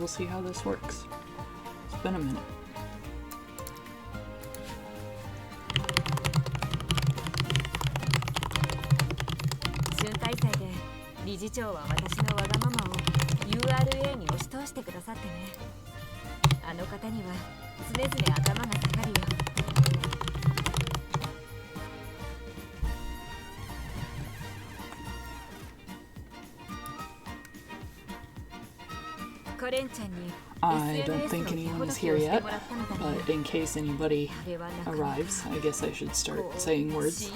we'll see how this works. It's been a minute. 理事長は私のわがままを URA に押し通してくださってね。あの方には常々頭が下がるよ。I don't think anyone is here yet, but in case anybody arrives, I guess I should start saying words.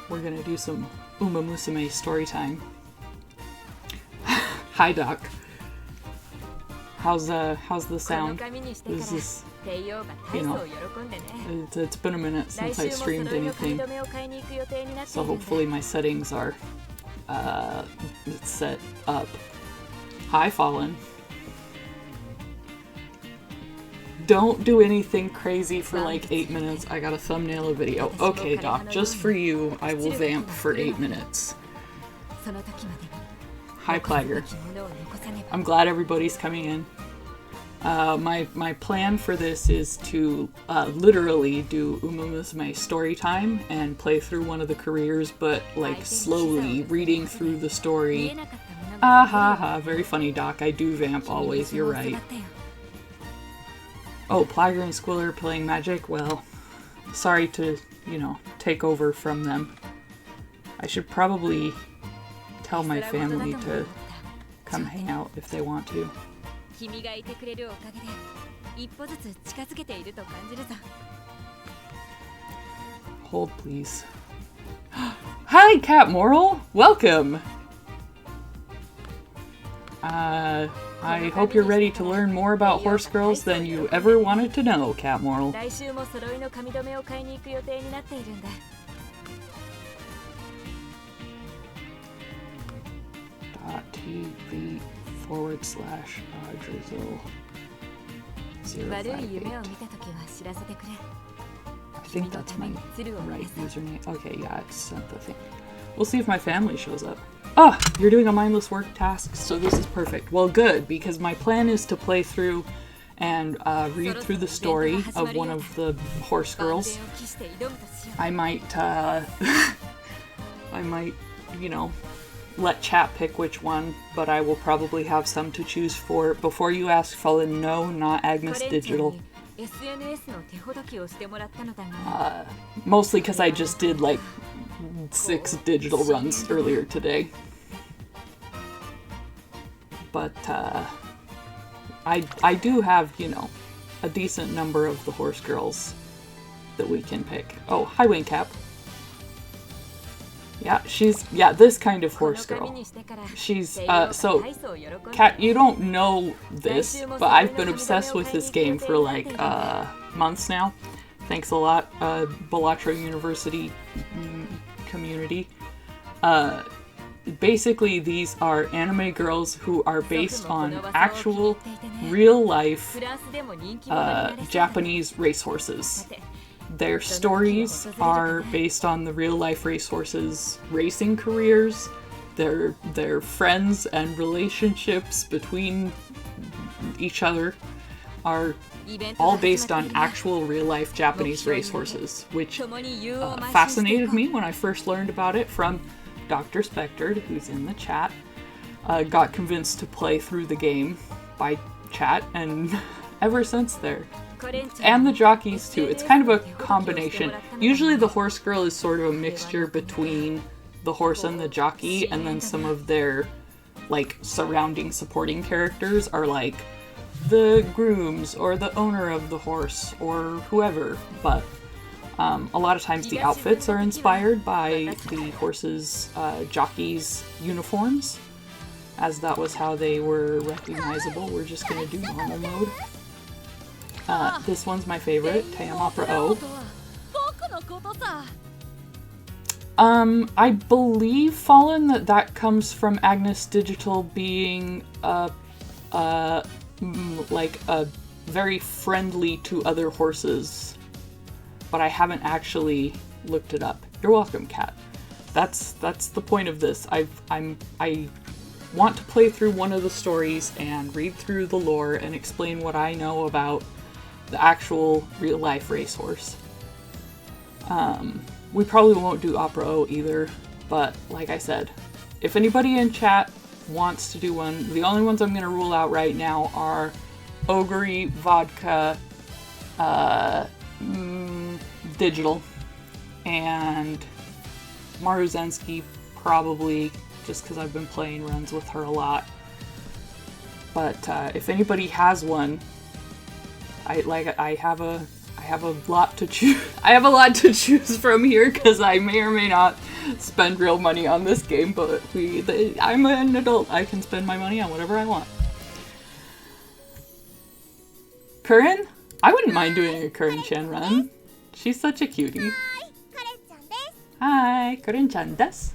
We're gonna do some umamusume story time. Hi, Doc. How's the sound? Is this, you know, it's been a minute since I streamed anything, so hopefully my settings are set up. Hi, Fallen. Don't do anything crazy for like 8 minutes. I got a thumbnail a video. Okay, Doc, just for you, I will vamp for 8 minutes. Hi, Plager. I'm glad everybody's coming in. My plan for this is to literally do umamusume story time and play through one of the careers, but like slowly reading through the story. Ah ha ha, very funny, Doc. I do vamp always, you're right. Oh, Plager and Squill are playing Magic? Well, sorry to, you know, take over from them. I should probably tell my family to come hang out if they want to. Hold, please. Hi, Cat Moral! Welcome! I hope you're ready to learn more about horse girls than you ever wanted to know, Cat Moral. .tv/drizzle 058. I think that's my right username. Okay, yeah, it's sent the thing. We'll see if my family shows up. Oh, you're doing a mindless work task, so this is perfect. Well, good, because my plan is to play through and read through the story of one of the horse girls. I might, you know, let chat pick which one, but I will probably have some to choose for. Before you ask, Fallen, no, not Agnes Digital. Mostly because I just did like 6 digital runs earlier today. But I do have, you know, a decent number of the horse girls that we can pick. Oh, hi Wingcap. Yeah, this kind of horse girl. She's, so, Kat, you don't know this, but I've been obsessed with this game for like, months now. Thanks a lot, Balatro University community. Basically, these are anime girls who are based on actual, real-life, Japanese racehorses. Their stories are based on the real-life racehorses' racing careers, their friends and relationships between each other are all based on actual real-life Japanese racehorses, which fascinated me when I first learned about it from Dr. Spectred, who's in the chat. Got convinced to play through the game by chat, and ever since there. And the jockeys too. It's kind of a combination. Usually the horse girl is sort of a mixture between the horse and the jockey, and then some of their like surrounding supporting characters are like the grooms or the owner of the horse or whoever. But a lot of times the outfits are inspired by the horse's jockeys' uniforms, as that was how they were recognizable. We're just gonna do normal mode. This one's my favorite, Tayam Opera O. I believe, Fallen, that comes from Agnes Digital being, like, very friendly to other horses, but I haven't actually looked it up. You're welcome, Kat. That's the point of this. I want to play through one of the stories and read through the lore and explain what I know about the actual real-life racehorse. We probably won't do Opera O either, but like I said, if anybody in chat wants to do one, the only ones I'm going to rule out right now are Ogre, Vodka, Digital, and Maruzensky, probably, just because I've been playing runs with her a lot. But if anybody has one, I have a lot to choose. I have a lot to choose from here because I may or may not spend real money on this game. But I'm an adult. I can spend my money on whatever I want. Curran? I wouldn't mind doing a Curran-chan run. She's such a cutie. Hi, Curran-chan desu.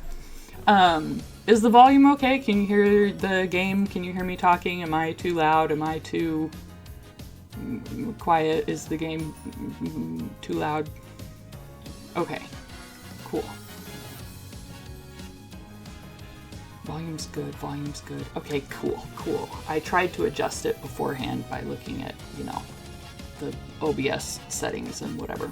Is the volume okay? Can you hear the game? Can you hear me talking? Am I too loud? Am I too quiet? Is the game too loud? Okay, cool. Volume's good, volume's good. Okay, cool, cool. I tried to adjust it beforehand by looking at, you know, the OBS settings and whatever.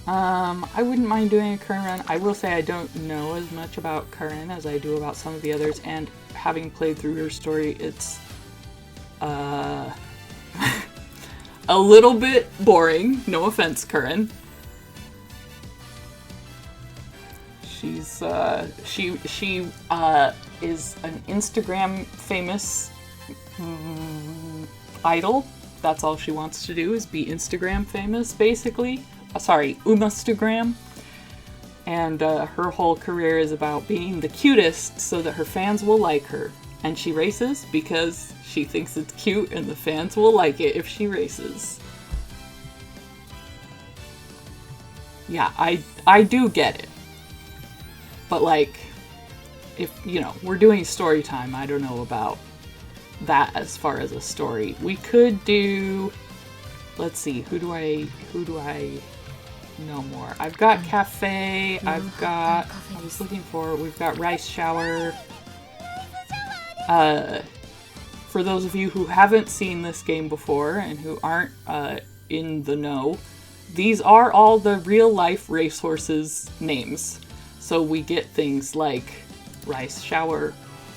I wouldn't mind doing a Curran run. I will say I don't know as much about Curran as I do about some of the others, and having played through her story, it's a little bit boring. No offense, Curran. She's she is an Instagram famous idol. That's all she wants to do, is be Instagram famous, basically. Sorry, umamusume. And her whole career is about being the cutest so that her fans will like her. And she races because she thinks it's cute and the fans will like it if she races. Yeah, I do get it. But like, if, you know, we're doing story time, I don't know about that as far as a story. We could do, let's see, who do I know more? I've got Cafe, we've got Rice Shower. For those of you who haven't seen this game before and who aren't in the know, these are all the real life racehorses' names. So we get things like Rice Shower,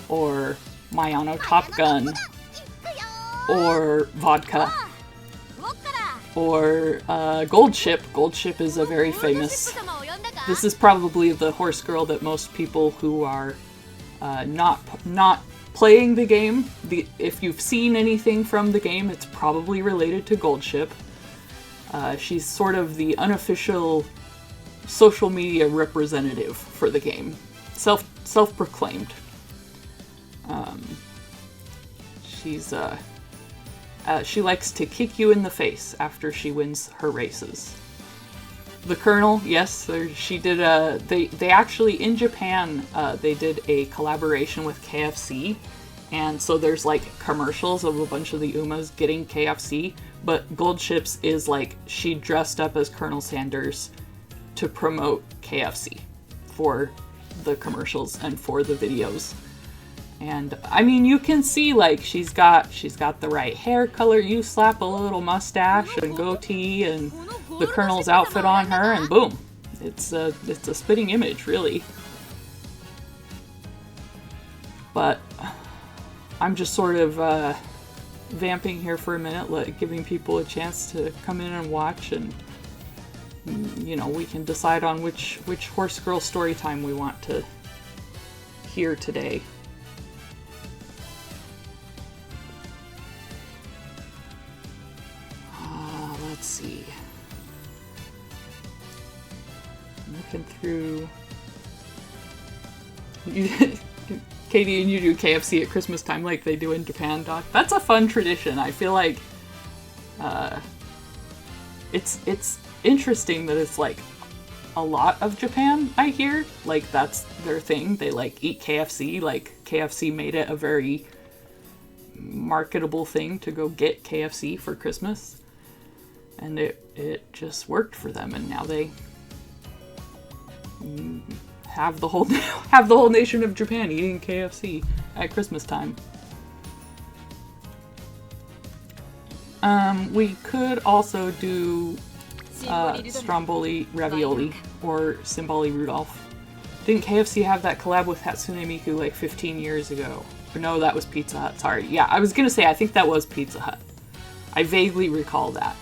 or Mayano Top Gun, or Vodka, or Gold Ship. Gold Ship is a very famous... This is probably the horse girl that most people who are not playing the game, if you've seen anything from the game, it's probably related to Gold Ship. She's sort of the unofficial social media representative for the game. Self-proclaimed. She likes to kick you in the face after she wins her races. The Colonel, yes, she did they actually, in Japan, they did a collaboration with KFC, and so there's like commercials of a bunch of the Umas getting KFC, but Gold Ships is like, she dressed up as Colonel Sanders to promote KFC for the commercials and for the videos. And I mean, you can see like she's got the right hair color. You slap a little mustache and goatee and the Colonel's outfit on her, and boom, it's a spitting image, really. But I'm just sort of vamping here for a minute, giving people a chance to come in and watch, and you know, we can decide on which horse girl story time we want to hear today. Let's see. Looking through. Katie and you do KFC at Christmas time like they do in Japan, Doc. That's a fun tradition. I feel like it's interesting that it's like a lot of Japan, I hear. Like that's their thing. They like eat KFC. Like KFC made it a very marketable thing to go get KFC for Christmas. And it just worked for them, and now they have the whole have the whole nation of Japan eating KFC at Christmas time. We could also do Stromboli ravioli or Simboli Rudolph. Didn't KFC have that collab with Hatsune Miku like 15 years ago? Or no, that was Pizza Hut. Sorry. Yeah, I was gonna say, I think that was Pizza Hut. I vaguely recall that.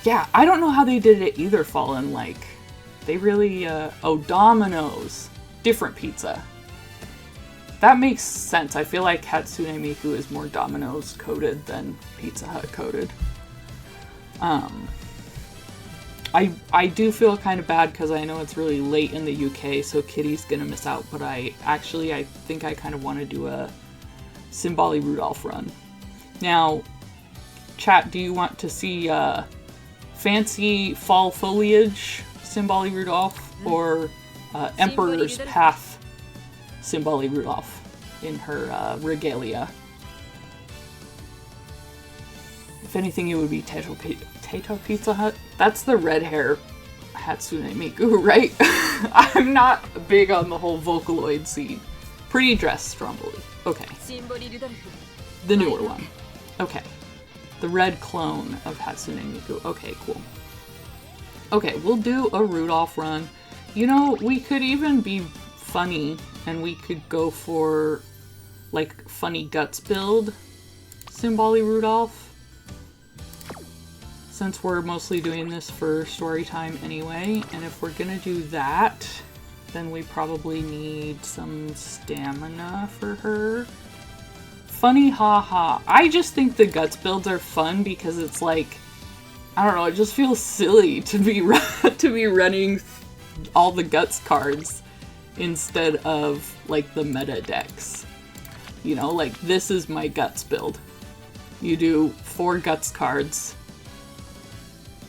Yeah, I don't know how they did it either, Fallen. Like, they really, oh, Domino's. Different pizza. That makes sense. I feel like Hatsune Miku is more Domino's coded than Pizza Hut coded. I do feel kind of bad because I know it's really late in the UK, so Kitty's gonna miss out, but I think I kind of want to do a Simboli Rudolph run. Now, chat, do you want to see fancy fall foliage Simboli Rudolph or Emperor's Path Simboli Rudolph in her regalia? If anything, it would be Tato Pizza Hut. That's the red hair Hatsune Miku, right? I'm not big on the whole Vocaloid scene. Pretty dress Stromboli. Okay. The newer one. Okay. The red clone of Hatsune Miku. Okay, cool. Okay, we'll do a Rudolph run. You know, we could even be funny and we could go for like funny guts build Simboli Rudolph. Since we're mostly doing this for story time anyway, and if we're gonna do that, then we probably need some stamina for her. Funny haha. I just think the guts builds are fun because it's like, I don't know, it just feels silly to be running all the guts cards instead of like the meta decks. You know, like this is my guts build. You do 4 guts cards.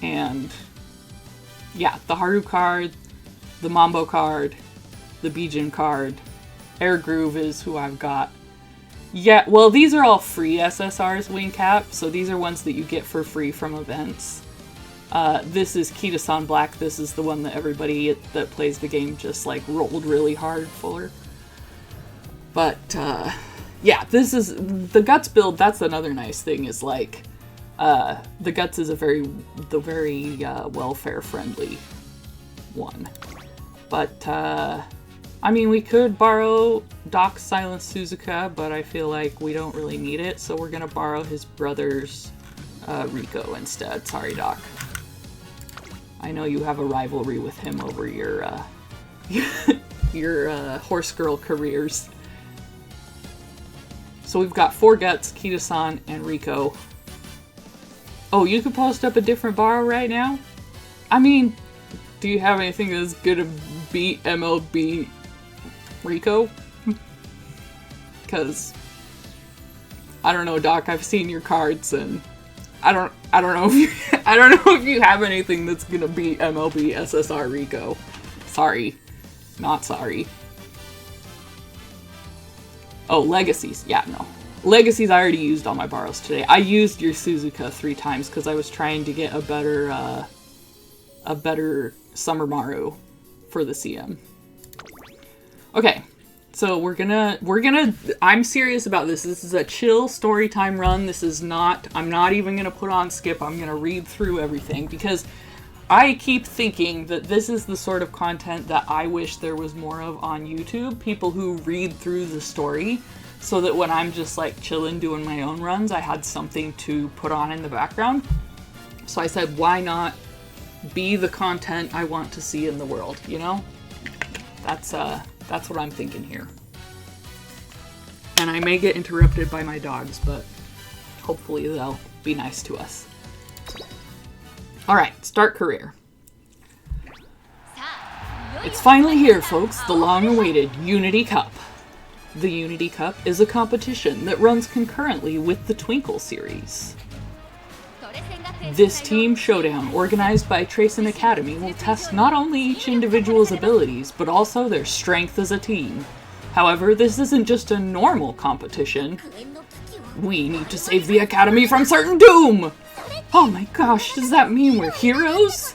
And yeah, the Haru card, the Mambo card, the Bijin card, Air Groove is who I've got. Yeah, well, these are all free SSRs, Wingcap, so these are ones that you get for free from events. This is Kita-san Black. This is the one that everybody that plays the game just like rolled really hard for. But yeah, this is the guts build. That's another nice thing is like the guts is a very welfare friendly one. But I mean, we could borrow Doc's Silent Suzuka, but I feel like we don't really need it, so we're gonna borrow his brother's Rico instead. Sorry, Doc. I know you have a rivalry with him over your horse girl careers. So we've got 4 guts, Kita-san, and Rico. Oh, you could post up a different borrow right now? I mean, do you have anything that's gonna beat MLB Rico? Because I don't know, Doc. I've seen your cards, and I don't know if you have anything that's gonna beat MLB SSR Rico. Sorry, not sorry. Oh, Legacies. Yeah, no. Legacies I already used all my borrows today. I used your Suzuka 3 times because I was trying to get a better Summer Maru for the CM. Okay, so we're gonna, I'm serious about this. This is a chill story time run. This is not, I'm not even gonna put on skip. I'm gonna read through everything because I keep thinking that this is the sort of content that I wish there was more of on YouTube. People who read through the story so that when I'm just like chilling doing my own runs, I had something to put on in the background. So I said, why not be the content I want to see in the world, you know? That's what I'm thinking here. And I may get interrupted by my dogs, but hopefully they'll be nice to us. Alright, start career. It's finally here, folks, the long-awaited Unity Cup. The Unity Cup is a competition that runs concurrently with the Twinkle series. This team showdown, organized by Tracen Academy, will test not only each individual's abilities, but also their strength as a team. However, this isn't just a normal competition. We need to save the Academy from certain doom! Oh my gosh, does that mean we're heroes?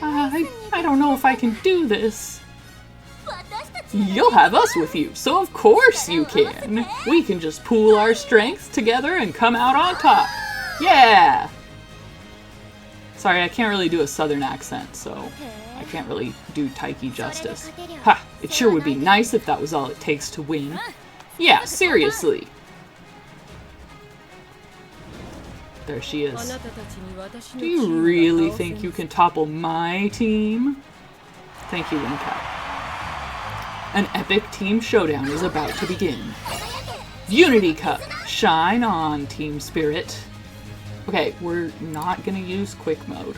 I I don't know if I can do this. You'll have us with you, so of course you can. We can just pool our strength together and come out on top. Yeah! Sorry, I can't really do a southern accent, so I can't really do Taiki justice. Ha! It sure would be nice if that was all it takes to win. Yeah, seriously. There she is. Do you really think you can topple my team? Thank you, WinCap. An epic team showdown is about to begin. Unity Cup! Shine on, Team Spirit. Okay, we're not gonna use quick mode.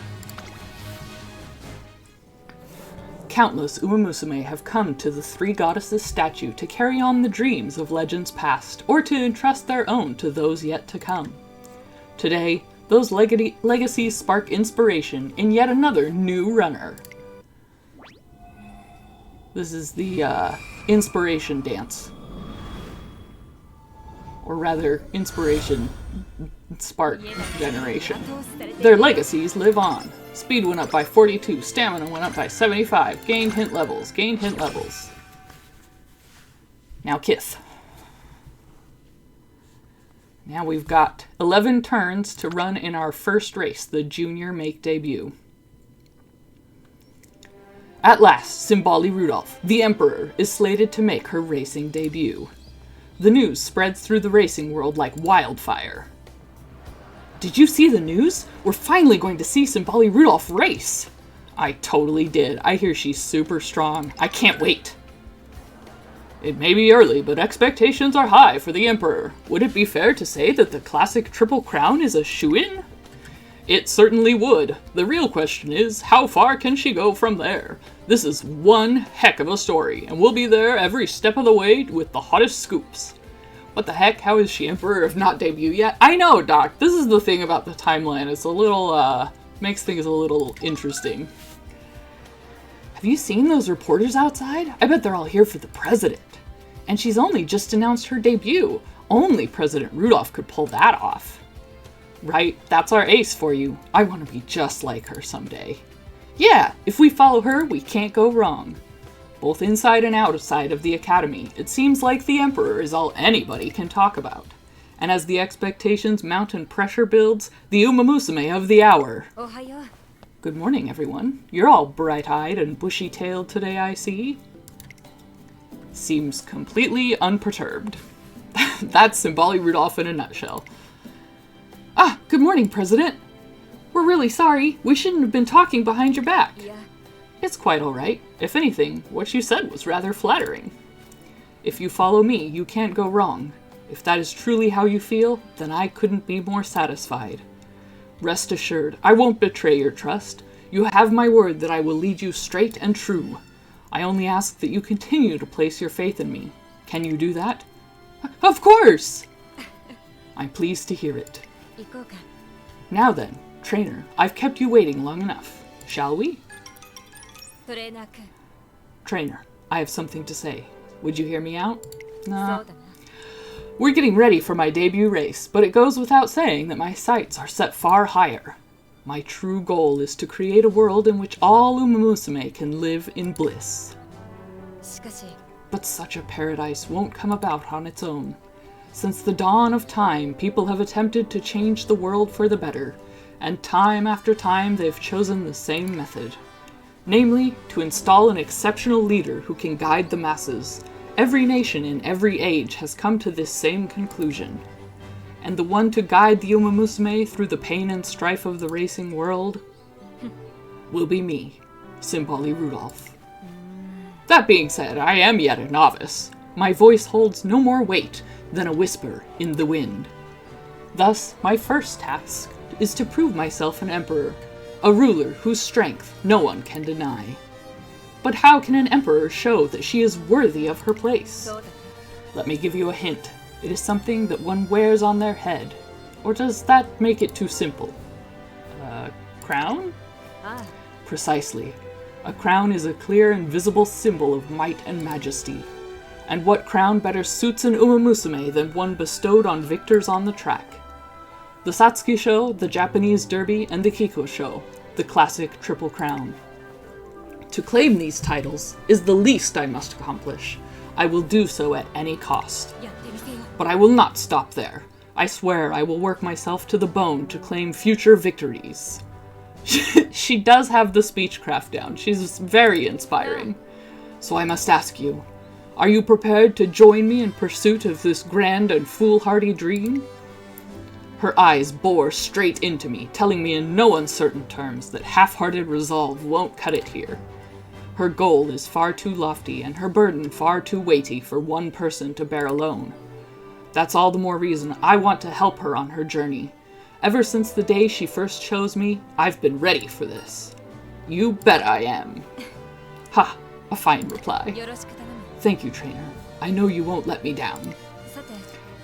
Countless umamusume have come to the three goddesses' statue to carry on the dreams of legends past, or to entrust their own to those yet to come. Today, those legacies spark inspiration in yet another new runner. This is the inspiration dance. Or rather, inspiration spark generation. Their legacies live on. Speed went up by 42, stamina went up by 75, gained hint levels, Now Kith. Now we've got 11 turns to run in our first race, the Junior Make debut. At last, Simbali Rudolph, the Emperor, is slated to make her racing debut. The news spreads through the racing world like wildfire. Did you see the news? We're finally going to see Simbali Rudolph race! I totally did. I hear she's super strong. I can't wait! It may be early, but expectations are high for the Emperor. Would it be fair to say that the classic Triple Crown is a shoo-in? It certainly would. The real question is, how far can she go from there? This is one heck of a story, and we'll be there every step of the way with the hottest scoops. What the heck? How is she Emperor if not debut yet? I know, Doc. This is the thing about the timeline. It's a little, makes things a little interesting. Have you seen those reporters outside? I bet they're all here for the president. And she's only just announced her debut. Only President Rudolph could pull that off. Right, that's our ace for you. I want to be just like her someday. Yeah, if we follow her, we can't go wrong. Both inside and outside of the academy, it seems like the Emperor is all anybody can talk about. And as the expectations mount and pressure builds, the umamusume of the hour. Ohayo. Good morning, everyone. You're all bright-eyed and bushy-tailed today, I see. Seems completely unperturbed. That's Simbali Rudolph in a nutshell. Ah, good morning, President. We're really sorry. We shouldn't have been talking behind your back. Yeah. It's quite all right. If anything, what you said was rather flattering. If you follow me, you can't go wrong. If that is truly how you feel, then I couldn't be more satisfied. Rest assured, I won't betray your trust. You have my word that I will lead you straight and true. I only ask that you continue to place your faith in me. Can you do that? Of course! I'm pleased to hear it. Now then, trainer, I've kept you waiting long enough. Shall we? Trainer, I have something to say. Would you hear me out? No. We're getting ready for my debut race, but it goes without saying that my sights are set far higher. My true goal is to create a world in which all umamusume can live in bliss. But such a paradise won't come about on its own. Since the dawn of time, people have attempted to change the world for the better, and time after time they've chosen the same method. Namely, to install an exceptional leader who can guide the masses. Every nation in every age has come to this same conclusion. And the one to guide the umamusume through the pain and strife of the racing world will be me, Simbali Rudolph. That being said, I am yet a novice. My voice holds no more weight than a whisper in the wind. Thus, my first task is to prove myself an emperor, a ruler whose strength no one can deny. But how can an emperor show that she is worthy of her place? Let me give you a hint. It is something that one wears on their head. Or does that make it too simple? A crown? Precisely. A crown is a clear and visible symbol of might and majesty. And what crown better suits an umamusume than one bestowed on victors on the track? The Satsuki Show, the Japanese Derby, and the Kiko Show, the classic Triple Crown. To claim these titles is the least I must accomplish. I will do so at any cost. But I will not stop there. I swear I will work myself to the bone to claim future victories. She does have the speechcraft down. She's very inspiring. So I must ask you, are you prepared to join me in pursuit of this grand and foolhardy dream? Her eyes bore straight into me, telling me in no uncertain terms that half-hearted resolve won't cut it here. Her goal is far too lofty and her burden far too weighty for one person to bear alone. That's all the more reason I want to help her on her journey. Ever since the day she first chose me, I've been ready for this. You bet I am. Ha! A fine reply. Thank you, trainer. I know you won't let me down.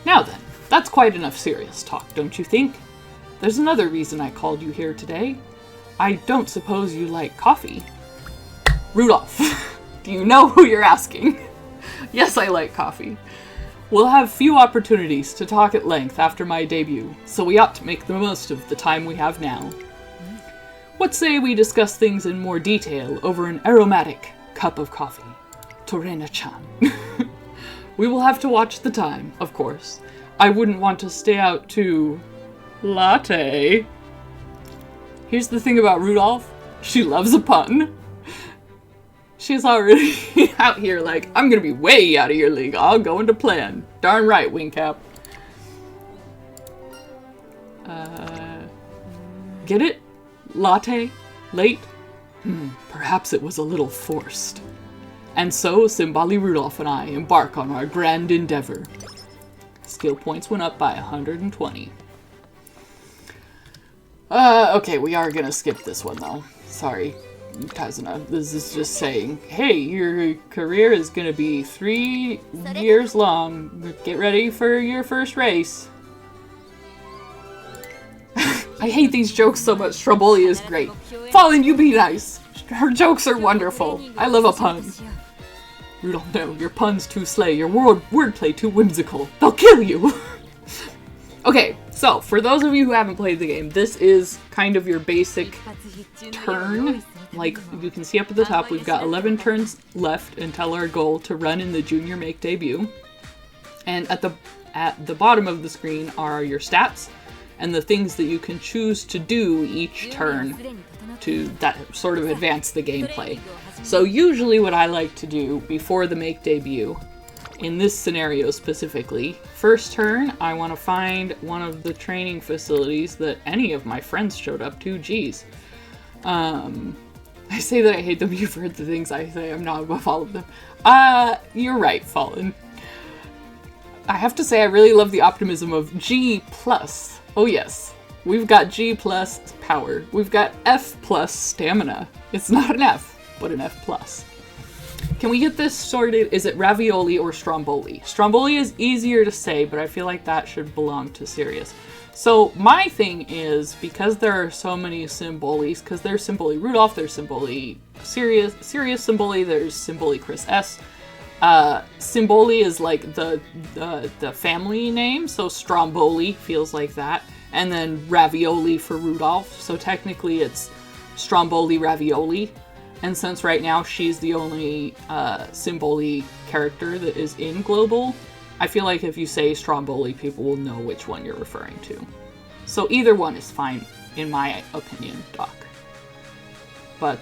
Now then, that's quite enough serious talk, don't you think? There's another reason I called you here today. I don't suppose you like coffee. Rudolph, do you know who you're asking? Yes, I like coffee. We'll have few opportunities to talk at length after my debut, so we ought to make the most of the time we have now. What say we discuss things in more detail over an aromatic cup of coffee? Torena-chan. We will have to watch the time, of course. I wouldn't want to stay out too... latte. Here's the thing about Rudolph. She loves a pun. She's already out here like, I'm gonna be way out of your league. I'll go into plan. Darn right, Wingcap. Get it? Latte? Late? Perhaps it was a little forced. And so, Simbali Rudolph and I embark on our grand endeavor. Skill points went up by 120. Okay, we are gonna skip this one though. Sorry, Kazuna. This is just saying, hey, your career is gonna be 3 years long. Get ready for your first race. I hate these jokes so much. Stromboli is great. Fallen, you be nice. Her jokes are wonderful. I love a pun. Rudolph, no, your pun's too slay. Your wordplay too whimsical. They'll kill you. Okay, so for those of you who haven't played the game, this is kind of your basic turn. Like you can see up at the top, we've got 11 turns left until our goal to run in the junior make debut. And at the bottom of the screen are your stats and the things that you can choose to do each turn to that sort of advance the gameplay. So usually what I like to do before the make debut, in this scenario specifically, first turn I want to find one of the training facilities that any of my friends showed up to. Geez. I say that I hate them, you've heard the things I say, I'm not above all of them. You're right, Fallen. I have to say I really love the optimism of G+. Oh yes, we've got G+ power. We've got F+ stamina. It's not an F, but an F+. Can we get this sorted? Is it ravioli or stromboli? Stromboli is easier to say, but I feel like that should belong to Sirius. So my thing is, because there are so many Symbolis, because there's Symboli Rudolph, there's Symboli Sirius Symboli, there's Symboli Chris S. Symboli is like the family name, so Stromboli feels like that. And then ravioli for Rudolph, so technically it's Stromboli Ravioli. And since right now she's the only Symboli character that is in Global, I feel like if you say Stromboli, people will know which one you're referring to. So either one is fine, in my opinion, Doc. But,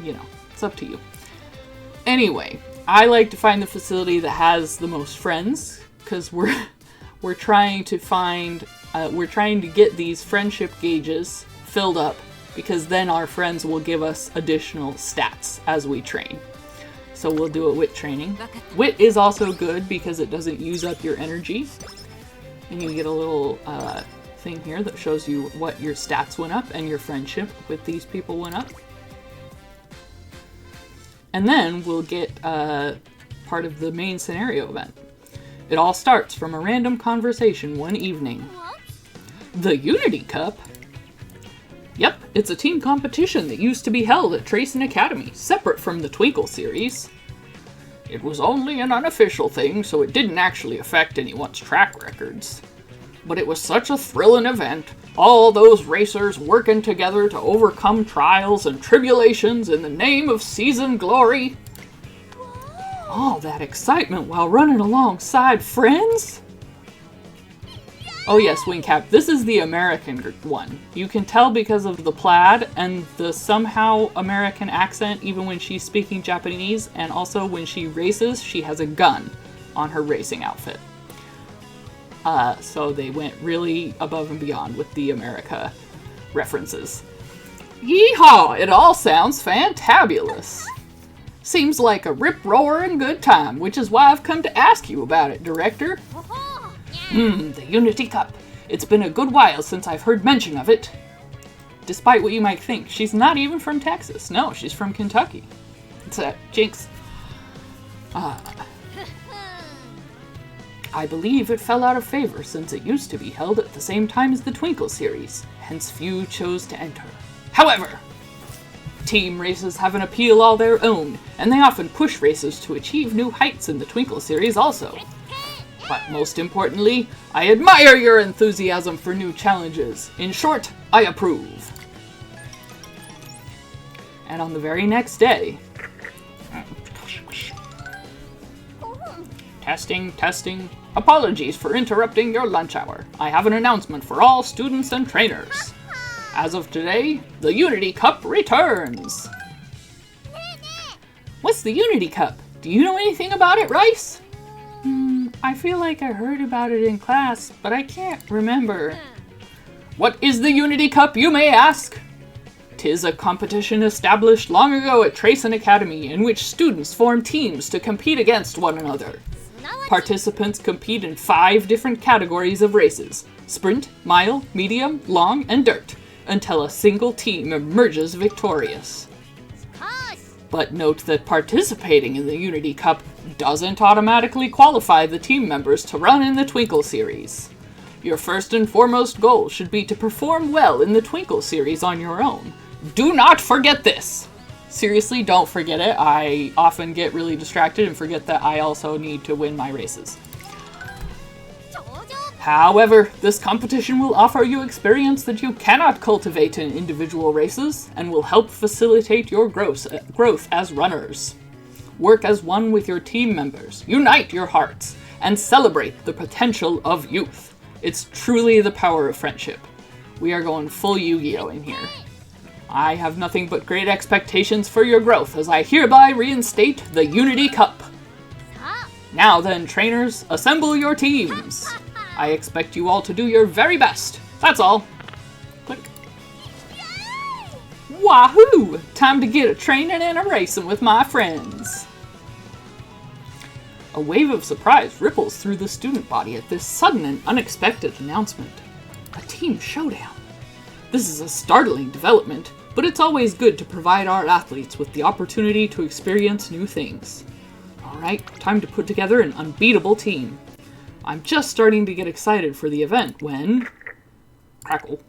you know, it's up to you. Anyway, I like to find the facility that has the most friends, because we're trying to find, we're trying to get these friendship gauges filled up, because then our friends will give us additional stats as we train. So we'll do a wit training. Wit is also good because it doesn't use up your energy. And you get a little thing here that shows you what your stats went up and your friendship with these people went up. And then we'll get part of the main scenario event. It all starts from a random conversation one evening. The Unity Cup? Yep, it's a team competition that used to be held at Tracing Academy, separate from the Twinkle series. It was only an unofficial thing, so it didn't actually affect anyone's track records. But it was such a thrilling event. All those racers working together to overcome trials and tribulations in the name of season glory. All that excitement while running alongside friends? Oh yes, Wingcap, this is the American one. You can tell because of the plaid and the somehow American accent even when she's speaking Japanese, and also when she races, she has a gun on her racing outfit. So they went really above and beyond with the America references. Yeehaw! It all sounds fantabulous. Seems like a rip-roaring good time, which is why I've come to ask you about it, Director. The Unity Cup. It's been a good while since I've heard mention of it. Despite what you might think, she's not even from Texas. No, she's from Kentucky. It's a jinx. I believe it fell out of favor since it used to be held at the same time as the Twinkle series, hence few chose to enter. However, team races have an appeal all their own, and they often push racers to achieve new heights in the Twinkle series also. But most importantly, I admire your enthusiasm for new challenges. In short, I approve. And on the very next day... Testing. Apologies for interrupting your lunch hour. I have an announcement for all students and trainers. As of today, the Unity Cup returns. What's the Unity Cup? Do you know anything about it, Rice? I feel like I heard about it in class, but I can't remember. What is the Unity Cup, you may ask? 'Tis a competition established long ago at Tracen Academy in which students form teams to compete against one another. Participants compete in 5 different categories of races: sprint, mile, medium, long, and dirt, until a single team emerges victorious. But note that participating in the Unity Cup doesn't automatically qualify the team members to run in the Twinkle series. Your first and foremost goal should be to perform well in the Twinkle series on your own. Do not forget this! Seriously, don't forget it. I often get really distracted and forget that I also need to win my races. However, this competition will offer you experience that you cannot cultivate in individual races, and will help facilitate your growth as runners. Work as one with your team members, unite your hearts, and celebrate the potential of youth. It's truly the power of friendship. We are going full Yu-Gi-Oh! In here. I have nothing but great expectations for your growth as I hereby reinstate the Unity Cup. Now then, trainers, assemble your teams. I expect you all to do your very best. That's all. Click. Wahoo! Time to get a training and a racing with my friends. A wave of surprise ripples through the student body at this sudden and unexpected announcement. A team showdown. This is a startling development, but it's always good to provide our athletes with the opportunity to experience new things. Alright, time to put together an unbeatable team. I'm just starting to get excited for the event when... Crackle.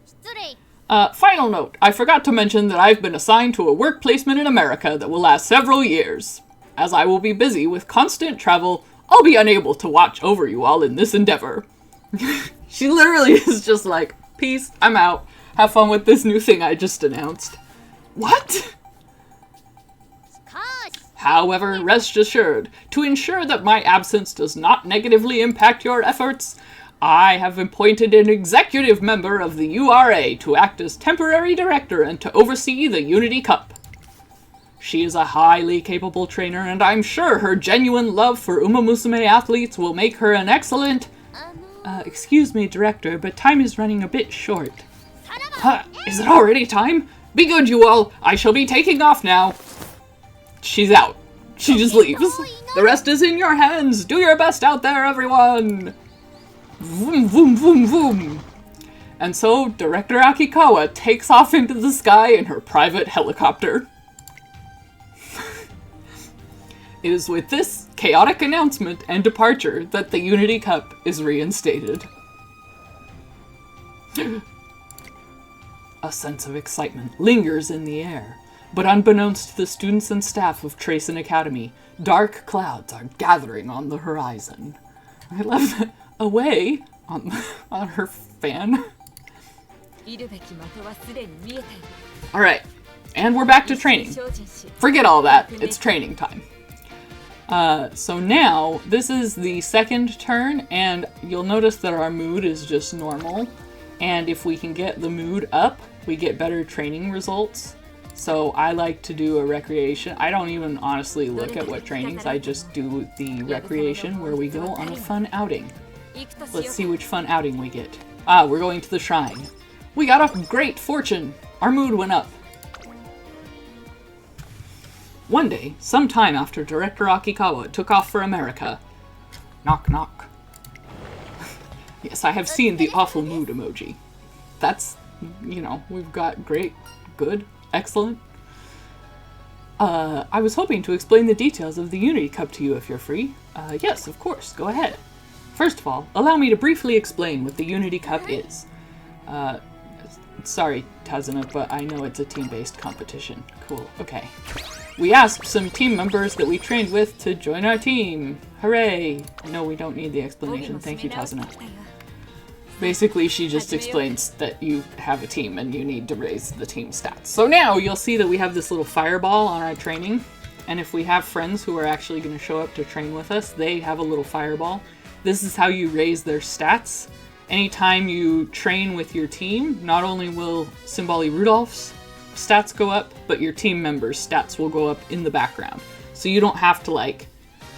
Final note, I forgot to mention that I've been assigned to a work placement in America that will last several years. As I will be busy with constant travel, I'll be unable to watch over you all in this endeavor. She literally is just like, peace, I'm out. Have fun with this new thing I just announced. What? However, rest assured, to ensure that my absence does not negatively impact your efforts, I have appointed an executive member of the URA to act as temporary director and to oversee the Unity Cup. She is a highly capable trainer, and I'm sure her genuine love for umamusume athletes will make her an excellent... excuse me, Director, but time is running a bit short. Huh, is it already time? Be good, you all. I shall be taking off now. She's out. She just leaves. The rest is in your hands. Do your best out there, everyone. Vroom, vroom, vroom, vroom. And so, Director Akikawa takes off into the sky in her private helicopter. It is with this chaotic announcement and departure that the Unity Cup is reinstated. A sense of excitement lingers in the air, but unbeknownst to the students and staff of Tracen Academy, dark clouds are gathering on the horizon. I love that. Away on her fan. いるべき的はすでに見えている。 Alright, and we're back to training. Forget all that, it's training time. So now, this is the second turn, and you'll notice that our mood is just normal. And if we can get the mood up, we get better training results. So I like to do a recreation. I don't even honestly look at what trainings, I just do the recreation where we go on a fun outing. Let's see which fun outing we get. Ah, we're going to the shrine. We got a great fortune! Our mood went up. One day, sometime after Director Akikawa took off for America. Knock knock. Yes, I have seen the awful mood emoji. That's, you know, we've got great, good, excellent. I was hoping to explain the details of the Unity Cup to you if you're free. Yes, of course, go ahead. First of all, allow me to briefly explain what the Unity Cup is. Sorry, Tazuna, but I know it's a team-based competition. Cool, okay. We asked some team members that we trained with to join our team. Hooray! No, we don't need the explanation. Thank you, Tazuna. Basically, she just explains that you have a team and you need to raise the team stats. So now you'll see that we have this little fireball on our training. And if we have friends who are actually going to show up to train with us, they have a little fireball. This is how you raise their stats. Anytime you train with your team, not only will Simbali Rudolph's stats go up, but your team members' stats will go up in the background. So you don't have to, like,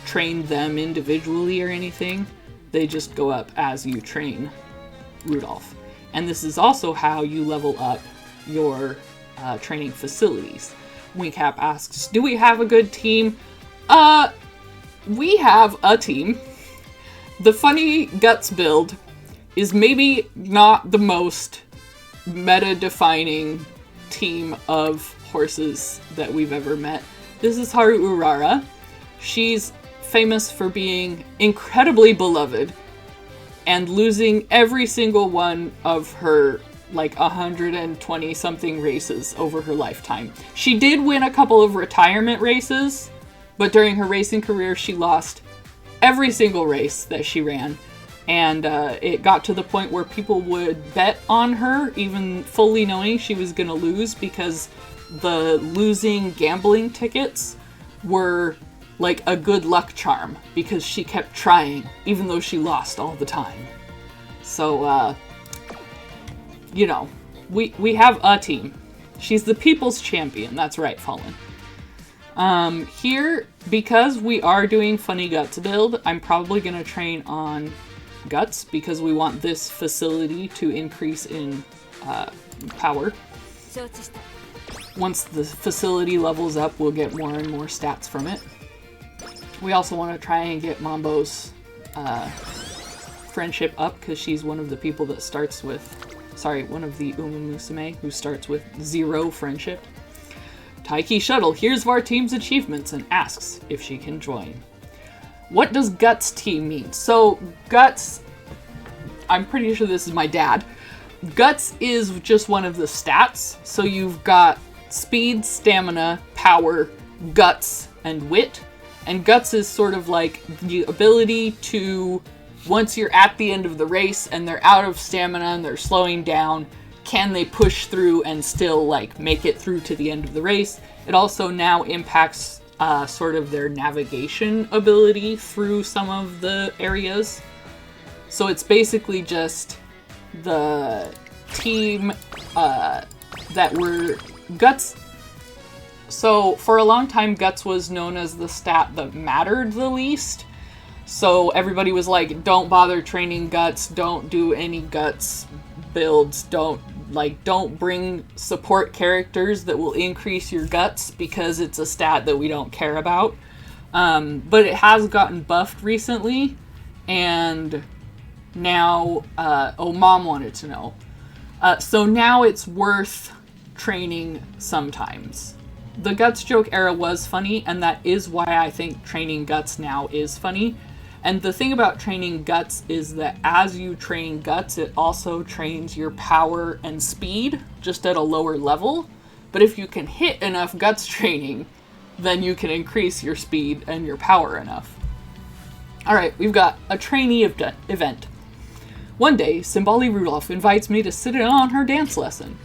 train them individually or anything. They just go up as you train Rudolph. And this is also how you level up your training facilities. Winkap asks, do we have a good team? We have a team. The Funny Guts build is maybe not the most meta-defining team of horses that we've ever met. This is Haru Urara. She's famous for being incredibly beloved and losing every single one of her, like, 120 something races over her lifetime. She did win a couple of retirement races, but during her racing career she lost every single race that she ran. And it got to the point where people would bet on her, even fully knowing she was going to lose, because the losing gambling tickets were like a good luck charm, because she kept trying, even though she lost all the time. So, you know, we have a team. She's the people's champion. That's right, Fallen. Here, because we are doing Funny Guts build, I'm probably going to train on Guts, because we want this facility to increase in power. Once the facility levels up, we'll get more and more stats from it. We also want to try and get Mambo's friendship up, because she's one of the people that starts with, one of the umamusume who starts with 0 friendship. Taiki Shuttle hears of our team's achievements and asks if she can join. What does Guts team mean? So, Guts, I'm pretty sure this is my dad. Guts is just one of the stats. So you've got speed, stamina, power, guts, and wit. And Guts is sort of like the ability to, once you're at the end of the race and they're out of stamina and they're slowing down, can they push through and still, like, make it through to the end of the race? It also now impacts sort of their navigation ability through some of the areas. So it's basically just the team that were Guts. So for a long time, Guts was known as the stat that mattered the least. So everybody was like, don't bother training Guts, don't do any Guts builds, don't bring support characters that will increase your guts, because it's a stat that we don't care about. But it has gotten buffed recently, and now, Mom wanted to know. So now it's worth training sometimes. The Guts joke era was funny, and that is why I think training Guts now is funny. And the thing about training Guts is that as you train Guts, it also trains your power and speed, just at a lower level. But if you can hit enough Guts training, then you can increase your speed and your power enough. Alright, we've got a trainee event. One day, Simbali Rudolph invites me to sit in on her dance lesson.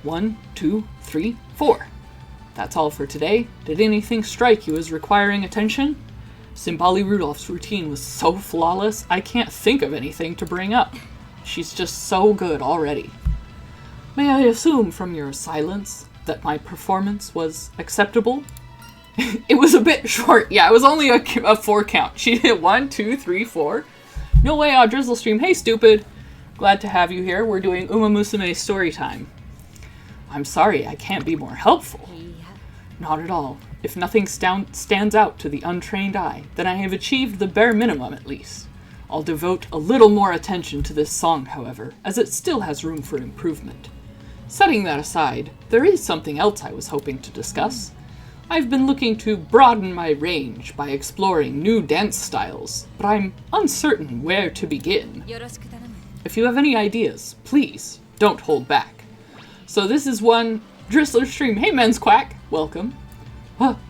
1, 2, 3, 4. That's all for today. Did anything strike you as requiring attention? Simbali Rudolph's routine was so flawless, I can't think of anything to bring up. She's just so good already. May I assume from your silence that my performance was acceptable? It was a bit short. Yeah, it was only a 4 count. She did 1, 2, 3, 4. No way, Drizzle Stream. Hey, stupid. Glad to have you here. We're doing umamusume story time. I'm sorry, I can't be more helpful. Not at all. If nothing stands out to the untrained eye, then I have achieved the bare minimum at least. I'll devote a little more attention to this song, however, as it still has room for improvement. Setting that aside, there is something else I was hoping to discuss. I've been looking to broaden my range by exploring new dance styles, but I'm uncertain where to begin. If you have any ideas, please don't hold back. So this is one Drizzler stream. Hey, Men's Quack, welcome.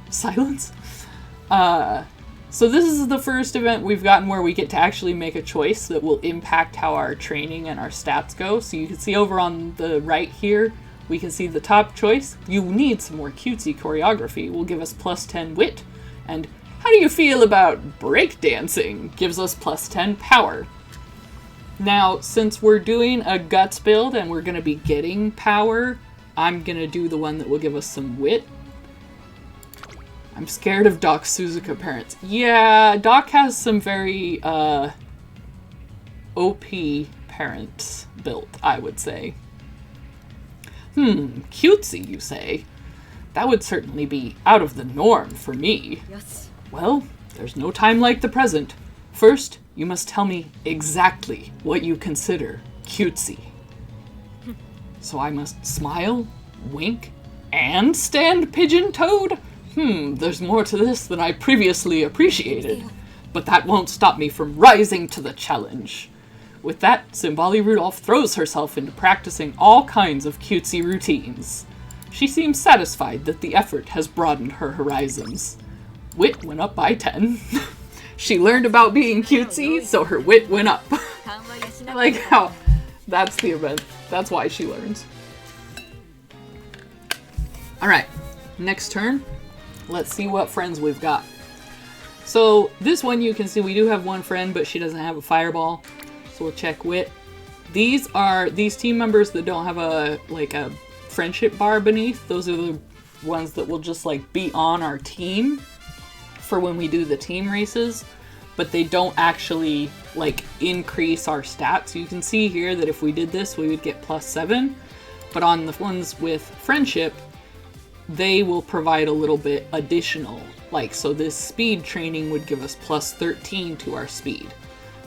Silence. So this is the first event we've gotten where we get to actually make a choice that will impact how our training and our stats go. So you can see over on the right here, we can see the top choice. You need some more cutesy choreography. Will give us plus 10 wit. And how do you feel about breakdancing? Gives us plus 10 power. Now, since we're doing a guts build and we're going to be getting power, I'm going to do the one that will give us some wit. I'm scared of Doc Suzuka parents. Yeah, Doc has some very OP parents built, I would say. Cutesy, you say? That would certainly be out of the norm for me. Yes. Well, there's no time like the present. First, you must tell me exactly what you consider cutesy. So I must smile, wink, and stand pigeon-toed? There's more to this than I previously appreciated. But that won't stop me from rising to the challenge. With that, Simbali Rudolph throws herself into practicing all kinds of cutesy routines. She seems satisfied that the effort has broadened her horizons. Wit went up by 10. She learned about being cutesy, so her wit went up. I like how that's the event. That's why she learns. Alright, next turn. Let's see what friends we've got. So this one you can see we do have one friend, but she doesn't have a fireball. So we'll check wit. These are these team members that don't have a friendship bar beneath. Those are the ones that will just be on our team for when we do the team races, but they don't actually increase our stats. You can see here that if we did this, we would get plus 7, but on the ones with friendship, they will provide a little bit additional. So this speed training would give us plus 13 to our speed.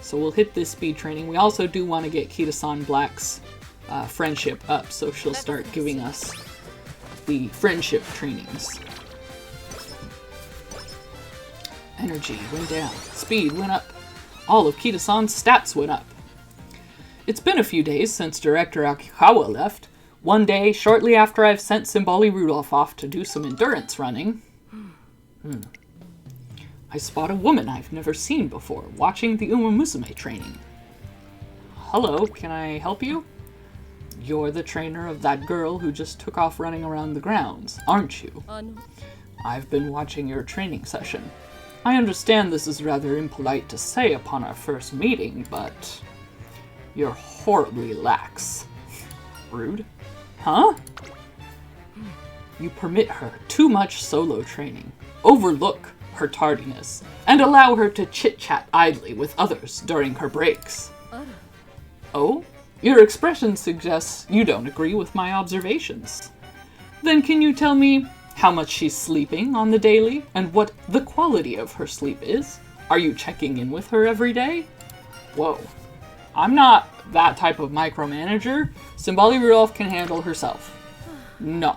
So we'll hit this speed training. We also do want to get Kita-san Black's friendship up, so she'll start giving us the friendship trainings. Energy went down. Speed went up. All of Kita-san's stats went up. It's been a few days since Director Akikawa left. One day, shortly after I've sent Simbali Rudolph off to do some endurance running, I spot a woman I've never seen before watching the umamusume training. Hello, can I help you? You're the trainer of that girl who just took off running around the grounds, aren't you? I've been watching your training session. I understand this is rather impolite to say upon our first meeting, but you're horribly lax. Rude. Huh? You permit her too much solo training, overlook her tardiness, and allow her to chit-chat idly with others during her breaks. Oh? Your expression suggests you don't agree with my observations. Then can you tell me how much she's sleeping on the daily, and what the quality of her sleep is? Are you checking in with her every day? Whoa. I'm not that type of micromanager. Simbali Rudolph can handle herself. No.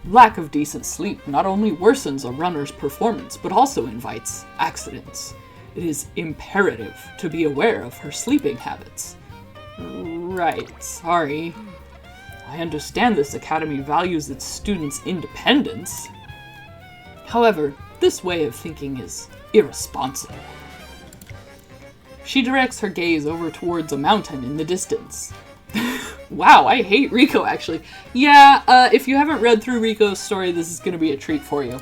Lack of decent sleep not only worsens a runner's performance, but also invites accidents. It is imperative to be aware of her sleeping habits. Right, sorry. I understand this academy values its students' independence. However, this way of thinking is irresponsible. She directs her gaze over towards a mountain in the distance. Wow, I hate Riko, actually. Yeah, if you haven't read through Riko's story, this is going to be a treat for you.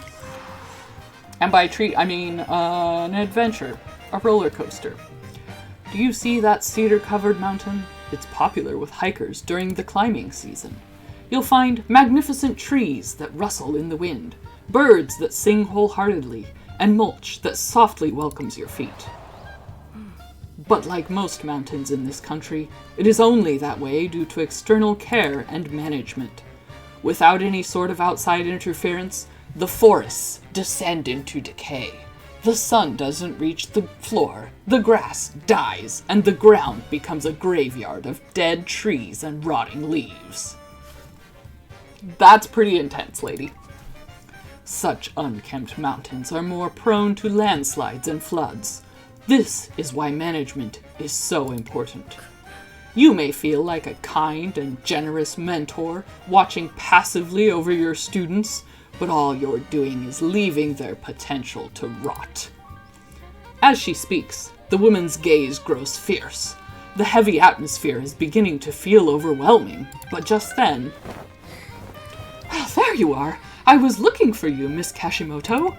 And by treat, I mean an adventure, a roller coaster. Do you see that cedar-covered mountain? It's popular with hikers during the climbing season. You'll find magnificent trees that rustle in the wind, birds that sing wholeheartedly, and mulch that softly welcomes your feet. But like most mountains in this country, it is only that way due to external care and management. Without any sort of outside interference, the forests descend into decay. The sun doesn't reach the floor, the grass dies, and the ground becomes a graveyard of dead trees and rotting leaves. That's pretty intense, lady. Such unkempt mountains are more prone to landslides and floods. This is why management is so important. You may feel like a kind and generous mentor, watching passively over your students, but all you're doing is leaving their potential to rot. As she speaks, the woman's gaze grows fierce. The heavy atmosphere is beginning to feel overwhelming, but just then... "Oh, there you are! I was looking for you, Miss Kashimoto."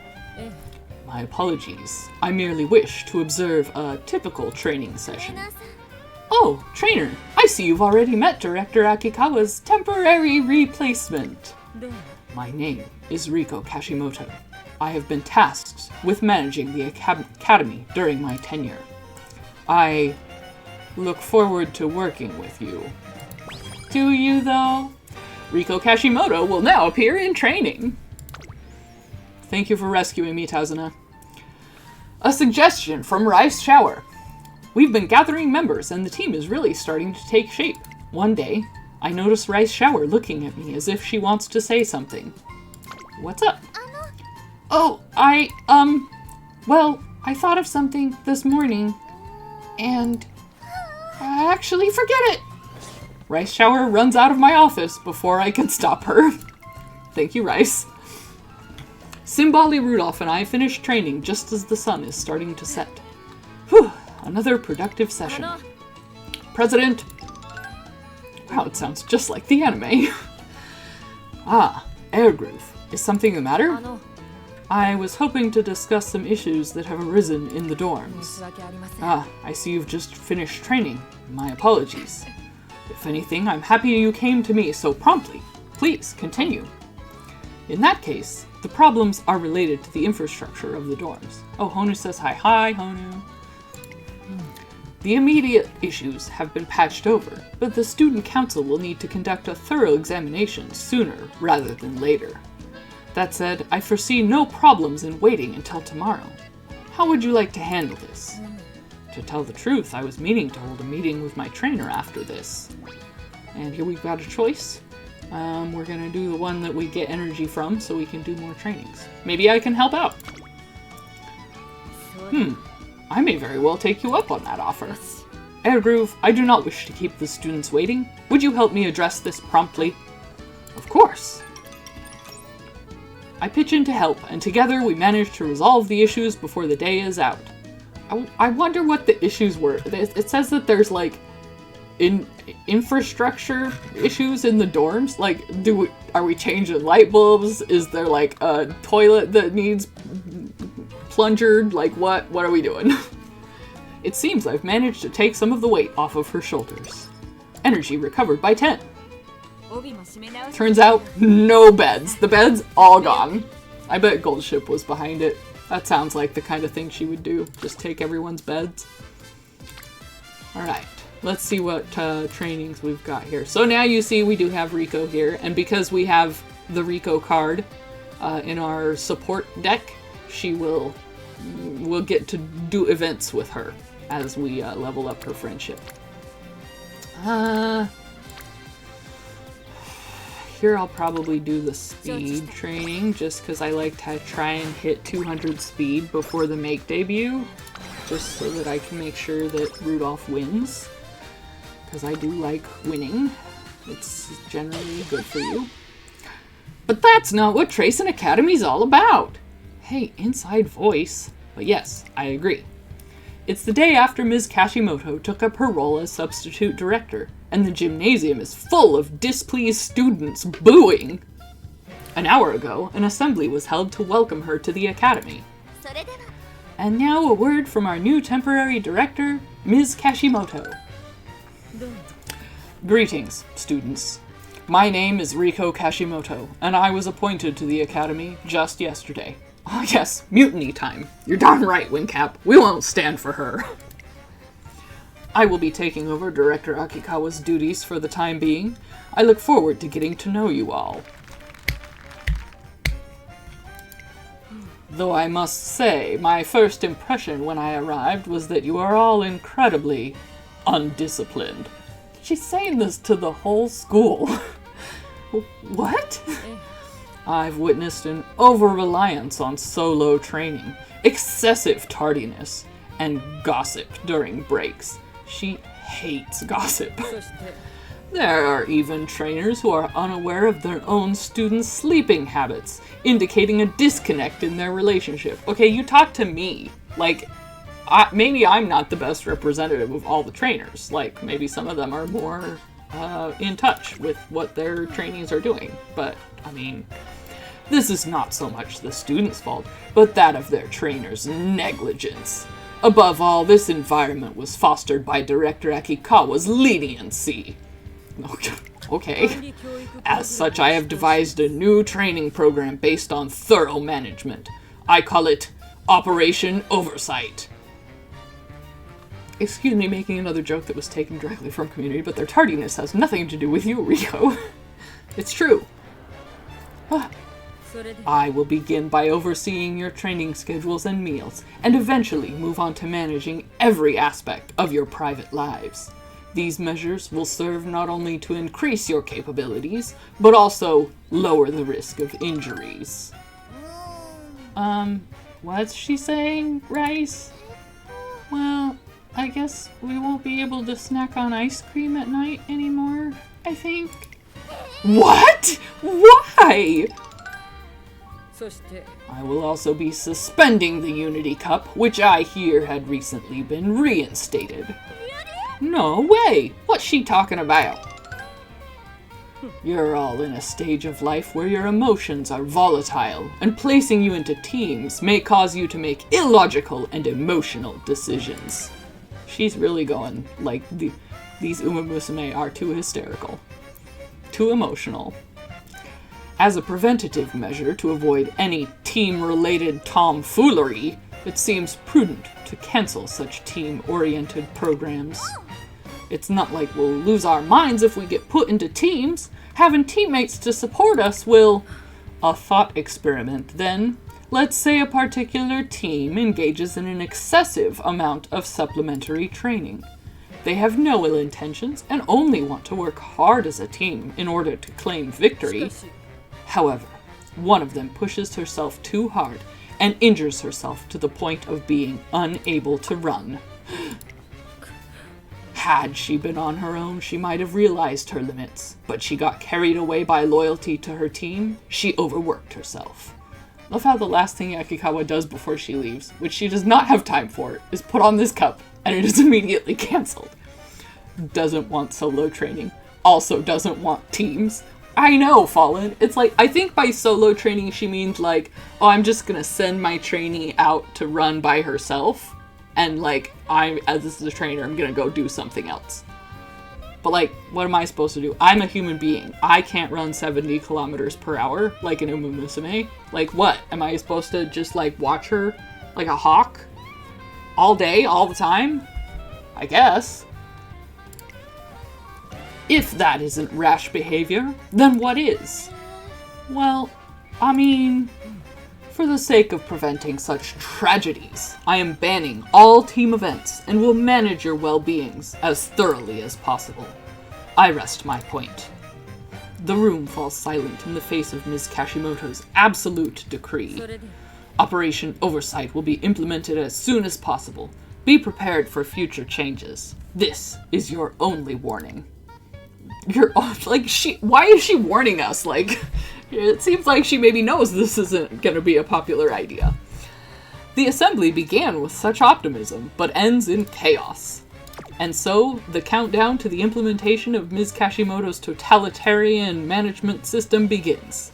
My apologies. I merely wish to observe a typical training session. Oh, trainer, I see you've already met Director Akikawa's temporary replacement. My name is Riko Kashimoto. I have been tasked with managing the academy during my tenure. I look forward to working with you. Do you, though? Riko Kashimoto will now appear in training. Thank you for rescuing me, Tazuna. A suggestion from Rice Shower. We've been gathering members, and the team is really starting to take shape. One day, I notice Rice Shower looking at me as if she wants to say something. What's up? Oh, well, I thought of something this morning, and I actually forget it. Rice Shower runs out of my office before I can stop her. Thank you, Rice. Simbali Rudolph and I finished training just as the sun is starting to set. Whew, another productive session. President. Wow, it sounds just like the anime. Air Groove. Is something the matter? I was hoping to discuss some issues that have arisen in the dorms. I see you've just finished training. My apologies. If anything, I'm happy you came to me so promptly. Please, continue. In that case, the problems are related to the infrastructure of the dorms. Oh, Honu says hi. Hi, Honu. The immediate issues have been patched over, but the student council will need to conduct a thorough examination sooner rather than later. That said, I foresee no problems in waiting until tomorrow. How would you like to handle this? To tell the truth, I was meaning to hold a meeting with my trainer after this. And here we've got a choice. We're gonna do the one that we get energy from so we can do more trainings. Maybe I can help out. I may very well take you up on that offer. Airgroove, I do not wish to keep the students waiting. Would you help me address this promptly? Of course. I pitch in to help, and together we manage to resolve the issues before the day is out. I wonder what the issues were. It says that there's like infrastructure issues in the dorms. Like, are we changing light bulbs? Is there like a toilet that needs plungered? Like, what are we doing? It seems I've managed to take some of the weight off of her shoulders. Energy recovered by 10. Turns out, no beds. The bed's all gone. I bet Goldship was behind it. That sounds like the kind of thing she would do. Just take everyone's beds. Alright, let's see what trainings we've got here. So now you see we do have Riko here, and because we have the Riko card in our support deck, we'll get to do events with her as we level up her friendship. Here I'll probably do the speed training just because I like to try and hit 200 speed before the make debut, just so that I can make sure that Rudolph wins, because I do like winning. It's generally good for you. But that's not what Tracing Academy's all about. Hey, inside voice. But yes, I agree. It's the day after Ms. Kashimoto took up her role as substitute director, and the gymnasium is full of displeased students booing. An hour ago, an assembly was held to welcome her to the academy. And now a word from our new temporary director, Ms. Kashimoto. Greetings, students. My name is Riko Kashimoto, and I was appointed to the academy just yesterday. Oh yes, mutiny time. You're darn right, Wincap. We won't stand for her. I will be taking over Director Akikawa's duties for the time being. I look forward to getting to know you all. Though I must say, my first impression when I arrived was that you are all incredibly undisciplined. She's saying this to the whole school. What? I've witnessed an over-reliance on solo training, excessive tardiness, and gossip during breaks. She hates gossip. There are even trainers who are unaware of their own students' sleeping habits, indicating a disconnect in their relationship. Okay, you talk to me. Like, maybe I'm not the best representative of all the trainers. Like, maybe some of them are more in touch with what their trainees are doing. But, I mean, this is not so much the students' fault, but that of their trainers' negligence. Above all, this environment was fostered by Director Akikawa's leniency. Okay. As such, I have devised a new training program based on thorough management. I call it Operation Oversight. Excuse me making another joke that was taken directly from Community, but their tardiness has nothing to do with you, Riko. It's true. I will begin by overseeing your training schedules and meals, and eventually move on to managing every aspect of your private lives. These measures will serve not only to increase your capabilities, but also lower the risk of injuries. What's she saying, Rice? Well, I guess we won't be able to snack on ice cream at night anymore, I think. What? Why? I will also be suspending the Unity Cup, which I hear had recently been reinstated. No way! What's she talking about? You're all in a stage of life where your emotions are volatile, and placing you into teams may cause you to make illogical and emotional decisions. She's really going, like, these umamusume are too hysterical. Too emotional. As a preventative measure to avoid any team-related tomfoolery, it seems prudent to cancel such team-oriented programs. It's not like we'll lose our minds if we get put into teams. Having teammates to support us will... A thought experiment, then. Let's say a particular team engages in an excessive amount of supplementary training. They have no ill intentions and only want to work hard as a team in order to claim victory. However, one of them pushes herself too hard and injures herself to the point of being unable to run. Had she been on her own, she might have realized her limits, but she got carried away by loyalty to her team. She overworked herself. Love how the last thing Akikawa does before she leaves, which she does not have time for, is put on this cup, and it is immediately cancelled. Doesn't want solo training. Also doesn't want teams. I know, Fallen. It's like, I think by solo training she means like, oh, I'm just gonna send my trainee out to run by herself, and like, as this is a trainer, I'm gonna go do something else. But like, what am I supposed to do? I'm a human being. I can't run 70 kilometers per hour like an umamusume. Like what? Am I supposed to just like watch her like a hawk? All day, all the time? I guess. If that isn't rash behavior, then what is? Well, I mean, for the sake of preventing such tragedies, I am banning all team events and will manage your well-beings as thoroughly as possible. I rest my point. The room falls silent in the face of Ms. Kashimoto's absolute decree. Operation Oversight will be implemented as soon as possible. Be prepared for future changes. This is your only warning. Why is she warning us? Like, it seems like she maybe knows this isn't gonna be a popular idea. The assembly began with such optimism, but ends in chaos. And so, the countdown to the implementation of Ms. Kashimoto's totalitarian management system begins.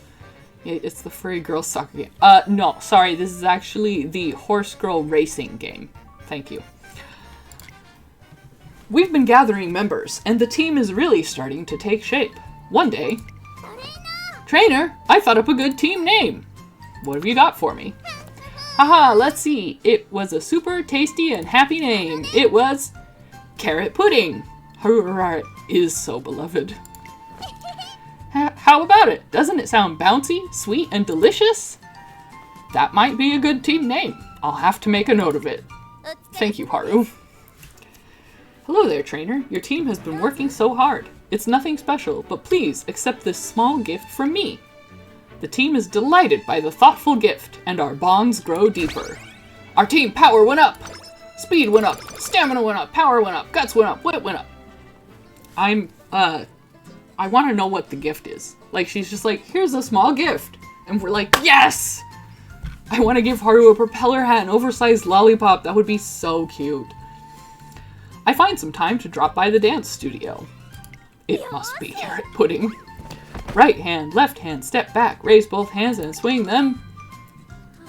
It's the furry girl soccer game. No, sorry, this is actually the horse girl racing game. Thank you. We've been gathering members, and the team is really starting to take shape. One day... Trainer, I thought up a good team name. What have you got for me? Haha, let's see. It was a super tasty and happy name. It was... Carrot Pudding. Hurrah is so beloved. How about it? Doesn't it sound bouncy, sweet, and delicious? That might be a good team name. I'll have to make a note of it. Thank you, Haru. Hello there, trainer. Your team has been working so hard. It's nothing special, but please accept this small gift from me. The team is delighted by the thoughtful gift, and our bonds grow deeper. Our team power went up. Speed went up. Stamina went up. Power went up. Guts went up. Wit went up. I want to know what the gift is. Like, she's just like, here's a small gift. And we're like, yes! I want to give Haru a propeller hat and oversized lollipop. That would be so cute. I find some time to drop by the dance studio. It must be Carrot Pudding. Right hand, left hand, step back, raise both hands and swing them.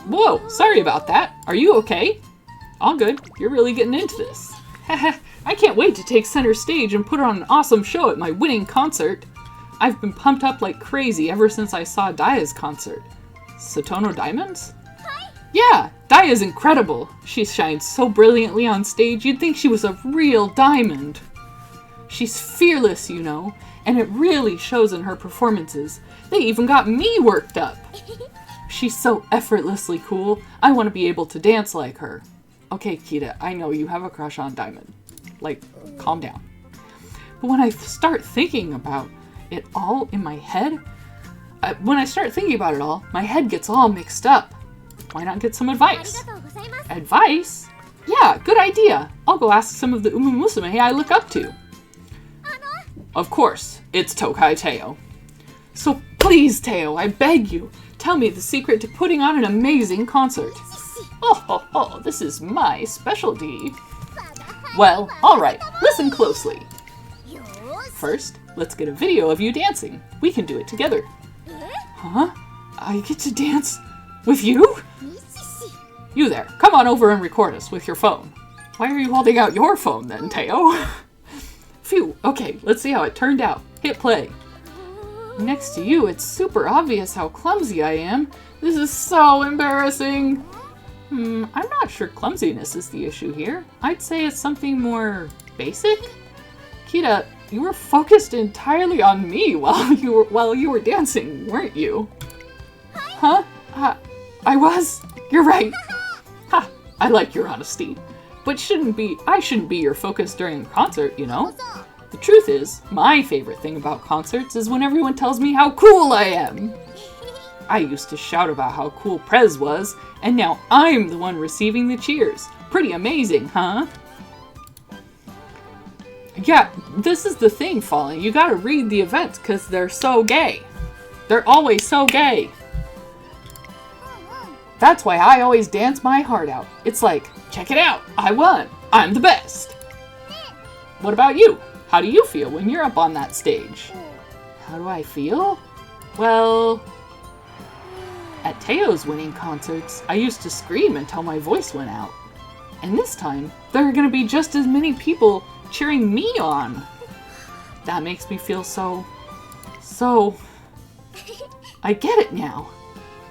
Whoa, sorry about that. Are you okay? All good. You're really getting into this. I can't wait to take center stage and put on an awesome show at my winning concert. I've been pumped up like crazy ever since I saw Daya's concert. Satono Diamonds? Yeah, Daya's incredible. She shines so brilliantly on stage, you'd think she was a real diamond. She's fearless, you know, and it really shows in her performances. They even got me worked up. She's so effortlessly cool, I want to be able to dance like her. Okay, Kita, I know you have a crush on Diamond. Like, calm down. But when I start thinking about it all in my head, my head gets all mixed up. Why not get some advice? Advice? Yeah, good idea. I'll go ask some of the umamusume I look up to. Of course, it's Tokai Teo. So please, Teo, I beg you, tell me the secret to putting on an amazing concert. Oh, this is my specialty. Well, alright, listen closely. First, let's get a video of you dancing. We can do it together. Huh? I get to dance with you? You there, come on over and record us with your phone. Why are you holding out your phone then, Teo? Phew, okay, let's see how it turned out. Hit play. Next to you, it's super obvious how clumsy I am. This is so embarrassing. I'm not sure clumsiness is the issue here. I'd say it's something more basic. Kita, you were focused entirely on me while you were dancing, weren't you? Huh? I was? You're right. Ha! I like your honesty. But I shouldn't be your focus during a concert, you know? The truth is, my favorite thing about concerts is when everyone tells me how cool I am. I used to shout about how cool Prez was, and now I'm the one receiving the cheers. Pretty amazing, huh? Yeah, this is the thing, Falling. You gotta read the events, because they're so gay. They're always so gay. That's why I always dance my heart out. It's like, check it out, I won. I'm the best. What about you? How do you feel when you're up on that stage? How do I feel? Well... At Teo's winning concerts, I used to scream until my voice went out. And this time, there are going to be just as many people cheering me on. That makes me feel so... I get it now.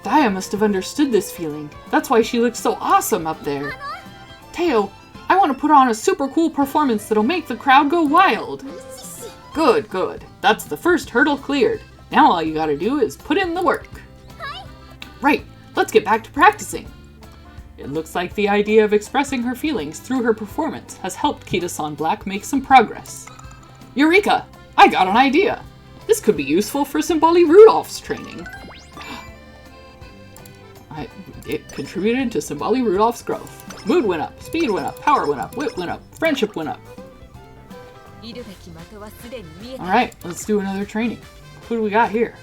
Daya must have understood this feeling. That's why she looks so awesome up there. Teo, I want to put on a super cool performance that'll make the crowd go wild. Good. That's the first hurdle cleared. Now all you gotta do is put in the work. Right, let's get back to practicing. It looks like the idea of expressing her feelings through her performance has helped Kita-san Black make some progress. Eureka! I got an idea! This could be useful for Symboli Rudolph's training. It contributed to Symboli Rudolph's growth. Mood went up, speed went up, power went up, wit went up, friendship went up. Alright, let's do another training. Who do we got here?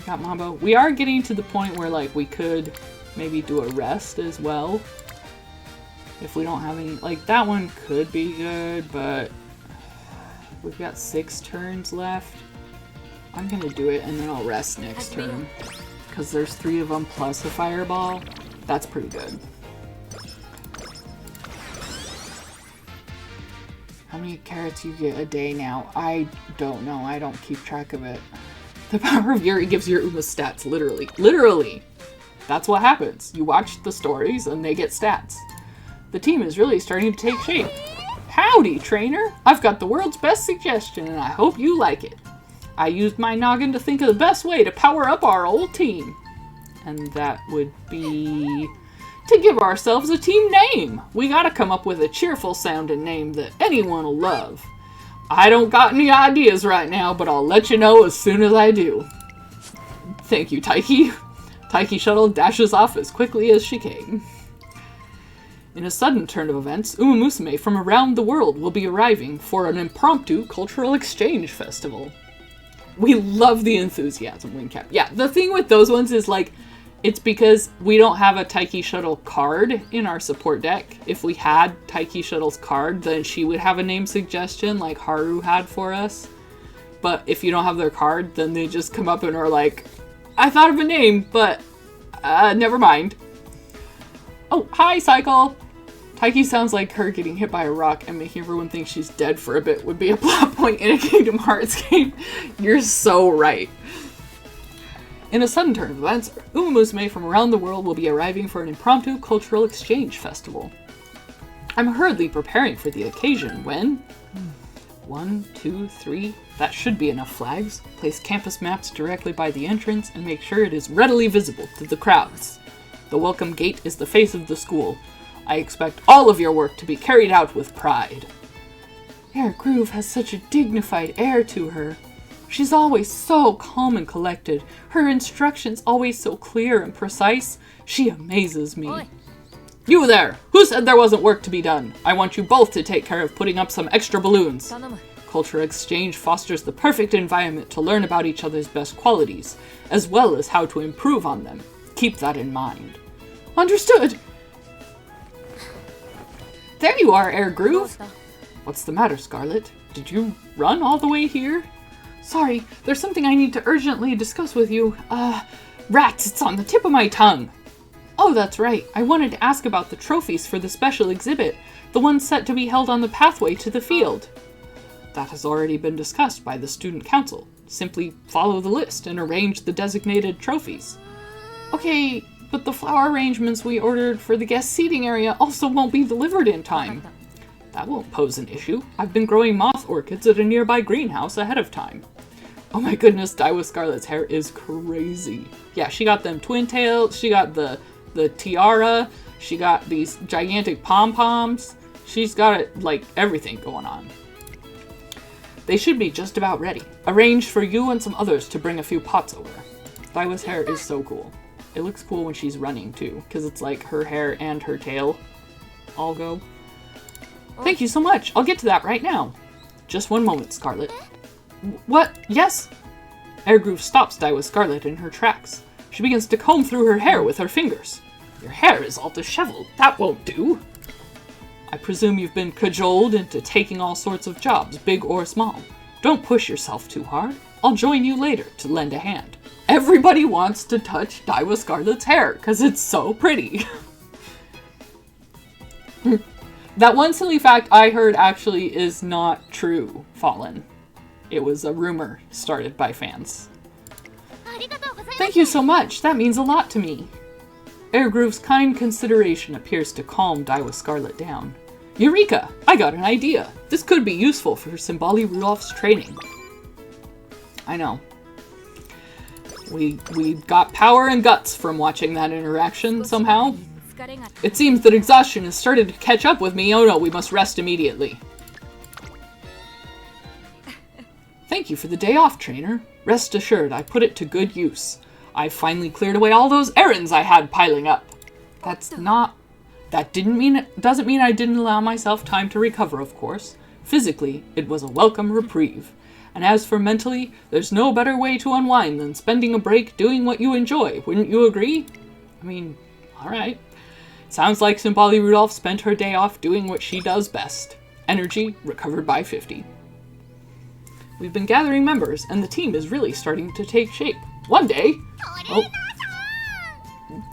Got Mambo. We are getting to the point where, like, we could maybe do a rest as well. If we don't have any, like, that one could be good, but we've got 6 turns left. I'm gonna do it and then I'll rest next turn. Because there's 3 of them plus a fireball. That's pretty good. How many carrots you get a day now? I don't know. I don't keep track of it. The power of Yuri gives your Uma stats, literally. Literally! That's what happens. You watch the stories and they get stats. The team is really starting to take shape. Howdy, trainer! I've got the world's best suggestion and I hope you like it. I used my noggin to think of the best way to power up our old team. And that would be to give ourselves a team name. We gotta come up with a cheerful sounding name that anyone will love. I don't got any ideas right now, but I'll let you know as soon as I do. Thank you, Taiki. Taiki Shuttle dashes off as quickly as she came. In a sudden turn of events, umamusume from around the world will be arriving for an impromptu cultural exchange festival. We love the enthusiasm, Wingcap. Yeah, the thing with those ones is, like, it's because we don't have a Taiki Shuttle card in our support deck. If we had Taiki Shuttle's card, then she would have a name suggestion like Haru had for us. But if you don't have their card, then they just come up and are like, I thought of a name, but never mind. Oh, hi, Cycle! Taiki sounds like her getting hit by a rock and making everyone think she's dead for a bit would be a plot point in a Kingdom Hearts game. You're so right. In a sudden turn of events, umamusume from around the world will be arriving for an impromptu cultural exchange festival. I'm hurriedly preparing for the occasion when... 1, 2, 3... That should be enough flags. Place campus maps directly by the entrance and make sure it is readily visible to the crowds. The welcome gate is the face of the school. I expect all of your work to be carried out with pride. Air Groove has such a dignified air to her. She's always so calm and collected. Her instructions always so clear and precise. She amazes me. Oi. You there! Who said there wasn't work to be done? I want you both to take care of putting up some extra balloons. Culture exchange fosters the perfect environment to learn about each other's best qualities, as well as how to improve on them. Keep that in mind. Understood! There you are, Air Groove! What's the matter, Scarlet? Did you run all the way here? Sorry, there's something I need to urgently discuss with you. Rats, it's on the tip of my tongue. Oh, that's right. I wanted to ask about the trophies for the special exhibit, the ones set to be held on the pathway to the field. That has already been discussed by the student council. Simply follow the list and arrange the designated trophies. Okay, but the flower arrangements we ordered for the guest seating area also won't be delivered in time. That won't pose an issue. I've been growing moth orchids at a nearby greenhouse ahead of time. Oh my goodness, Daiwa Scarlet's hair is crazy. Yeah, she got them twin tails, she got the tiara, she got these gigantic pom-poms. She's got it, like, everything going on. They should be just about ready. Arrange for you and some others to bring a few pots over. Daiwa's hair is so cool. It looks cool when she's running too, because it's like her hair and her tail all go. Thank you so much. I'll get to that right now. Just one moment, Scarlet. What? Yes? Air Groove stops Daiwa Scarlet in her tracks. She begins to comb through her hair with her fingers. Your hair is all disheveled. That won't do. I presume you've been cajoled into taking all sorts of jobs, big or small. Don't push yourself too hard. I'll join you later to lend a hand. Everybody wants to touch Daiwa Scarlet's hair because it's so pretty. That one silly fact I heard actually is not true, Fallen. It was a rumor started by fans. Thank you so much. That means a lot to me. Air Groove's kind consideration appears to calm Daiwa Scarlet down. Eureka! I got an idea. This could be useful for Simbali Rudolph's training. I know. We got power and guts from watching that interaction somehow. It seems that exhaustion has started to catch up with me. Oh no, we must rest immediately. Thank you for the day off, trainer. Rest assured, I put it to good use. I finally cleared away all those errands I had piling up. Doesn't mean I didn't allow myself time to recover, of course. Physically, it was a welcome reprieve. And as for mentally, there's no better way to unwind than spending a break doing what you enjoy. Wouldn't you agree? I mean, alright. Sounds like Simbali Rudolph spent her day off doing what she does best. Energy recovered by 50. We've been gathering members, and the team is really starting to take shape. One day... Oh,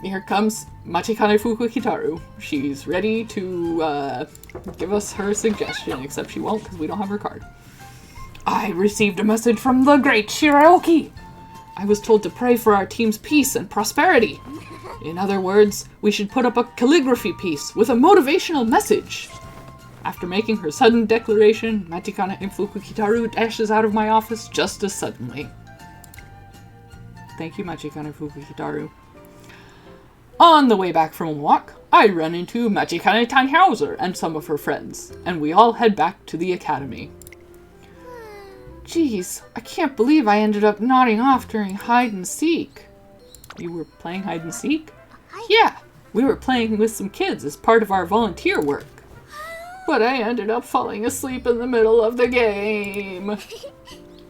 here comes Machikane Fukukitaru. She's ready to give us her suggestion, except she won't because we don't have her card. I received a message from the great Shiraoki. I was told to pray for our team's peace and prosperity. In other words, we should put up a calligraphy piece with a motivational message. After making her sudden declaration, Machikane Fukukitaru dashes out of my office just as suddenly. Thank you, Machikane Fukukitaru. On the way back from a walk, I run into Machikane Tannhauser and some of her friends, and we all head back to the academy. Geez, I can't believe I ended up nodding off during hide and seek. You were playing hide and seek? Yeah, we were playing with some kids as part of our volunteer work. But I ended up falling asleep in the middle of the game.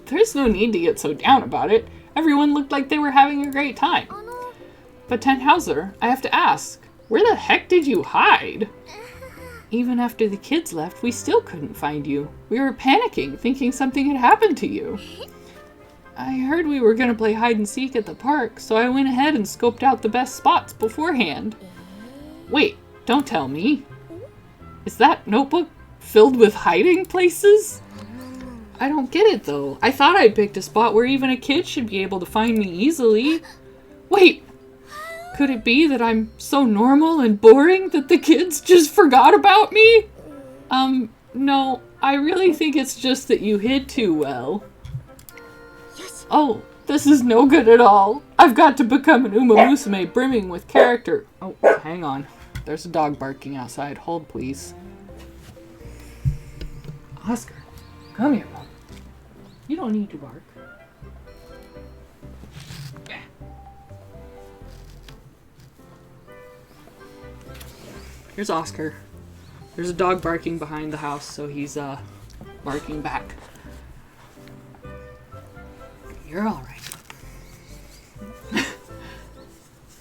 There's no need to get so down about it. Everyone looked like they were having a great time. But Tannhauser, I have to ask, where the heck did you hide? Even after the kids left, we still couldn't find you. We were panicking, thinking something had happened to you. I heard we were going to play hide and seek at the park, so I went ahead and scoped out the best spots beforehand. Wait, don't tell me. Is that notebook filled with hiding places? I don't get it though. I thought I picked a spot where even a kid should be able to find me easily. Wait! Could it be that I'm so normal and boring that the kids just forgot about me? No, I really think it's just that you hid too well. Oh, this is no good at all. I've got to become an umamusume brimming with character. Oh, hang on. There's a dog barking outside. Hold, please. Oscar, come here, Mom. You don't need to bark. Here's Oscar. There's a dog barking behind the house, so he's barking back. You're all right.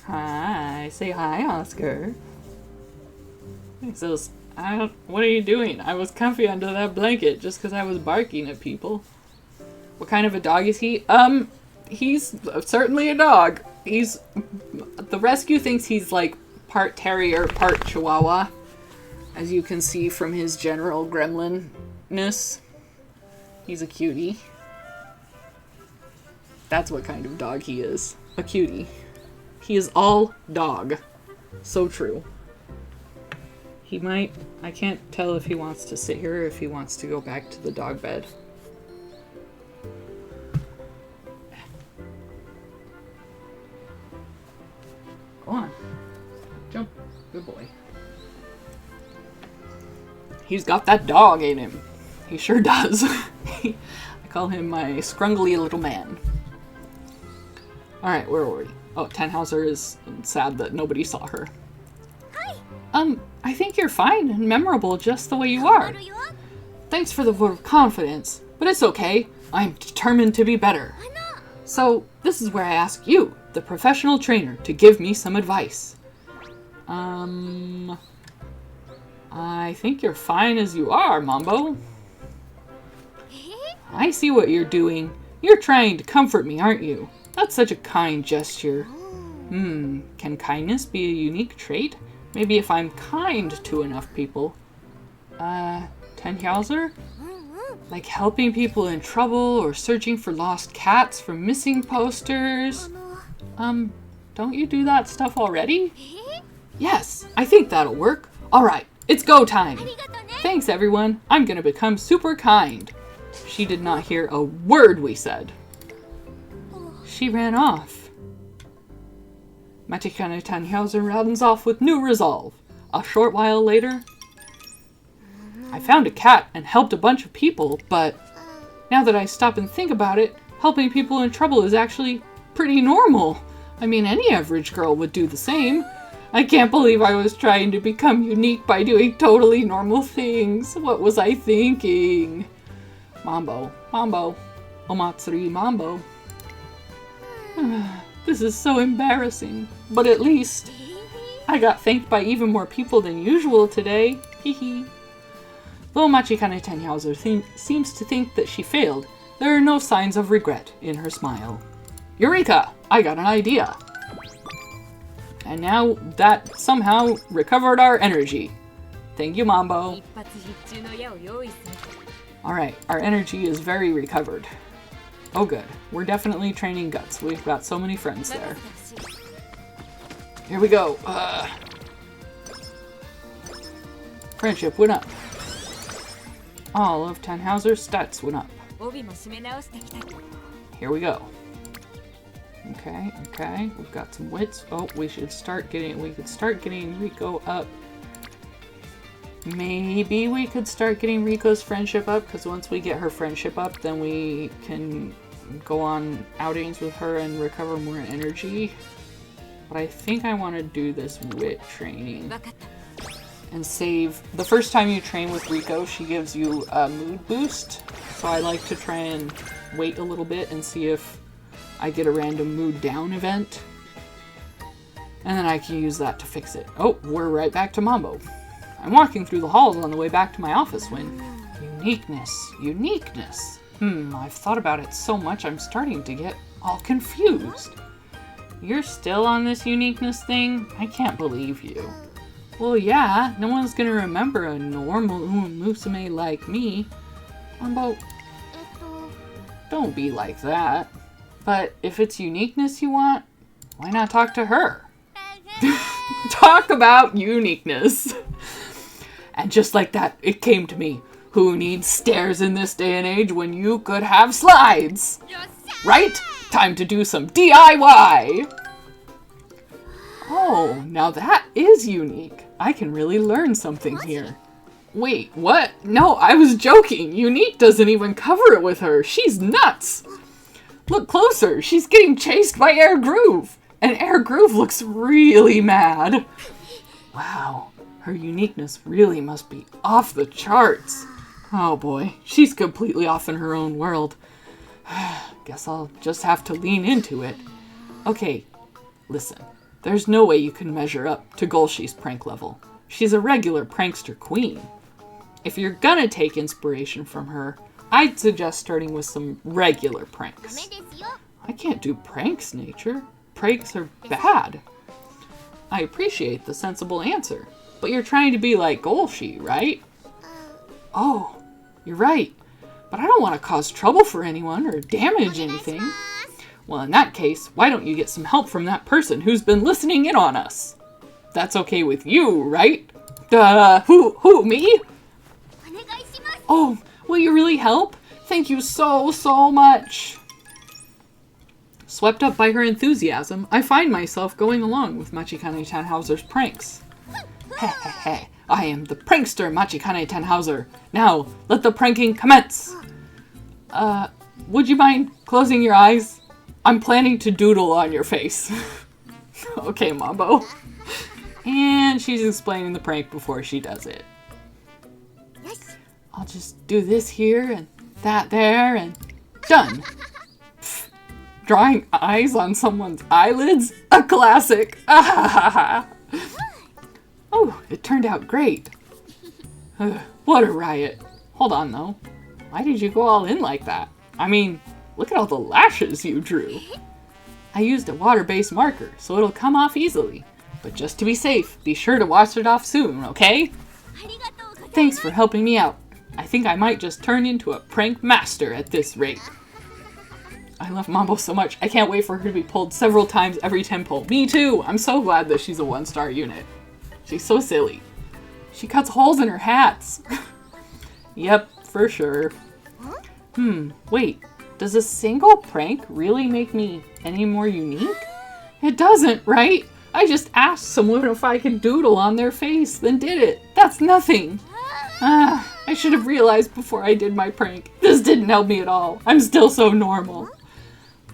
Hi. Say hi, Oscar. He says, what are you doing? I was comfy under that blanket just because I was barking at people. What kind of a dog is he? He's certainly a dog. The rescue thinks he's like part terrier, part chihuahua, as you can see from his general gremlin-ness. He's a cutie. That's what kind of dog he is. A cutie. He is all dog. So true. He might... I can't tell if he wants to sit here or if he wants to go back to the dog bed. Go on. Jump. Good boy. He's got that dog in him. He sure does. I call him my scrungly little man. Alright, where were we? Oh, Tannhauser is sad that nobody saw her. Hi. I think you're fine and memorable just the way you are. Thanks for the vote of confidence, but it's okay. I'm determined to be better. So, this is where I ask you, the professional trainer, to give me some advice. I think you're fine as you are, Mambo. I see what you're doing. You're trying to comfort me, aren't you? That's such a kind gesture. Can kindness be a unique trait? Maybe if I'm kind to enough people. Tannhauser? Like helping people in trouble or searching for lost cats from missing posters? Don't you do that stuff already? Yes, I think that'll work. Alright, it's go time. Thanks everyone, I'm gonna become super kind. She did not hear a word we said. She ran off. Machikane Tannhauser runs off with new resolve. A short while later, I found a cat and helped a bunch of people, but now that I stop and think about it, helping people in trouble is actually pretty normal. I mean, any average girl would do the same. I can't believe I was trying to become unique by doing totally normal things. What was I thinking? Mambo, Mambo, Omatsuri Mambo. This is so embarrassing, but at least I got thanked by even more people than usual today. Hehe. Though Machikane Tenhauser seems to think that she failed, there are no signs of regret in her smile. Eureka! I got an idea. And now that somehow recovered our energy. Thank you, Mambo. Alright, our energy is very recovered. Oh good, we're definitely training guts. We've got so many friends there. Here we go. Friendship went up. All of Tannhauser's stats went up. Here we go. Okay, okay. We've got some wits. Oh, we could start getting Rico up. Maybe we could start getting Rico's friendship up, because once we get her friendship up, then we can go on outings with her and recover more energy. But I think I want to do this wit training and save. The first time you train with Rico, she gives you a mood boost. So I like to try and wait a little bit and see if I get a random mood down event. And then I can use that to fix it. Oh, we're right back to Mambo. I'm walking through the halls on the way back to my office when... Uniqueness. I've thought about it so much I'm starting to get all confused. You're still on this uniqueness thing? I can't believe you. Well, yeah, no one's gonna remember a normal umamusume like me. Mambo, don't be like that. But if it's uniqueness you want, why not talk to her? Talk about uniqueness. And just like that, it came to me. Who needs stairs in this day and age when you could have slides? Right? Time to do some DIY! Oh, now that is unique. I can really learn something here. Wait, what? No, I was joking. Unique doesn't even cover it with her. She's nuts! Look closer. She's getting chased by Air Groove. And Air Groove looks really mad. Wow. Her uniqueness really must be off the charts. Oh boy, she's completely off in her own world. Guess I'll just have to lean into it. Okay, listen. There's no way you can measure up to Golshi's prank level. She's a regular prankster queen. If you're gonna take inspiration from her, I'd suggest starting with some regular pranks. I can't do pranks, Nature. Pranks are bad. I appreciate the sensible answer. But you're trying to be like Golshi, right? Oh, you're right. But I don't want to cause trouble for anyone or damage anything. Well, in that case, why don't you get some help from that person who's been listening in on us? That's okay with you, right? Who, me? Oh, will you really help? Thank you so much. Swept up by her enthusiasm, I find myself going along with Machikane Tannhauser's pranks. Hehehe, I am the prankster Machikane Tannhauser. Now, let the pranking commence! Would you mind closing your eyes? I'm planning to doodle on your face. Okay, Mambo. And she's explaining the prank before she does it. I'll just do this here and that there and done. Pfft. Drawing eyes on someone's eyelids? A classic! Ah, oh, it turned out great. What a riot. Hold on, though. Why did you go all in like that? I mean, look at all the lashes you drew. I used a water-based marker, so it'll come off easily. But just to be safe, be sure to wash it off soon, okay? Thanks for helping me out. I think I might just turn into a prank master at this rate. I love Mambo so much, I can't wait for her to be pulled several times every 10 pull. Me too! I'm so glad that she's a 1-star unit. She's so silly. She cuts holes in her hats. Yep, for sure. Wait. Does a single prank really make me any more unique? It doesn't, right? I just asked someone if I could doodle on their face, then did it. That's nothing. I should have realized before I did my prank. This didn't help me at all. I'm still so normal.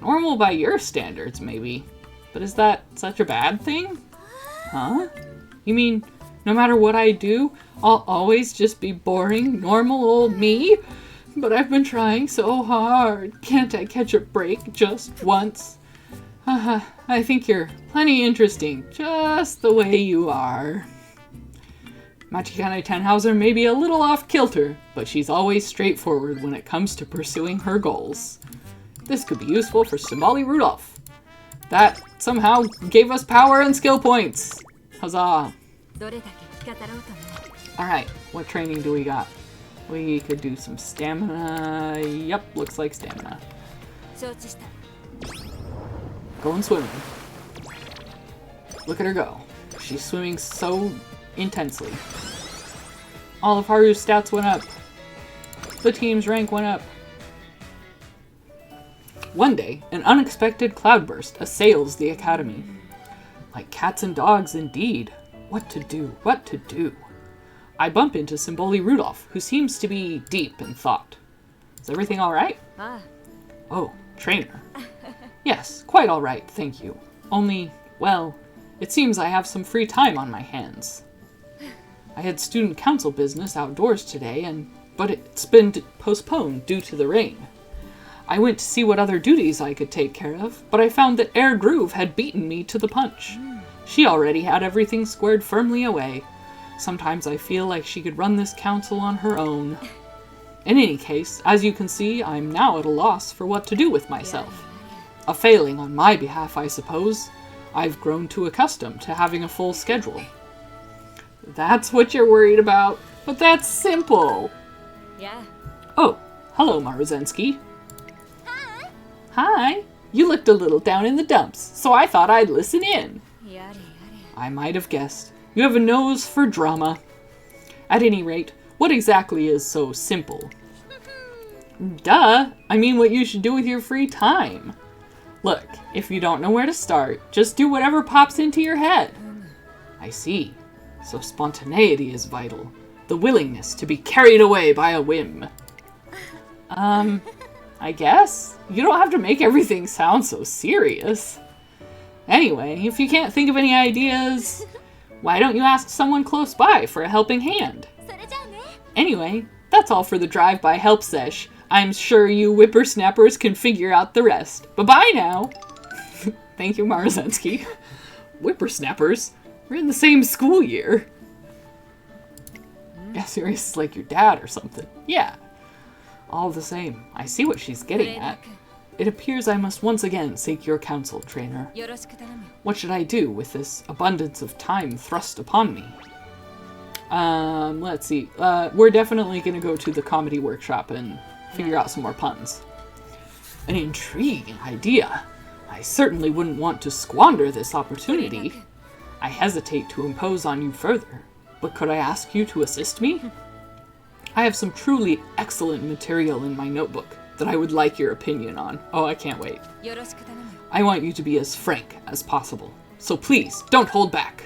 Normal by your standards, maybe. But is that such a bad thing? Huh? You mean, no matter what I do, I'll always just be boring, normal old me? But I've been trying so hard. Can't I catch a break just once? I think you're plenty interesting, just the way you are. Machikane Tannhauser may be a little off-kilter, but she's always straightforward when it comes to pursuing her goals. This could be useful for Simbali Rudolph. That somehow gave us power and skill points! Huzzah! Alright, what training do we got? We could do some stamina. Yep, looks like stamina. Going swimming. Look at her go. She's swimming so intensely. All of Haru's stats went up. The team's rank went up. One day, an unexpected cloudburst assails the academy. Like cats and dogs, indeed. What to do? What to do? I bump into Simboli Rudolph, who seems to be deep in thought. Is everything alright? Oh, trainer. Yes, quite alright, thank you. Only, well, it seems I have some free time on my hands. I had student council business outdoors today, but it's been postponed due to the rain. I went to see what other duties I could take care of, but I found that Air Groove had beaten me to the punch. She already had everything squared firmly away. Sometimes I feel like she could run this council on her own. In any case, as you can see, I'm now at a loss for what to do with myself. A failing on my behalf, I suppose. I've grown too accustomed to having a full schedule. That's what you're worried about? But that's simple! Yeah. Oh, hello, Maruzensky. Hi! You looked a little down in the dumps, so I thought I'd listen in. I might have guessed. You have a nose for drama. At any rate, what exactly is so simple? Duh! I mean what you should do with your free time. Look, if you don't know where to start, just do whatever pops into your head. I see. So spontaneity is vital. The willingness to be carried away by a whim. I guess. You don't have to make everything sound so serious. Anyway, if you can't think of any ideas, why don't you ask someone close by for a helping hand? Anyway, that's all for the drive-by help sesh. I'm sure you whippersnappers can figure out the rest. Bye-bye now! Thank you, Maruzensky. Whippersnappers? We're in the same school year. Yeah, serious, like your dad or something. Yeah. All the same, I see what she's getting at. It appears I must once again seek your counsel, trainer. What should I do with this abundance of time thrust upon me? Let's see. We're definitely going to go to the comedy workshop and figure out some more puns. An intriguing idea. I certainly wouldn't want to squander this opportunity. I hesitate to impose on you further, but could I ask you to assist me? I have some truly excellent material in my notebook that I would like your opinion on. Oh, I can't wait. I want you to be as frank as possible, so please, don't hold back.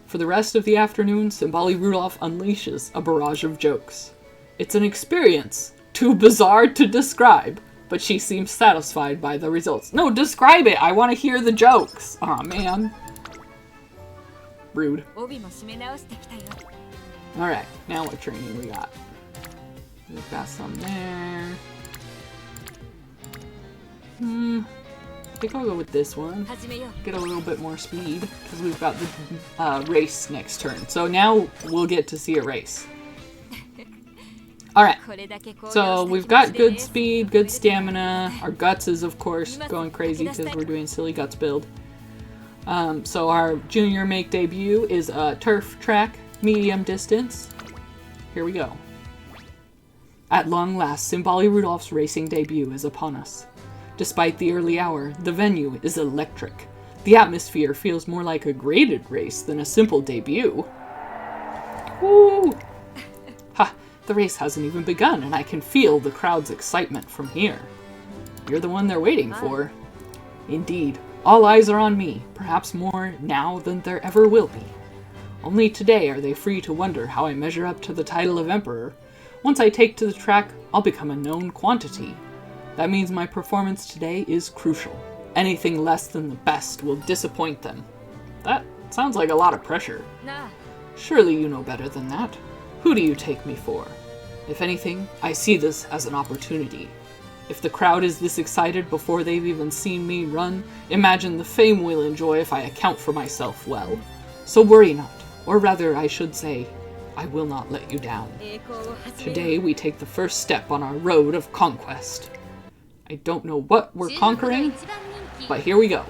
For the rest of the afternoon, Simbali Rudolph unleashes a barrage of jokes. It's an experience too bizarre to describe, but she seems satisfied by the results. No, describe it! I want to hear the jokes! Aw, man. Rude. Alright, now what training we got? We've got some there. I think I'll go with this one. Get a little bit more speed, because we've got the race next turn. So now we'll get to see a race. Alright, so we've got good speed, good stamina. Our guts is, of course, going crazy because we're doing silly guts build. So our junior make debut is a turf track, medium distance. Here we go. At long last, Simbali Rudolph's racing debut is upon us. Despite the early hour, the venue is electric. The atmosphere feels more like a graded race than a simple debut. Woo! Ha! The race hasn't even begun, and I can feel the crowd's excitement from here. You're the one they're waiting for. Indeed, all eyes are on me, perhaps more now than there ever will be. Only today are they free to wonder how I measure up to the title of Emperor. Once I take to the track, I'll become a known quantity. That means my performance today is crucial. Anything less than the best will disappoint them. That sounds like a lot of pressure. Surely you know better than that. Who do you take me for? If anything, I see this as an opportunity. If the crowd is this excited before they've even seen me run, imagine the fame we'll enjoy if I account for myself well. So worry not, or rather I should say, I will not let you down. Today we take the first step on our road of conquest. I don't know what we're conquering, but here we go.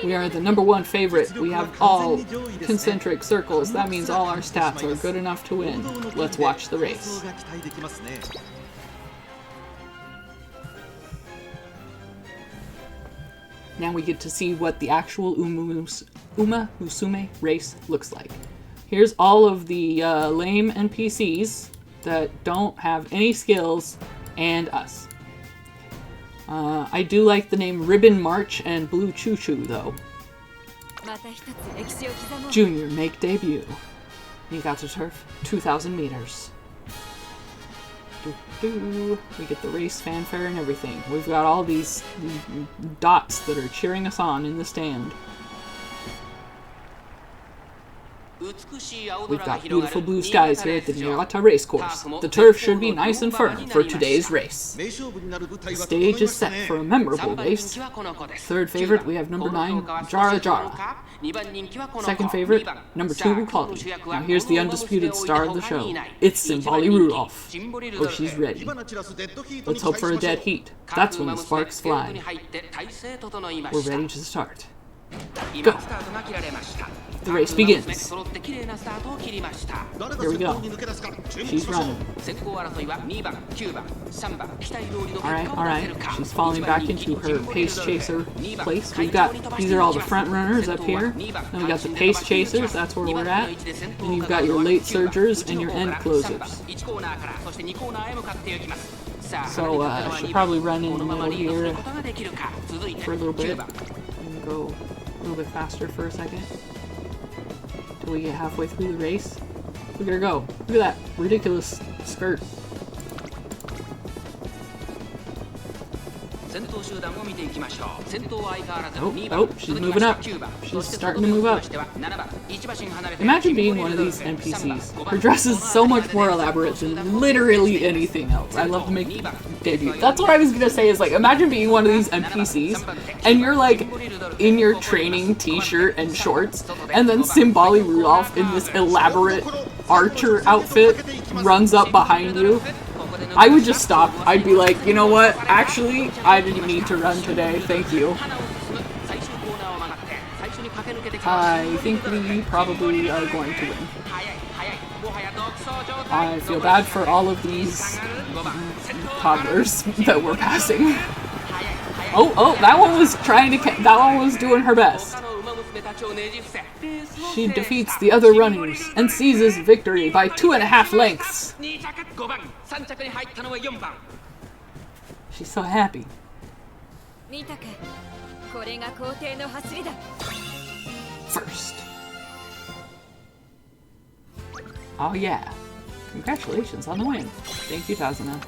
We are the #1 favorite. We have all concentric circles. That means all our stats are good enough to win. Let's watch the race. Now we get to see what the actual umamusume race looks like. Here's all of the lame NPCs that don't have any skills, and us. I do like the name Ribbon March and Blue Choo Choo, though. Junior make debut. Niigata Turf, 2,000 meters. We get the race fanfare and everything. We've got all these dots that are cheering us on in the stand. We've got beautiful blue skies here at the Niigata Racecourse. The turf should be nice and firm for today's race. The stage is set for a memorable race. Third favorite, we have number 9, Jara Jara. Second favorite, number 2, Rukali. Now here's the undisputed star of the show. It's Simbali Rudolph. Oh, she's ready. Let's hope for a dead heat. That's when the sparks fly. We're ready to start. Go! The race begins. Here we go. She's running. Alright. She's falling back into her pace chaser place. These are all the front runners up here. Then we got the pace chasers, that's where we're at. And you've got your late surgers and your end closers. So she'll probably run in the middle here for a little bit. And go a little bit faster for a second. Till we get halfway through the race. Look at her go. Look at that ridiculous skirt. Oh, she's moving up. She's starting to move up. Imagine being one of these NPCs. Her dress is so much more elaborate than literally anything else. I love to make debut. That's what I was gonna say is like, imagine being one of these NPCs and you're like in your training t-shirt and shorts and then Simbali Rudolph in this elaborate archer outfit runs up behind you. I would just stop. I'd be like, you know what? Actually, I didn't need to run today. Thank you. I think we probably are going to win. I feel bad for all of these toddlers that we're passing. Oh, that one was that one was doing her best. She defeats the other runners and seizes victory by 2.5 lengths. She's so happy. First. Oh yeah. Congratulations on the win. Thank you, Tazuna.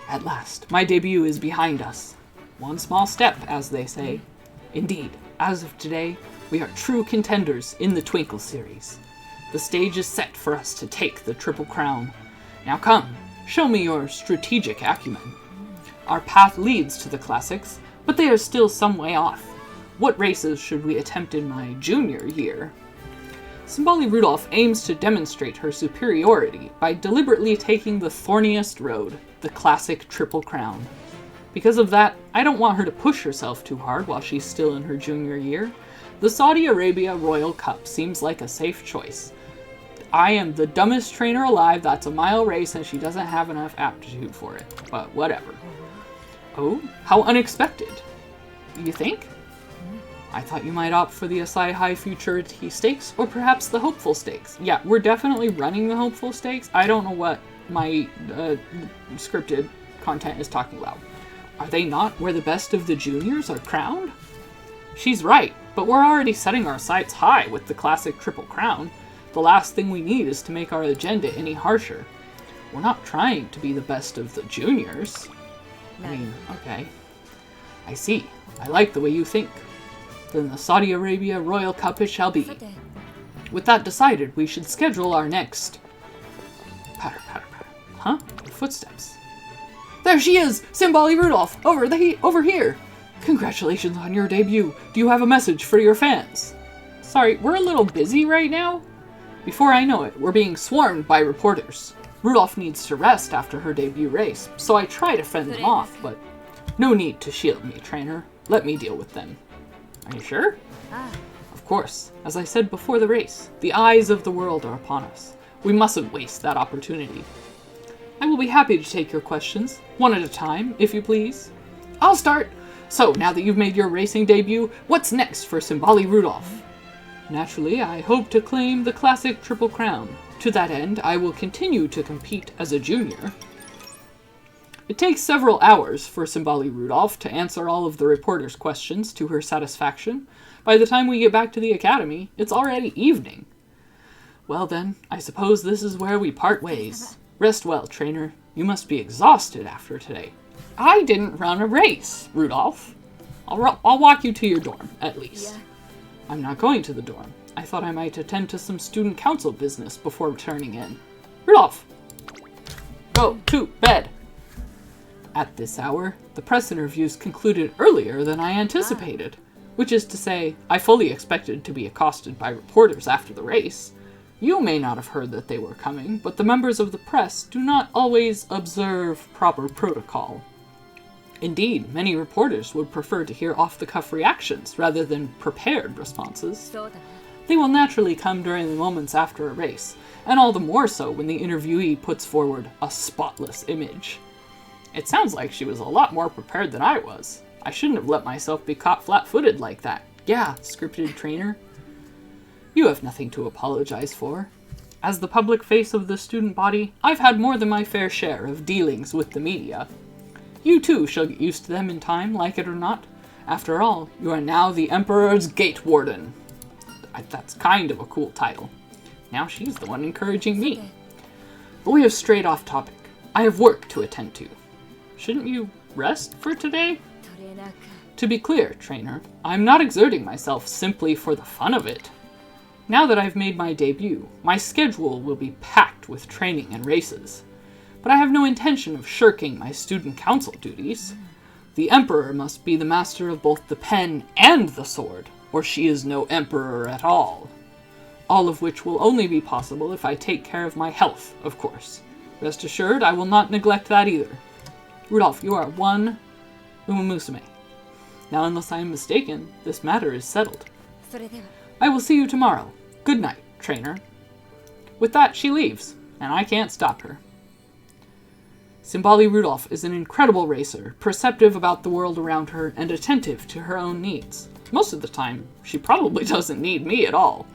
At last, my debut is behind us. One small step, as they say. Indeed, as of today, we are true contenders in the Twinkle series. The stage is set for us to take the Triple Crown. Now come, show me your strategic acumen. Our path leads to the classics, but they are still some way off. What races should we attempt in my junior year? Simbali Rudolph aims to demonstrate her superiority by deliberately taking the thorniest road, the classic Triple Crown. Because of that, I don't want her to push herself too hard while she's still in her junior year. The Saudi Arabia Royal Cup seems like a safe choice. I am the dumbest trainer alive. That's a mile race and she doesn't have enough aptitude for it. But whatever. Oh, how unexpected. You think? I thought you might opt for the Asai High Futurity Stakes, or perhaps the Hopeful Stakes. Yeah, we're definitely running the Hopeful Stakes. I don't know what my scripted content is talking about. Are they not where the best of the juniors are crowned? She's right, but we're already setting our sights high with the classic Triple Crown. The last thing we need is to make our agenda any harsher. We're not trying to be the best of the juniors. I mean, okay. I see. I like the way you think. Then the Saudi Arabia Royal Cup it shall be. With that decided, we should schedule our next... Patter, patter, patter. Huh? Footsteps. There she is! Simbali Rudolph! Over here! Congratulations on your debut. Do you have a message for your fans? Sorry, we're a little busy right now. Before I know it, we're being swarmed by reporters. Rudolph needs to rest after her debut race, so I try to fend them off, but no need to shield me, trainer. Let me deal with them. Are you sure? Of course. As I said before the race, the eyes of the world are upon us. We mustn't waste that opportunity. I will be happy to take your questions, one at a time, if you please. I'll start! So, now that you've made your racing debut, what's next for Simbali Rudolph? Naturally, I hope to claim the classic Triple Crown. To that end, I will continue to compete as a junior. It takes several hours for Simbali Rudolph to answer all of the reporters' questions to her satisfaction. By the time we get back to the academy, it's already evening. Well then, I suppose this is where we part ways. Rest well, trainer. You must be exhausted after today. I didn't run a race, Rudolph. I'll walk you to your dorm, at least. Yeah. I'm not going to the dorm. I thought I might attend to some student council business before returning in. Rudolph! Go to bed! At this hour, the press interviews concluded earlier than I anticipated. Which is to say, I fully expected to be accosted by reporters after the race. You may not have heard that they were coming, but the members of the press do not always observe proper protocol. Indeed, many reporters would prefer to hear off-the-cuff reactions rather than prepared responses. They will naturally come during the moments after a race, and all the more so when the interviewee puts forward a spotless image. It sounds like she was a lot more prepared than I was. I shouldn't have let myself be caught flat-footed like that. Yeah, scripted trainer. You have nothing to apologize for. As the public face of the student body, I've had more than my fair share of dealings with the media. You too shall get used to them in time, like it or not. After all, you are now the Emperor's Gate Warden. That's kind of a cool title. Now she's the one encouraging me. But we have strayed off topic. I have work to attend to. Shouldn't you rest for today? To be clear, trainer, I'm not exerting myself simply for the fun of it. Now that I've made my debut, my schedule will be packed with training and races. But I have no intention of shirking my student council duties. The Emperor must be the master of both the pen and the sword, or she is no emperor at all. All of which will only be possible if I take care of my health, of course. Rest assured, I will not neglect that either. Rudolph, you are one umamusume. Now, unless I am mistaken, this matter is settled. I will see you tomorrow. Good night, trainer. With that, she leaves, and I can't stop her. Simbali Rudolph is an incredible racer, perceptive about the world around her and attentive to her own needs. Most of the time, she probably doesn't need me at all,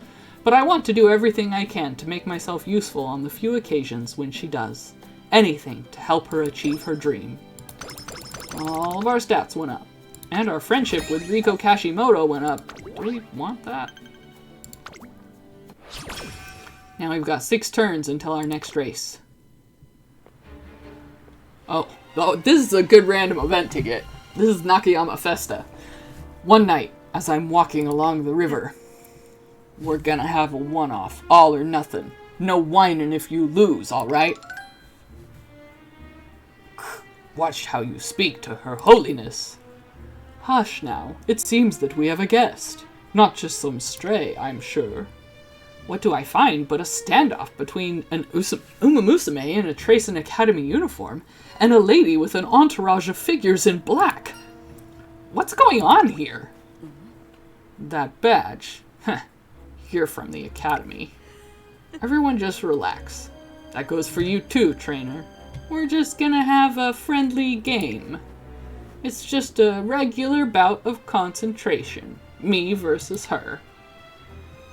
but I want to do everything I can to make myself useful on the few occasions when she does. Anything to help her achieve her dream. All of our stats went up, and our friendship with Riko Kashimoto went up. Do we want that? Now we've got 6 turns until our next race. Oh, this is a good random event to get. This is Nakayama Festa. One night, as I'm walking along the river, we're gonna have a one-off, all or nothing. No whining if you lose, alright? Watch how you speak to Her Holiness. Hush now, it seems that we have a guest. Not just some stray, I'm sure. What do I find but a standoff between an umamusume in a Tracen Academy uniform and a lady with an entourage of figures in black? What's going on here? That badge. Heh. You're from the Academy. Everyone just relax. That goes for you too, trainer. We're just gonna have a friendly game. It's just a regular bout of concentration. Me versus her.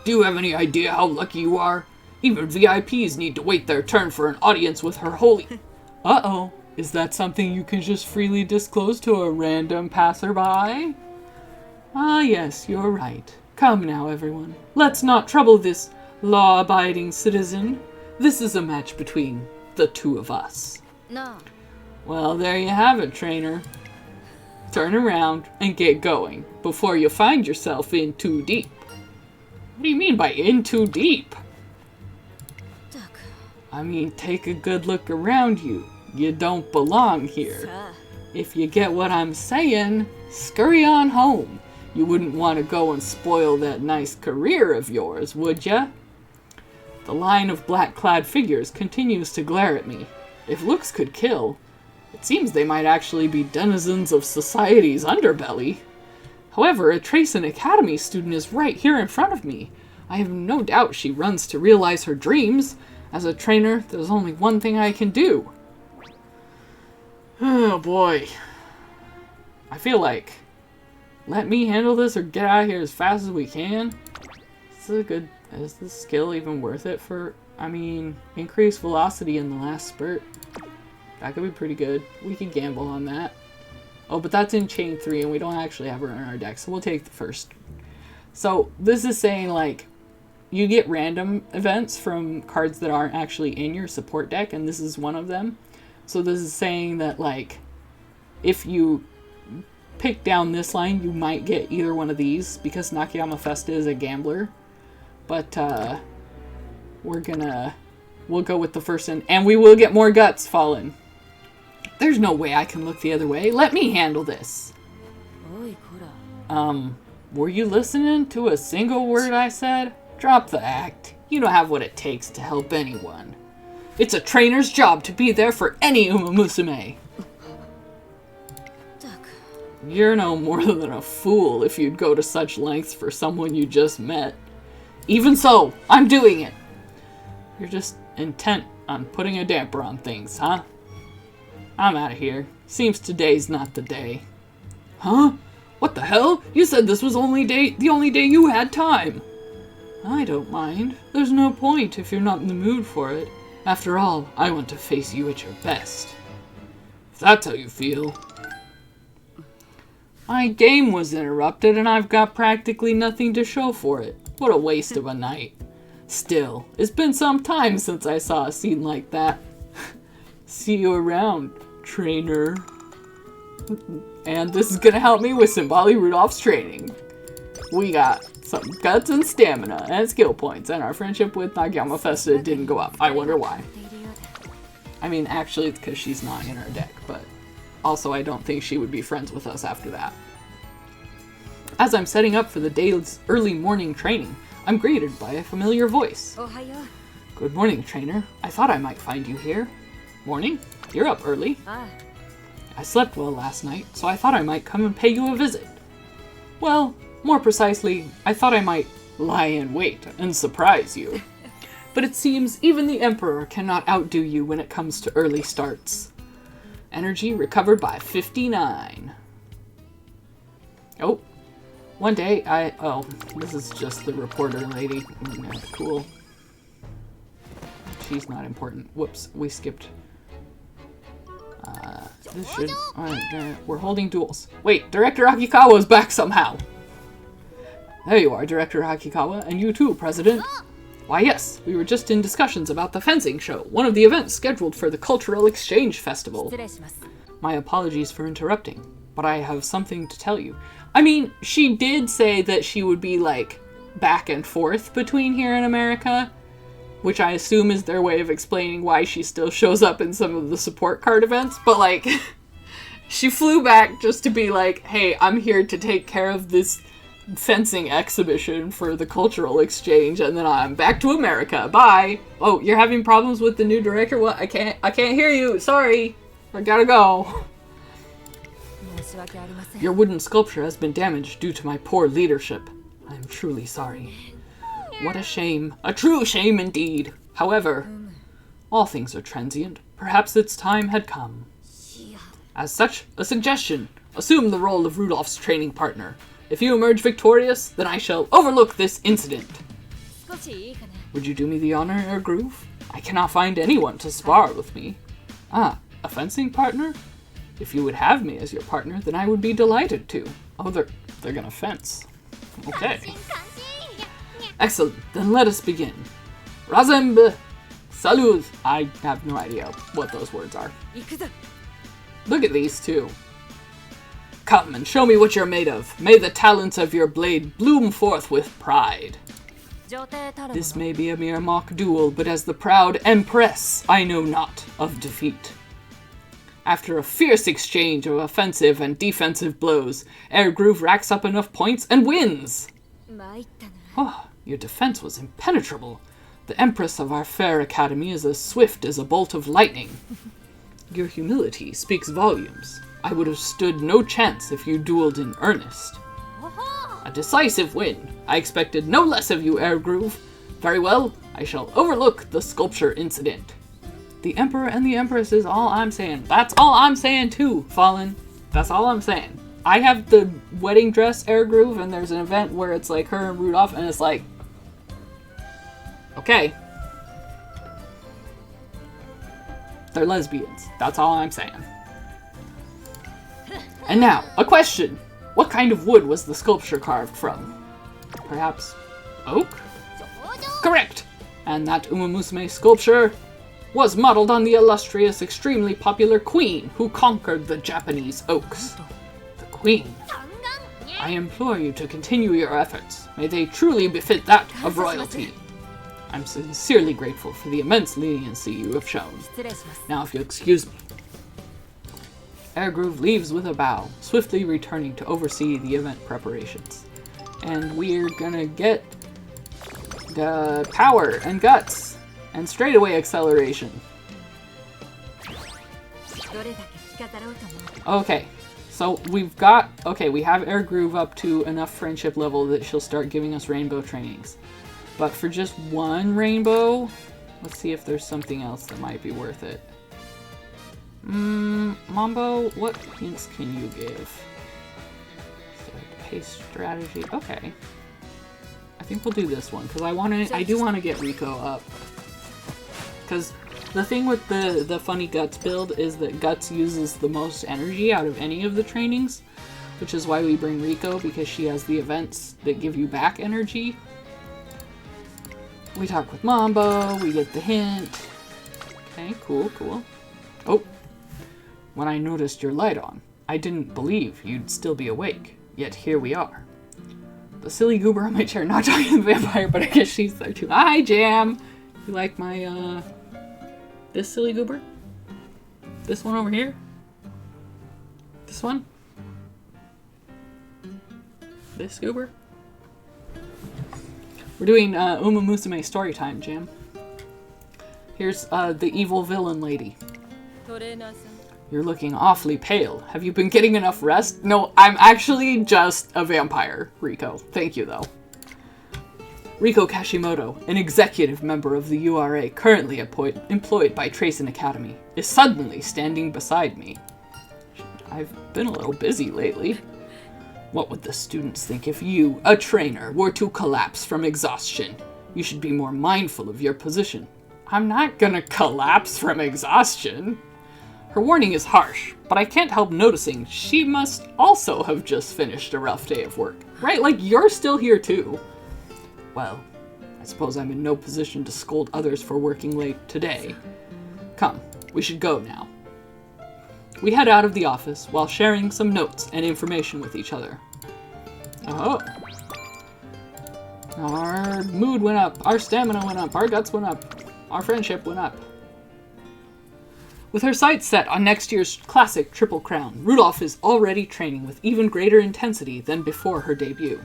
Do you have any idea how lucky you are? Even VIPs need to wait their turn for an audience with Her Holy... Uh-oh. Is that something you can just freely disclose to a random passerby? Ah, yes, you're right. Come now, everyone. Let's not trouble this law-abiding citizen. This is a match between the two of us. No. Well, there you have it, trainer. Turn around and get going before you find yourself in too deep. What do you mean by in too deep? I mean, take a good look around you. You don't belong here. If you get what I'm saying, scurry on home. You wouldn't want to go and spoil that nice career of yours, would ya? The line of black-clad figures continues to glare at me. If looks could kill, it seems they might actually be denizens of society's underbelly. However, a Trayson Academy student is right here in front of me. I have no doubt she runs to realize her dreams. As a trainer, there's only one thing I can do. Oh boy. I feel like, let me handle this or get out of here as fast as we can. Is this skill even worth it for, I mean, increased velocity in the last spurt? That could be pretty good. We could gamble on that. Oh, but that's in chain 3 and we don't actually have her in our deck, so we'll take the first. So this is saying, like, you get random events from cards that aren't actually in your support deck, and this is one of them. So this is saying that, like, if you pick down this line, you might get either one of these, because Nakayama Festa is a gambler. But, we'll go with the first one, and we will get more guts fallen. There's no way I can look the other way. Let me handle this. Were you listening to a single word I said? Drop the act. You don't have what it takes to help anyone. It's a trainer's job to be there for any umamusume. You're no more than a fool if you'd go to such lengths for someone you just met. Even so, I'm doing it. You're just intent on putting a damper on things, huh? I'm out of here. Seems today's not the day. Huh? What the hell? You said this was the only day you had time. I don't mind. There's no point if you're not in the mood for it. After all, I want to face you at your best. If that's how you feel. My game was interrupted and I've got practically nothing to show for it. What a waste of a night. Still, it's been some time since I saw a scene like that. See you around, trainer. And this is gonna help me with Symboli Rudolph's training. We got some guts and stamina and skill points, and our friendship with Nakayama Festa didn't go up. I wonder why. I mean, actually, it's because she's not in our deck, but also I don't think she would be friends with us after that. As I'm setting up for the day's early morning training, I'm greeted by a familiar voice. Good morning, trainer. I thought I might find you here. Morning? You're up early. I slept well last night, so I thought I might come and pay you a visit. Well, more precisely, I thought I might lie in wait and surprise you. But it seems even the Emperor cannot outdo you when it comes to early starts. Energy recovered by 59. Oh. One day, this is just the reporter lady. Cool. She's not important. Whoops, we skipped. This should... we're holding duels. Wait, Director Akikawa's back somehow! There you are, Director Akikawa, and you too, President. Why yes, we were just in discussions about the fencing show, one of the events scheduled for the Cultural Exchange Festival. My apologies for interrupting, but I have something to tell you. I mean, she did say that she would be, like, back and forth between here and America, which I assume is their way of explaining why she still shows up in some of the support card events, but, like, she flew back just to be like, hey, I'm here to take care of this fencing exhibition for the cultural exchange, and then I'm back to America. Bye! Oh, you're having problems with the new director? What? I can't hear you! Sorry! I gotta go. Your wooden sculpture has been damaged due to my poor leadership. I am truly sorry. What a shame. A true shame indeed. However, all things are transient. Perhaps its time had come. As such, a suggestion. Assume the role of Rudolph's training partner. If you emerge victorious, then I shall overlook this incident. Would you do me the honor, Air Groove? I cannot find anyone to spar with me. Ah, a fencing partner? If you would have me as your partner, then I would be delighted to. Oh, they're gonna fence. Okay. Excellent, then let us begin. Razembe, salud. I have no idea what those words are. Look at these two. Come and show me what you're made of. May the talents of your blade bloom forth with pride. This may be a mere mock duel, but as the proud Empress, I know not of defeat. After a fierce exchange of offensive and defensive blows, Air Groove racks up enough points and wins! Oh, your defense was impenetrable. The Empress of our fair academy is as swift as a bolt of lightning. Your humility speaks volumes. I would have stood no chance if you dueled in earnest. A decisive win. I expected no less of you, Air Groove. Very well, I shall overlook the sculpture incident. The Emperor and the Empress is all I'm saying. That's all I'm saying too, Fallen. That's all I'm saying. I have the wedding dress Air Groove, and there's an event where it's like her and Rudolph, and it's like, okay. They're lesbians. That's all I'm saying. And now, a question. What kind of wood was the sculpture carved from? Perhaps oak? Correct! And that umamusume sculpture was modeled on the illustrious, extremely popular queen who conquered the Japanese oaks. The queen. I implore you to continue your efforts. May they truly befit that of royalty. I'm sincerely grateful for the immense leniency you have shown. Now, if you'll excuse me. Air Groove leaves with a bow, swiftly returning to oversee the event preparations. And we're gonna get the power and guts and straightaway acceleration. Okay, so we have Air Groove up to enough friendship level that she'll start giving us rainbow trainings. But for just one rainbow, let's see if there's something else that might be worth it. Mambo, what hints can you give? Pace strategy. Okay. I think we'll do this one because I do want to get Rico up. Because the thing with the funny Guts build is that Guts uses the most energy out of any of the trainings, which is why we bring Rico, because she has the events that give you back energy. We talk with Mambo, we get the hint. Okay, cool. Oh. When I noticed your light on, I didn't believe you'd still be awake, yet here we are. The silly goober on my chair not talking to the vampire, but I guess she's there too. Hi, Jam! You like my, this silly goober? This one over here? This one? This goober? We're doing, umamusume story time, Jam. Here's, the evil villain lady. You're looking awfully pale. Have you been getting enough rest? No, I'm actually just a vampire, Rico. Thank you, though. Riko Kashimoto, an executive member of the URA currently employed by Tracen Academy, is suddenly standing beside me. I've been a little busy lately. What would the students think if you, a trainer, were to collapse from exhaustion? You should be more mindful of your position. I'm not gonna collapse from exhaustion. Her warning is harsh, but I can't help noticing she must also have just finished a rough day of work. Right? Like, you're still here too. Well, I suppose I'm in no position to scold others for working late today. Come, we should go now. We head out of the office while sharing some notes and information with each other. Oh. Our mood went up, our stamina went up, our guts went up, our friendship went up. With her sights set on next year's classic Triple Crown, Rudolph is already training with even greater intensity than before her debut.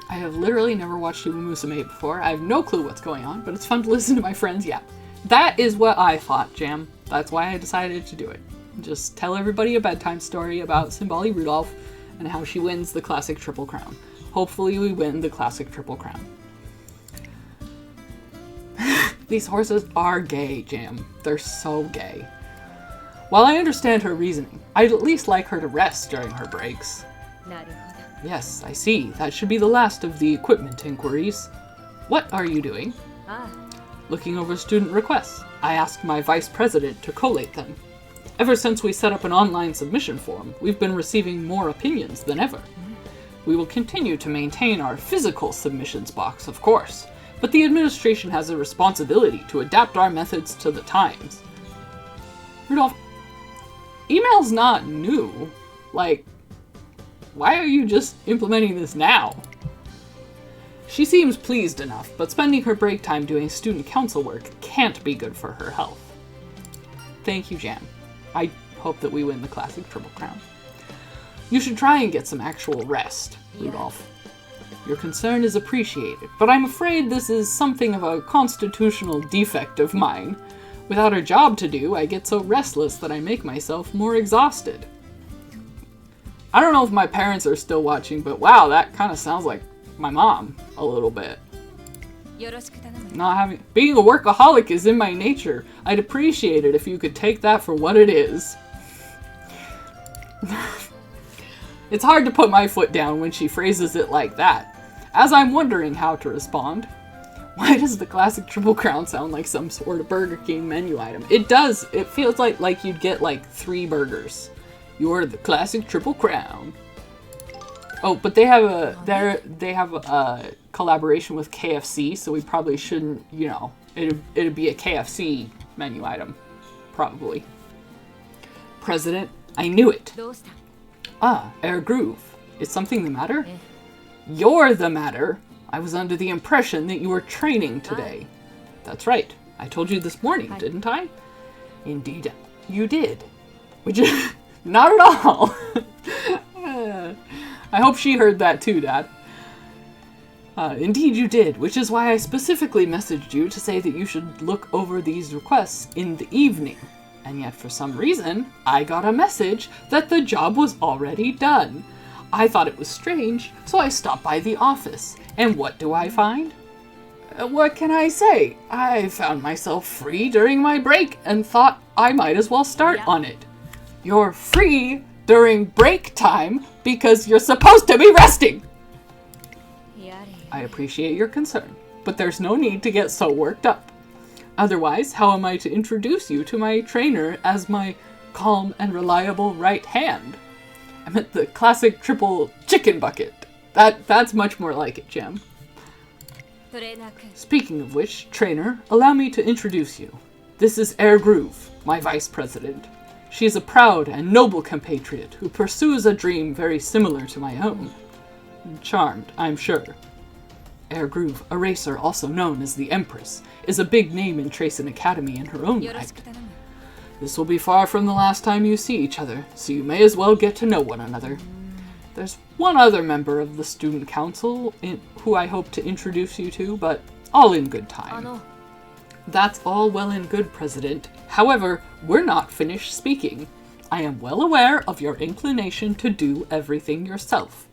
I have literally never watched umamusume before. I have no clue what's going on, but it's fun to listen to my friends yap. That is what I thought, Jam. That's why I decided to do it. Just tell everybody a bedtime story about Simbali Rudolph and how she wins the classic Triple Crown. Hopefully we win the classic Triple Crown. These horses are gay, Jam. They're so gay. While I understand her reasoning, I'd at least like her to rest during her breaks. Yes, I see. That should be the last of the equipment inquiries. What are you doing? Looking over student requests. I asked my vice president to collate them. Ever since we set up an online submission form, we've been receiving more opinions than ever. We will continue to maintain our physical submissions box, of course, but the administration has a responsibility to adapt our methods to the times. Rudolph, email's not new. Like, why are you just implementing this now? She seems pleased enough, but spending her break time doing student council work can't be good for her health. Thank you, Jam. I hope that we win the classic Triple Crown. You should try and get some actual rest, Rudolph. Your concern is appreciated, but I'm afraid this is something of a constitutional defect of mine. Without a job to do, I get so restless that I make myself more exhausted. I don't know if my parents are still watching, but wow, that kind of sounds like my mom a little bit. Being a workaholic is in my nature. I'd appreciate it if you could take that for what it is. It's hard to put my foot down when she phrases it like that. As I'm wondering how to respond, why does the classic Triple Crown sound like some sort of Burger King menu item? It does. It feels like you'd get like 3 burgers. You're the classic Triple Crown. Oh, but they have a collaboration with KFC, so we probably shouldn't, you know, it'd be a KFC menu item, probably. President, I knew it. Ah, Air Groove. Is something the matter? You're the matter. I was under the impression that you were training today. That's right. I told you this morning, didn't I? Indeed, you did. Which is not at all. I hope she heard that too, Dad. Indeed you did, which is why I specifically messaged you to say that you should look over these requests in the evening. And yet for some reason, I got a message that the job was already done. I thought it was strange, so I stopped by the office. And what do I find? What can I say? I found myself free during my break and thought I might as well start on it. You're free during break time because you're supposed to be resting. I appreciate your concern, but there's no need to get so worked up. Otherwise, how am I to introduce you to my trainer as my calm and reliable right hand? I meant the classic triple chicken bucket. That's much more like it, Jam. Speaking of which, trainer, allow me to introduce you. This is Air Groove, my vice president. She is a proud and noble compatriot who pursues a dream very similar to my own. Charmed, I'm sure. Air Groove, a racer also known as the Empress, is a big name in Tracen Academy in her own right. This will be far from the last time you see each other, so you may as well get to know one another. There's one other member of the student council who I hope to introduce you to, but all in good time. That's all well and good, President. However, we're not finished speaking. I am well aware of your inclination to do everything yourself.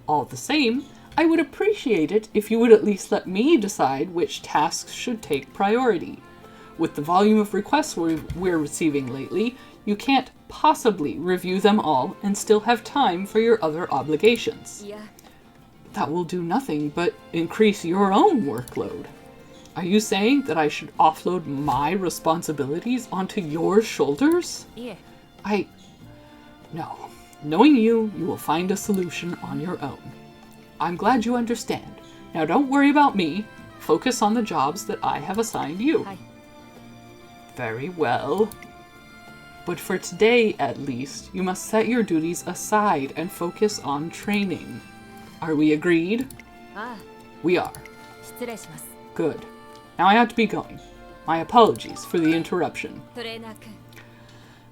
All the same, I would appreciate it if you would at least let me decide which tasks should take priority. With the volume of requests we're receiving lately, you can't possibly review them all and still have time for your other obligations. That will do nothing but increase your own workload. Are you saying that I should offload my responsibilities onto your shoulders? No. Knowing you, you will find a solution on your own. I'm glad you understand. Now don't worry about me. Focus on the jobs that I have assigned you. Very well. But for today, at least, you must set your duties aside and focus on training. Are we agreed? We are. Good. Now I have to be going. My apologies for the interruption.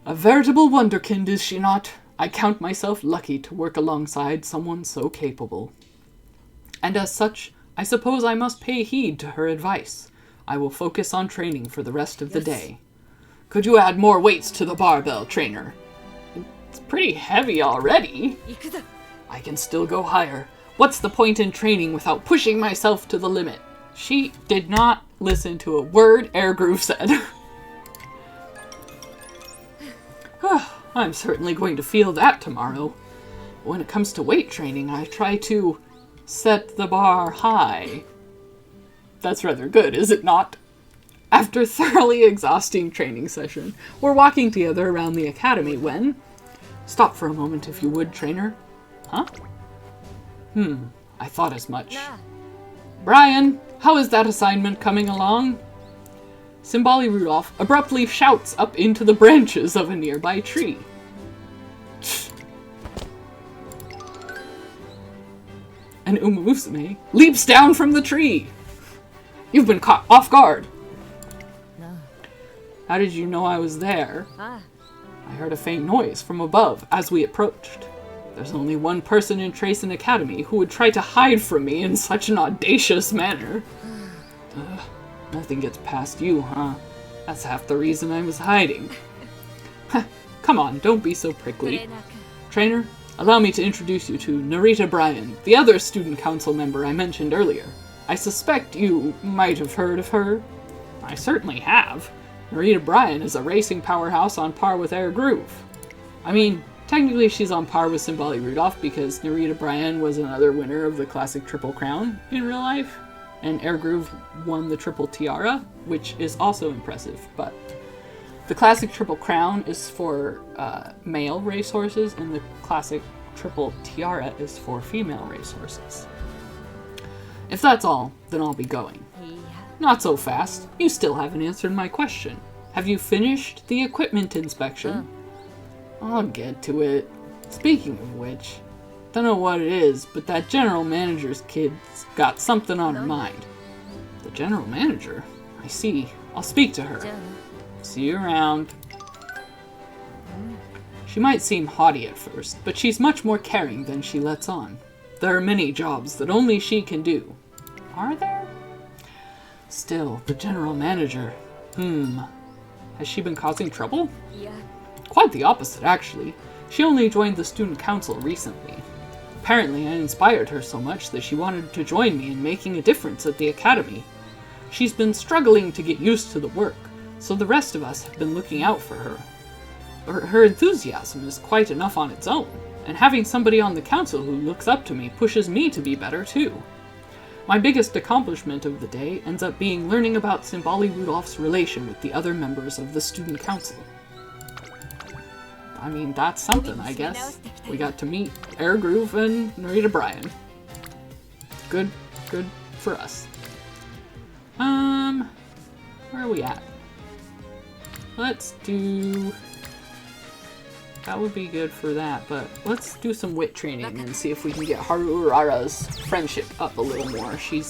A veritable wonderkind, is she not? I count myself lucky to work alongside someone so capable. And as such, I suppose I must pay heed to her advice. I will focus on training for the rest of the day. Could you add more weights to the barbell, trainer? It's pretty heavy already. I can still go higher. What's the point in training without pushing myself to the limit? She did not listen to a word Air Groove said. I'm certainly going to feel that tomorrow. When it comes to weight training, I try to set the bar high. That's rather good, is it not? After a thoroughly exhausting training session, we're walking together around the academy when... Stop for a moment, if you would, trainer. Huh? I thought as much. Brian, how is that assignment coming along? Simbali Rudolph abruptly shouts up into the branches of a nearby tree. An An umamusume leaps down from the tree. You've been caught off guard. No. How did you know I was there? Ah. I heard a faint noise from above as we approached. There's only one person in Tracen Academy who would try to hide from me in such an audacious manner. Nothing gets past you, huh? That's half the reason I was hiding. Come on, don't be so prickly. Trainer, allow me to introduce you to Narita Bryan, the other student council member I mentioned earlier. I suspect you might have heard of her. I certainly have. Narita Bryan is a racing powerhouse on par with Air Groove. I mean, technically she's on par with Simbali Rudolph because Narita Bryan was another winner of the Classic Triple Crown in real life, and Air Groove won the Triple Tiara, which is also impressive, but the Classic Triple Crown is for male racehorses, and the Classic Triple Tiara is for female racehorses. If that's all, then I'll be going. Not so fast. You still haven't answered my question. Have you finished the equipment inspection? I'll get to it. Speaking of which, don't know what it is, but that general manager's kid's got something on her mind. The general manager? I see. I'll speak to her. See you around. She might seem haughty at first, but she's much more caring than she lets on. There are many jobs that only she can do. Are there? Still, the general manager. Has she been causing trouble? Yeah. Quite the opposite, actually. She only joined the student council recently. Apparently, I inspired her so much that she wanted to join me in making a difference at the academy. She's been struggling to get used to the work, so the rest of us have been looking out for her. Her enthusiasm is quite enough on its own, and having somebody on the council who looks up to me pushes me to be better too. My biggest accomplishment of the day ends up being learning about Simbali Rudolph's relation with the other members of the student council. I mean, that's something, I guess. We got to meet Air Groove and Narita Bryan. Good for us. Where are we at? Let's do... That would be good for that, but let's do some wit training and see if we can get Haru Urara's friendship up a little more. She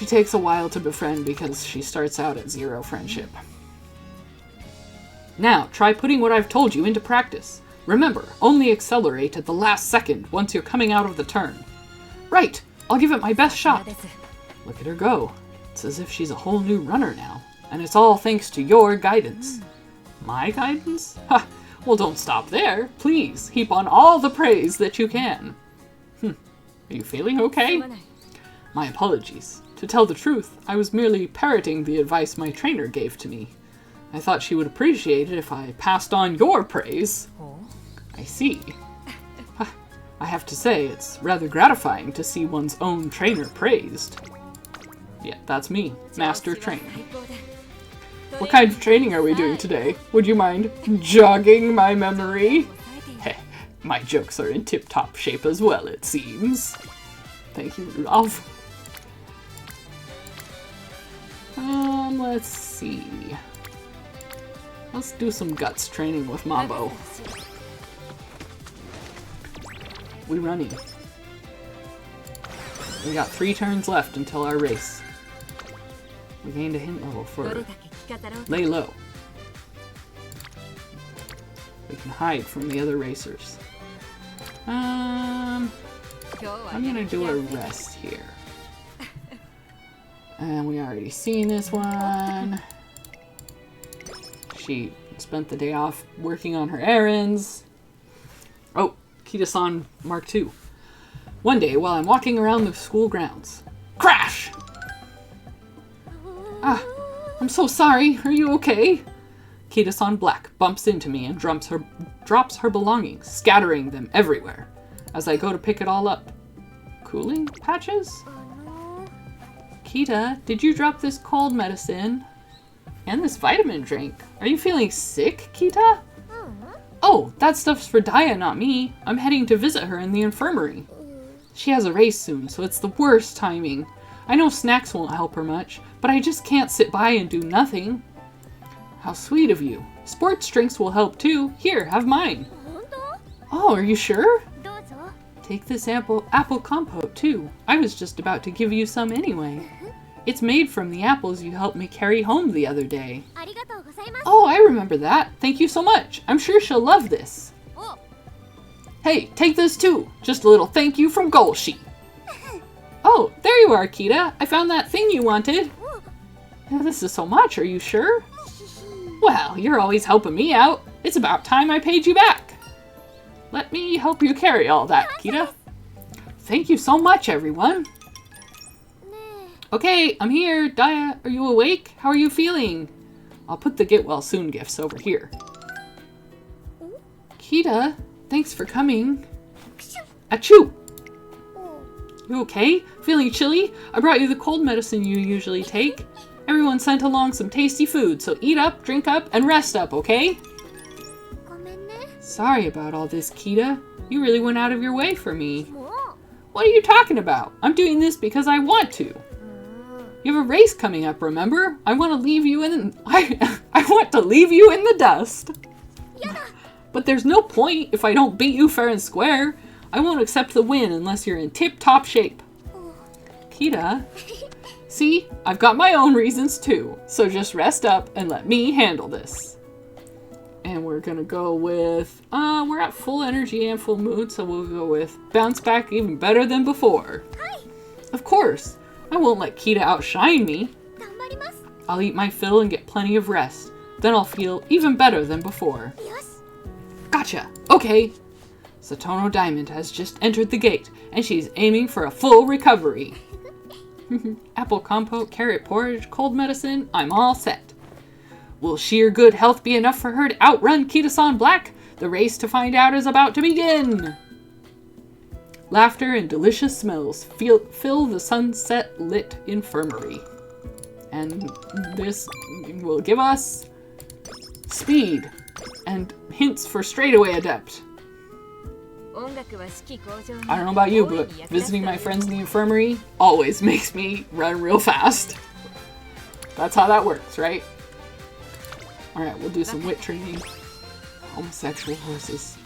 takes a while to befriend because she starts out at 0 friendship. Now, try putting what I've told you into practice. Remember, only accelerate at the last second once you're coming out of the turn. Right, I'll give it my best shot. Look at her go. It's as if she's a whole new runner now, and it's all thanks to your guidance. My guidance? Ha! Well, don't stop there. Please, heap on all the praise that you can. Are you feeling okay? My apologies. To tell the truth, I was merely parroting the advice my trainer gave to me. I thought she would appreciate it if I passed on your praise. I see. I have to say, it's rather gratifying to see one's own trainer praised. Yeah, that's me, Master Trainer. What kind of training are we doing today? Would you mind jogging my memory? Heh, my jokes are in tip-top shape as well, it seems. Thank you, Rudolph. Let's see. Let's do some guts training with Mambo. We running. We got 3 turns left until our race. We gained a hint level for lay low. We can hide from the other racers. I'm gonna do a rest here. And we already seen this one. She spent the day off working on her errands. Oh, Kita-san Mark II. One day, while I'm walking around the school grounds. Crash! I'm so sorry. Are you okay? Kita-san Black bumps into me and drops her belongings, scattering them everywhere. As I go to pick it all up. Cooling patches? Kita, did you drop this cold medicine? And this vitamin drink. Are you feeling sick, Kita? Oh, that stuff's for Daya, not me. I'm heading to visit her in the infirmary. She has a race soon, so it's the worst timing. I know snacks won't help her much, but I just can't sit by and do nothing. How sweet of you. Sports drinks will help too. Here, have mine. Oh, are you sure? Take this apple compote, too. I was just about to give you some anyway. It's made from the apples you helped me carry home the other day. Oh, I remember that. Thank you so much. I'm sure she'll love this. Hey, take this too. Just a little thank you from Golshi. Oh, there you are, Kita. I found that thing you wanted. This is so much, are you sure? Well, you're always helping me out. It's about time I paid you back. Let me help you carry all that, Kita. Thank you so much, everyone. Okay, I'm here. Daya, are you awake? How are you feeling? I'll put the get well soon gifts over here. Kita, thanks for coming. Achoo! You okay? Feeling chilly? I brought you the cold medicine you usually take. Everyone sent along some tasty food, so eat up, drink up, and rest up, okay? Sorry about all this, Kita. You really went out of your way for me. What are you talking about? I'm doing this because I want to. You have a race coming up, remember? I want to leave you in I want to leave you in the dust. But there's no point if I don't beat you fair and square. I won't accept the win unless you're in tip-top shape. Kita, see, I've got my own reasons too, so just rest up and let me handle this. And we're gonna go with, we're at full energy and full mood, so we'll go with bounce back even better than before. Of course, I won't let Kita outshine me. I'll eat my fill and get plenty of rest. Then I'll feel even better than before. Gotcha! Okay. Satono Diamond has just entered the gate, and she's aiming for a full recovery. Apple compote, carrot porridge, cold medicine, I'm all set. Will sheer good health be enough for her to outrun Kita-san Black? The race to find out is about to begin! Laughter and delicious smells fill the sunset-lit infirmary. And this will give us speed and hints for straightaway adept. I don't know about you, but visiting my friends in the infirmary always makes me run real fast. That's how that works, right? Alright, we'll do some wit training. Homosexual horses.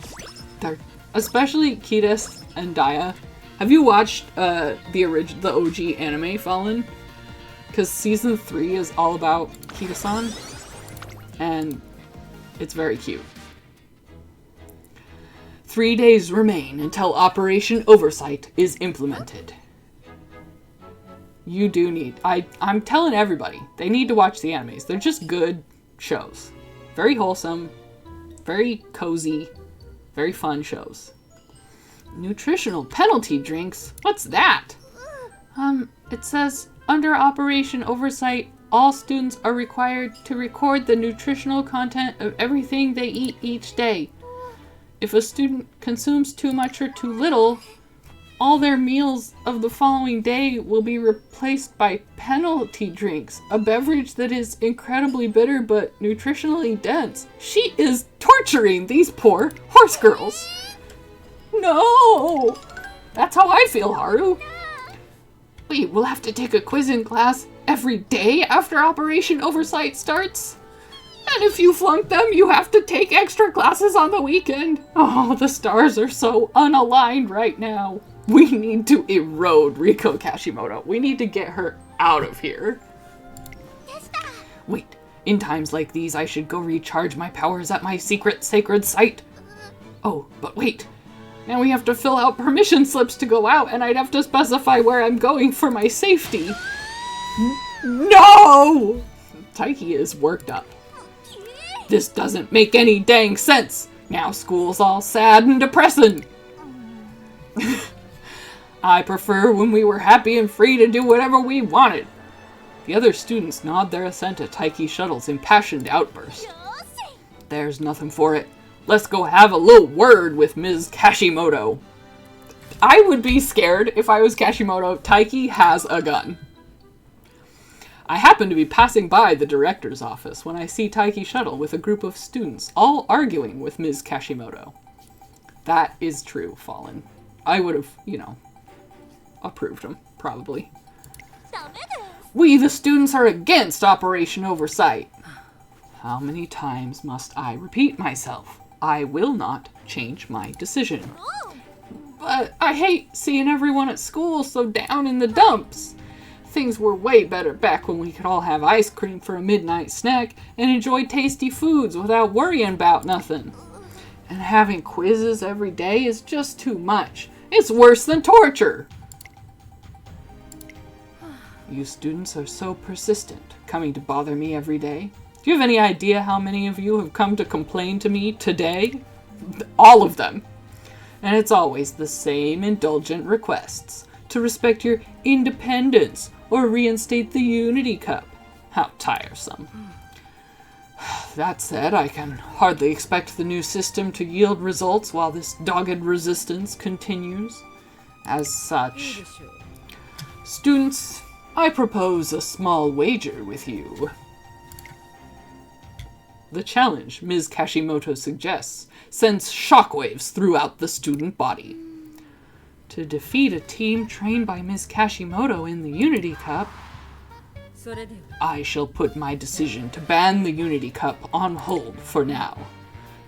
They're, especially Kita and Daya. Have you watched the OG anime, Fallen? Because season 3 is all about Kita-san. And it's very cute. 3 days remain until Operation Oversight is implemented. You do need... I'm telling everybody, they need to watch the animes. They're just good shows. Very wholesome, very cozy, very fun shows. Nutritional penalty drinks? What's that? It says, under Operation Oversight, all students are required to record the nutritional content of everything they eat each day. If a student consumes too much or too little, all their meals of the following day will be replaced by penalty drinks, a beverage that is incredibly bitter but nutritionally dense. She is torturing these poor horse girls. No! That's how I feel, Haru. Wait, we'll have to take a quiz in class every day after Operation Oversight starts? And if you flunk them, you have to take extra classes on the weekend. Oh, the stars are so unaligned right now. We need to erode Riko Kashimoto. We need to get her out of here. Wait, in times like these, I should go recharge my powers at my secret sacred site. Oh, but wait. Now we have to fill out permission slips to go out, and I'd have to specify where I'm going for my safety. No! Taiki is worked up. This doesn't make any dang sense. Now school's all sad and depressing. I prefer when we were happy and free to do whatever we wanted. The other students nod their assent to Taiki Shuttle's impassioned outburst. There's nothing for it. Let's go have a little word with Ms. Kashimoto. I would be scared if I was Kashimoto. Taiki has a gun. I happen to be passing by the director's office when I see Taiki Shuttle with a group of students, all arguing with Ms. Kashimoto. That is true, Fallen. I would have, approved him, probably. We, the students, are against Operation Oversight. How many times must I repeat myself? I will not change my decision. I hate seeing everyone at school so down in the dumps. Things were way better back when we could all have ice cream for a midnight snack and enjoy tasty foods without worrying about nothing. And having quizzes every day is just too much. It's worse than torture. You students are so persistent, coming to bother me every day. Do you have any idea how many of you have come to complain to me today? All of them. And it's always the same indulgent requests. To respect your independence or reinstate the Unity Cup. How tiresome. That said, I can hardly expect the new system to yield results while this dogged resistance continues. As such, students, I propose a small wager with you. The challenge Ms. Kashimoto suggests sends shockwaves throughout the student body. To defeat a team trained by Ms. Kashimoto in the Unity Cup, I shall put my decision to ban the Unity Cup on hold for now.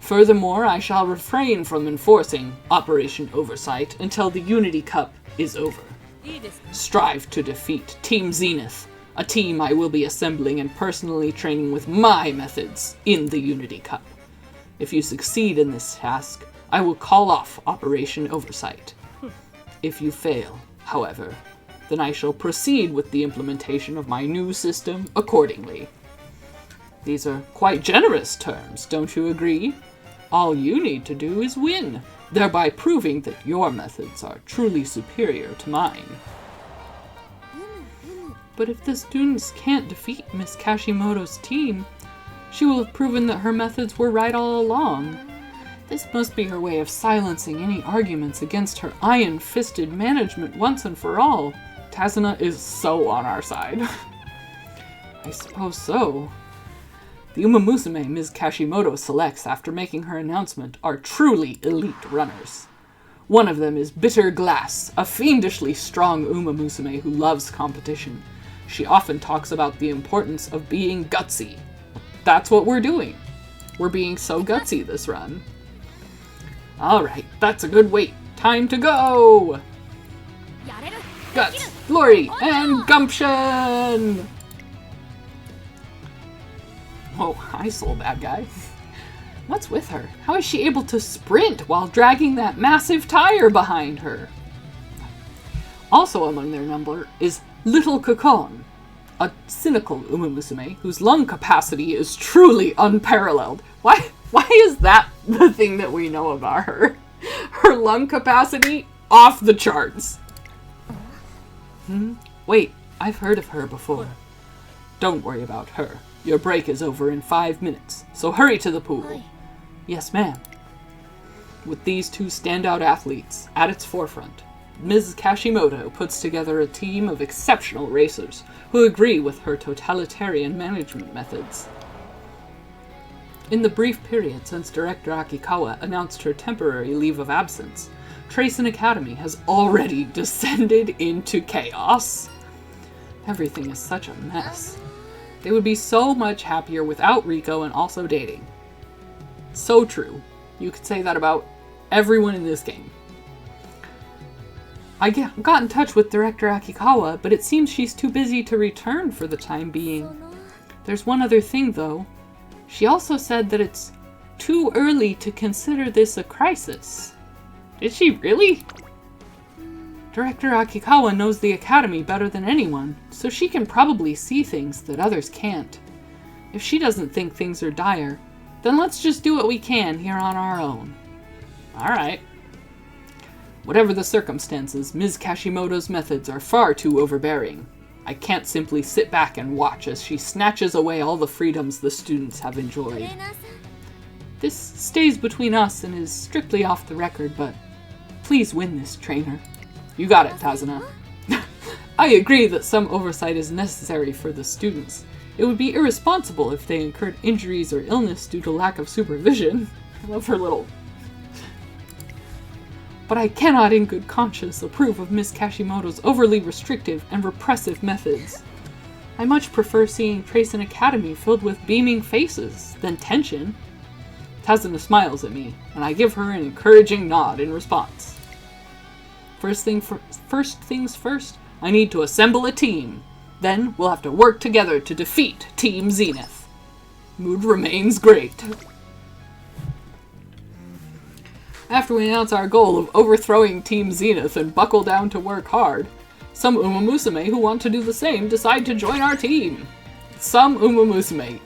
Furthermore, I shall refrain from enforcing Operation Oversight until the Unity Cup is over. Strive to defeat Team Zenith, a team I will be assembling and personally training with my methods in the Unity Cup. If you succeed in this task, I will call off Operation Oversight. If you fail, however, then I shall proceed with the implementation of my new system accordingly. These are quite generous terms, don't you agree? All you need to do is win, thereby proving that your methods are truly superior to mine. But if the students can't defeat Miss Kashimoto's team, she will have proven that her methods were right all along. This must be her way of silencing any arguments against her iron-fisted management once and for all. Tazuna is so on our side. I suppose so. The umamusume Ms. Kashimoto selects after making her announcement are truly elite runners. One of them is Bitter Glass, a fiendishly strong umamusume who loves competition. She often talks about the importance of being gutsy. That's what we're doing. We're being so gutsy this run. Alright, that's a good wait. Time to go! Guts, glory, and gumption! Oh, hi, soul bad guy. What's with her? How is she able to sprint while dragging that massive tire behind her? Also among their number is Little Kokon, a cynical umamusume whose lung capacity is truly unparalleled. Why is that the thing that we know about her? Her lung capacity? Off the charts. Wait, I've heard of her before. Don't worry about her. Your break is over in 5 minutes, so hurry to the pool. Yes, ma'am. With these two standout athletes at its forefront, Ms. Kashimoto puts together a team of exceptional racers who agree with her totalitarian management methods. In the brief period since Director Akikawa announced her temporary leave of absence, Tracen Academy has already descended into chaos. Everything is such a mess. They would be so much happier without Riko and also dating. So true. You could say that about everyone in this game. I got in touch with Director Akikawa, but it seems she's too busy to return for the time being. There's one other thing, though. She also said that it's too early to consider this a crisis. Did she really? Director Akikawa knows the Academy better than anyone, so she can probably see things that others can't. If she doesn't think things are dire, then let's just do what we can here on our own. Alright. Whatever the circumstances, Ms. Kashimoto's methods are far too overbearing. I can't simply sit back and watch as she snatches away all the freedoms the students have enjoyed. This stays between us and is strictly off the record, but please win this, trainer. You got it, Tazuna. I agree that some oversight is necessary for the students. It would be irresponsible if they incurred injuries or illness due to lack of supervision. I love her little... But I cannot in good conscience approve of Miss Kashimoto's overly restrictive and repressive methods. I much prefer seeing Tracen Academy filled with beaming faces than tension. Tazuna smiles at me, and I give her an encouraging nod in response. First things first, I need to assemble a team. Then we'll have to work together to defeat Team Zenith. Mood remains great. After we announce our goal of overthrowing Team Zenith and buckle down to work hard, some umamusume who want to do the same decide to join our team. Some umamusume.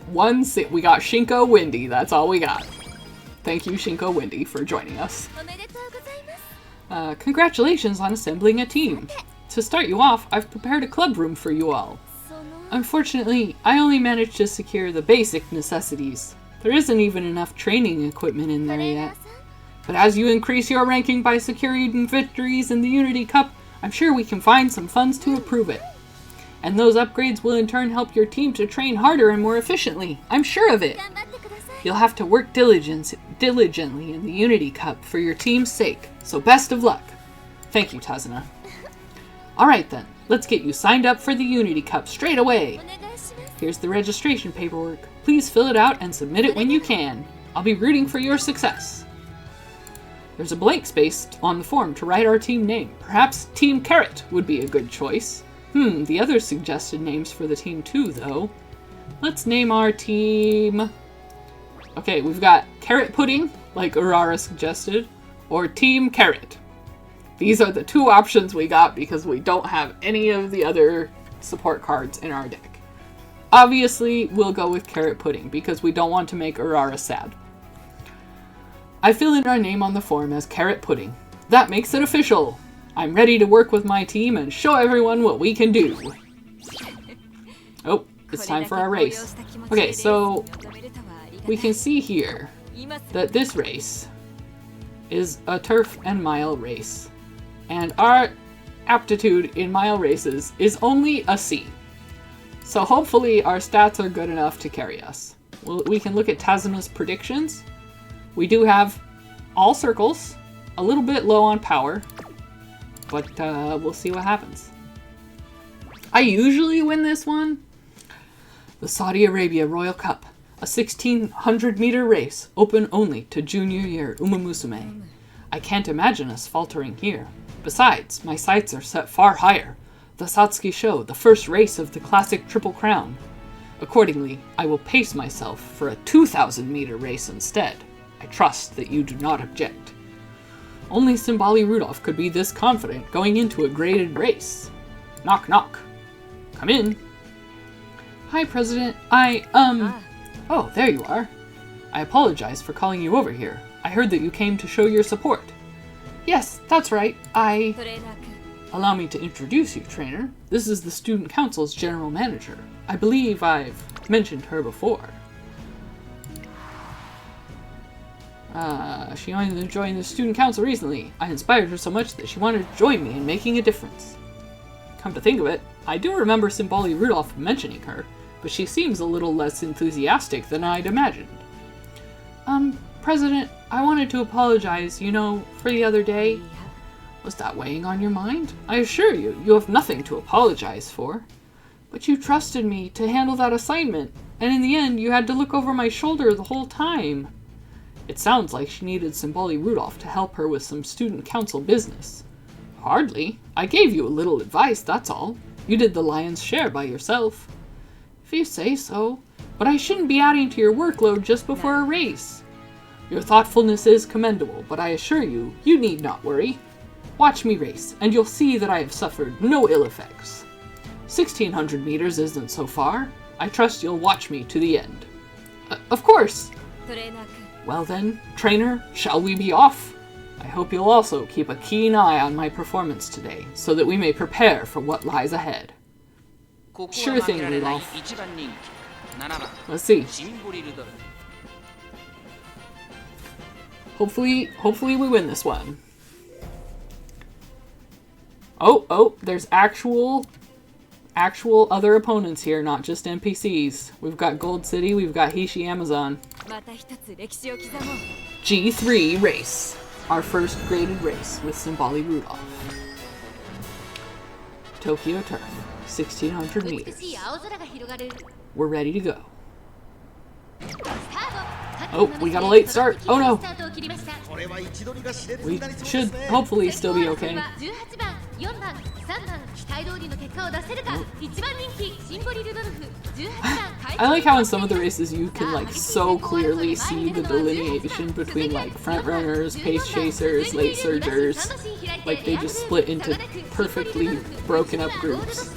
We got Shinko Windy, that's all we got. Thank you, Shinko Windy, for joining us. Congratulations on assembling a team. To start you off, I've prepared a club room for you all. Unfortunately, I only managed to secure the basic necessities. There isn't even enough training equipment in there yet. But as you increase your ranking by securing victories in the Unity Cup, I'm sure we can find some funds to approve it. And those upgrades will in turn help your team to train harder and more efficiently. I'm sure of it. You'll have to work diligently in the Unity Cup for your team's sake, so best of luck. Thank you, Tazuna. Alright then, let's get you signed up for the Unity Cup straight away. Here's the registration paperwork. Please fill it out and submit it when you can. I'll be rooting for your success. There's a blank space on the form to write our team name. Perhaps Team Carrot would be a good choice. The others suggested names for the team too, though. Let's name our team... Okay, we've got Carrot Pudding, like Urara suggested, or Team Carrot. These are the two options we got because we don't have any of the other support cards in our deck. Obviously, we'll go with Carrot Pudding because we don't want to make Urara sad. I fill in our name on the form as Carrot Pudding. That makes it official. I'm ready to work with my team and show everyone what we can do. Oh, it's time for our race. Okay, so we can see here that this race is a turf and mile race. And our aptitude in mile races is only a C. So hopefully our stats are good enough to carry us. We can look at Tazuna's predictions. We do have all circles, a little bit low on power, but we'll see what happens. I usually win this one. The Saudi Arabia Royal Cup, a 1600-meter race, open only to junior year umamusume. I can't imagine us faltering here. Besides, my sights are set far higher. The Satsuki Show, the first race of the classic Triple Crown. Accordingly, I will pace myself for a 2,000-meter race instead. I trust that you do not object. Only Simbali Rudolph could be this confident going into a graded race. Knock knock. Come in. Hi, President. Oh, there you are. I apologize for calling you over here. I heard that you came to show your support. Yes, that's right. Allow me to introduce you, trainer. This is the Student Council's general manager. I believe I've mentioned her before. She only joined the Student Council recently. I inspired her so much that she wanted to join me in making a difference. Come to think of it, I do remember Simbali Rudolph mentioning her, but she seems a little less enthusiastic than I'd imagined. President, I wanted to apologize, for the other day. Was that weighing on your mind? I assure you, you have nothing to apologize for. But you trusted me to handle that assignment, and in the end, you had to look over my shoulder the whole time. It sounds like she needed Simbali Rudolph to help her with some student council business. Hardly. I gave you a little advice, that's all. You did the lion's share by yourself. If you say so. But I shouldn't be adding to your workload just before a race. Your thoughtfulness is commendable, but I assure you, you need not worry. Watch me race, and you'll see that I have suffered no ill effects. 1,600 meters isn't so far. I trust you'll watch me to the end. Of course! Well then, trainer, shall we be off? I hope you'll also keep a keen eye on my performance today, so that we may prepare for what lies ahead. Sure thing, Rudolph. Let's see. Hopefully we win this one. Oh, there's actual other opponents here, not just NPCs. We've got Gold City, we've got Hishi Amazon. G3 race. Our first graded race with Simbali Rudolph. Tokyo Turf. 1,600 meters. We're ready to go. Oh, we got a late start. Oh no. We should hopefully still be okay. I like how in some of the races you can like so clearly see the delineation between like front runners, pace chasers, late surgers. Like they just split into perfectly broken up groups.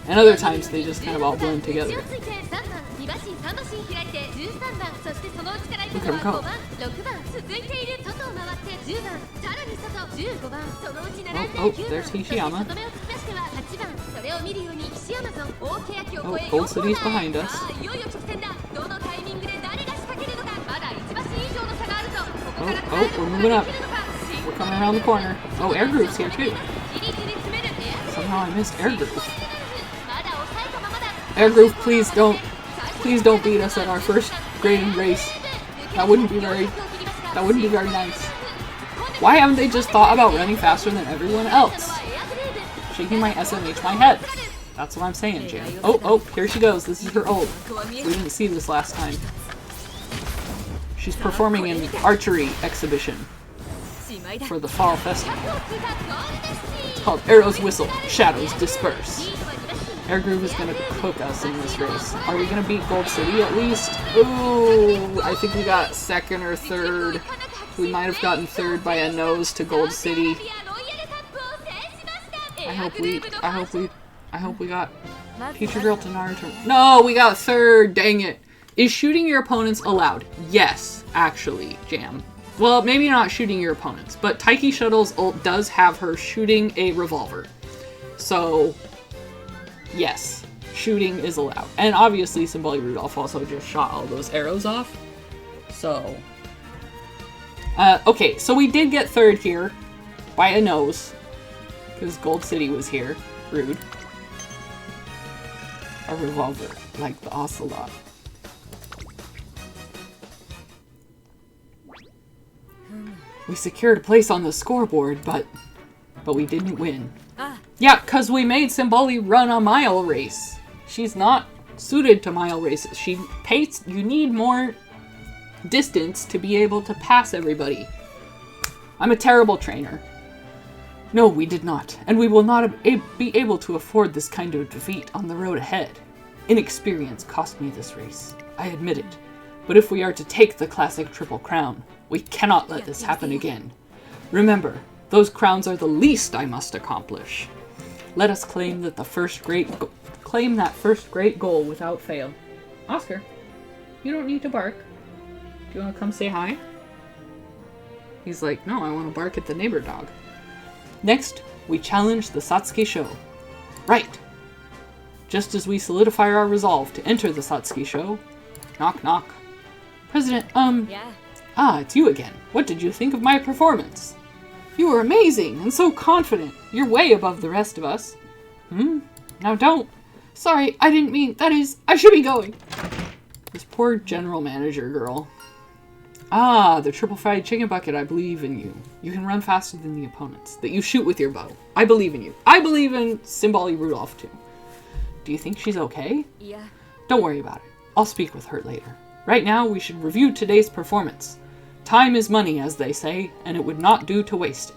And other times they just kind of all blend together. Look at him go. Oh, there's Hishiyama. Oh, Gold City's behind us. Oh, we're moving up. We're coming around the corner. Oh, Air Groove's here too. Somehow I missed Air Groove. Air Groove, please don't beat us at our first graded race. That wouldn't be very nice. Why haven't they just thought about running faster than everyone else? Shaking my SMH my head. That's what I'm saying, Jan. Oh, here she goes. This is her ult. We didn't see this last time. She's performing an archery exhibition for the fall festival. It's called Arrows Whistle, Shadows Disperse. Air Groove is gonna cook us in this race. Are we gonna beat Gold City at least? Ooh, I think we got second or third. We might have gotten third by a nose to Gold City. I hope we got Future Girl to Naruto. No, we got third, dang it. Is shooting your opponents allowed? Yes, actually, Jam. Well, maybe not shooting your opponents, but Taiki Shuttle's ult does have her shooting a revolver. So, yes, shooting is allowed. And obviously, Symboli Rudolph also just shot all those arrows off. So, okay, so we did get third here by a nose, because Gold City was here. Rude. A revolver, like the Ocelot. We secured a place on the scoreboard, but we didn't win. Yeah, because we made Symboli run a mile race. She's not suited to mile races. You need more distance to be able to pass everybody. I'm a terrible trainer. No, we did not, and we will not be able to afford this kind of defeat on the road ahead. Inexperience cost me this race, I admit it. But if we are to take the classic Triple Crown, we cannot let this happen again. Remember, those crowns are the least I must accomplish. Let us claim that first great goal without fail. Oscar, you don't need to bark. Do you want to come say hi? He's like, no, I want to bark at the neighbor dog. Next, we challenge the Satsuki Show. Right. Just as we solidify our resolve to enter the Satsuki Show. Knock, knock. President, Yeah. Ah, it's you again. What did you think of my performance? You were amazing and so confident. You're way above the rest of us. Now don't. Sorry, I didn't mean, that is, I should be going. This poor general manager girl. Ah, the triple fried chicken bucket, I believe in you. You can run faster than the opponents. That you shoot with your bow. I believe in you. I believe in Symboli Rudolph too. Do you think she's okay? Yeah. Don't worry about it. I'll speak with her later. Right now, we should review today's performance. Time is money, as they say, and it would not do to waste it.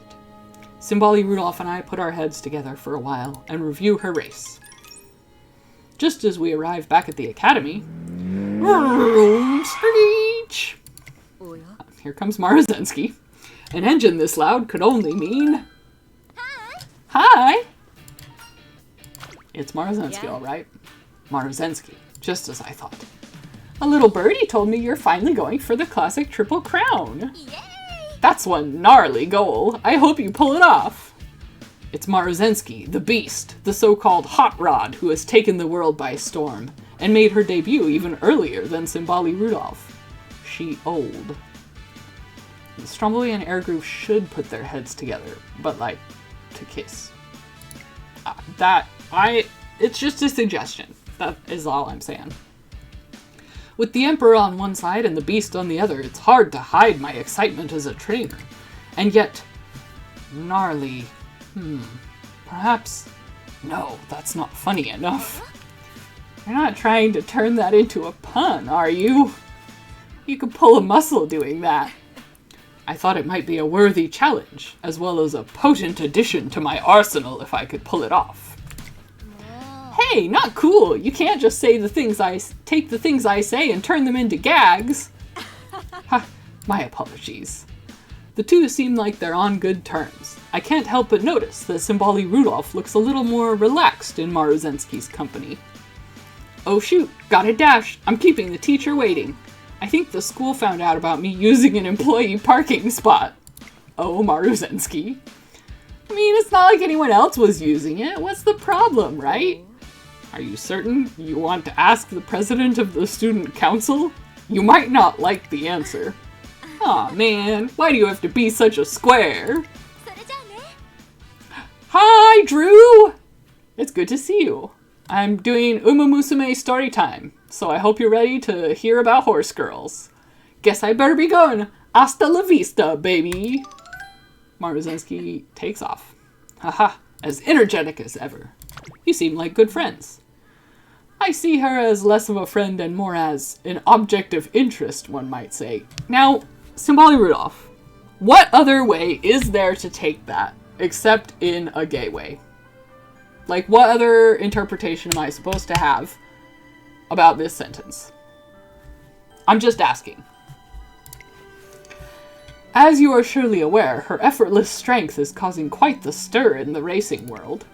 Symboli Rudolph and I put our heads together for a while and review her race. Just as we arrived back at the academy, screech! Here comes Maruzensky. An engine this loud could only mean... Hi! It's Maruzensky, all right. Maruzensky, just as I thought. A little birdie told me you're finally going for the classic Triple Crown. Yay! That's one gnarly goal. I hope you pull it off. It's Maruzensky, the beast, the so-called hot rod who has taken the world by storm and made her debut even earlier than Symboli Rudolph. She old. Stromboli and Air Groove should put their heads together, but like, to kiss. It's just a suggestion. That is all I'm saying. With the Emperor on one side and the Beast on the other, it's hard to hide my excitement as a trainer. And yet, gnarly. Perhaps... No, that's not funny enough. You're not trying to turn that into a pun, are you? You could pull a muscle doing that. I thought it might be a worthy challenge, as well as a potent addition to my arsenal if I could pull it off. Hey, not cool! You can't just take the things I say and turn them into gags! Ha, my apologies. The two seem like they're on good terms. I can't help but notice that Symboli Rudolph looks a little more relaxed in Maruzensky's company. Oh shoot, gotta dash. I'm keeping the teacher waiting. I think the school found out about me using an employee parking spot. Oh, Maruzensky. I mean, it's not like anyone else was using it. What's the problem, right? Are you certain you want to ask the president of the student council? You might not like the answer. Aw, man, why do you have to be such a square? Hi, Drew! It's good to see you. I'm doing umamusume story time, so I hope you're ready to hear about horse girls. Guess I better be going. Hasta la vista, baby! Maruzensky takes off. Haha, as energetic as ever. You seem like good friends. I see her as less of a friend and more as an object of interest, one might say. Now, Symboli Rudolph, what other way is there to take that, except in a gay way? Like, what other interpretation am I supposed to have about this sentence? I'm just asking. As you are surely aware, her effortless strength is causing quite the stir in the racing world.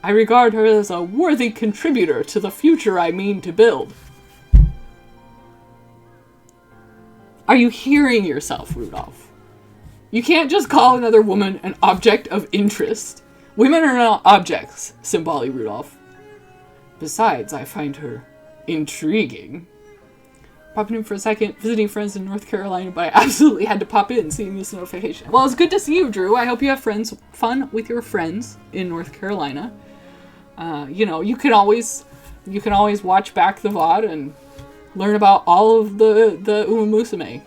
I regard her as a worthy contributor to the future I mean to build. Are you hearing yourself, Rudolph? You can't just call another woman an object of interest. Women are not objects, Symboli Rudolph. Besides, I find her intriguing. Popping in for a second, visiting friends in North Carolina, but I absolutely had to pop in seeing this notification. Well, it's good to see you, Drew. I hope you have fun with your friends in North Carolina. You can always watch back the VOD and learn about all of the umamusume.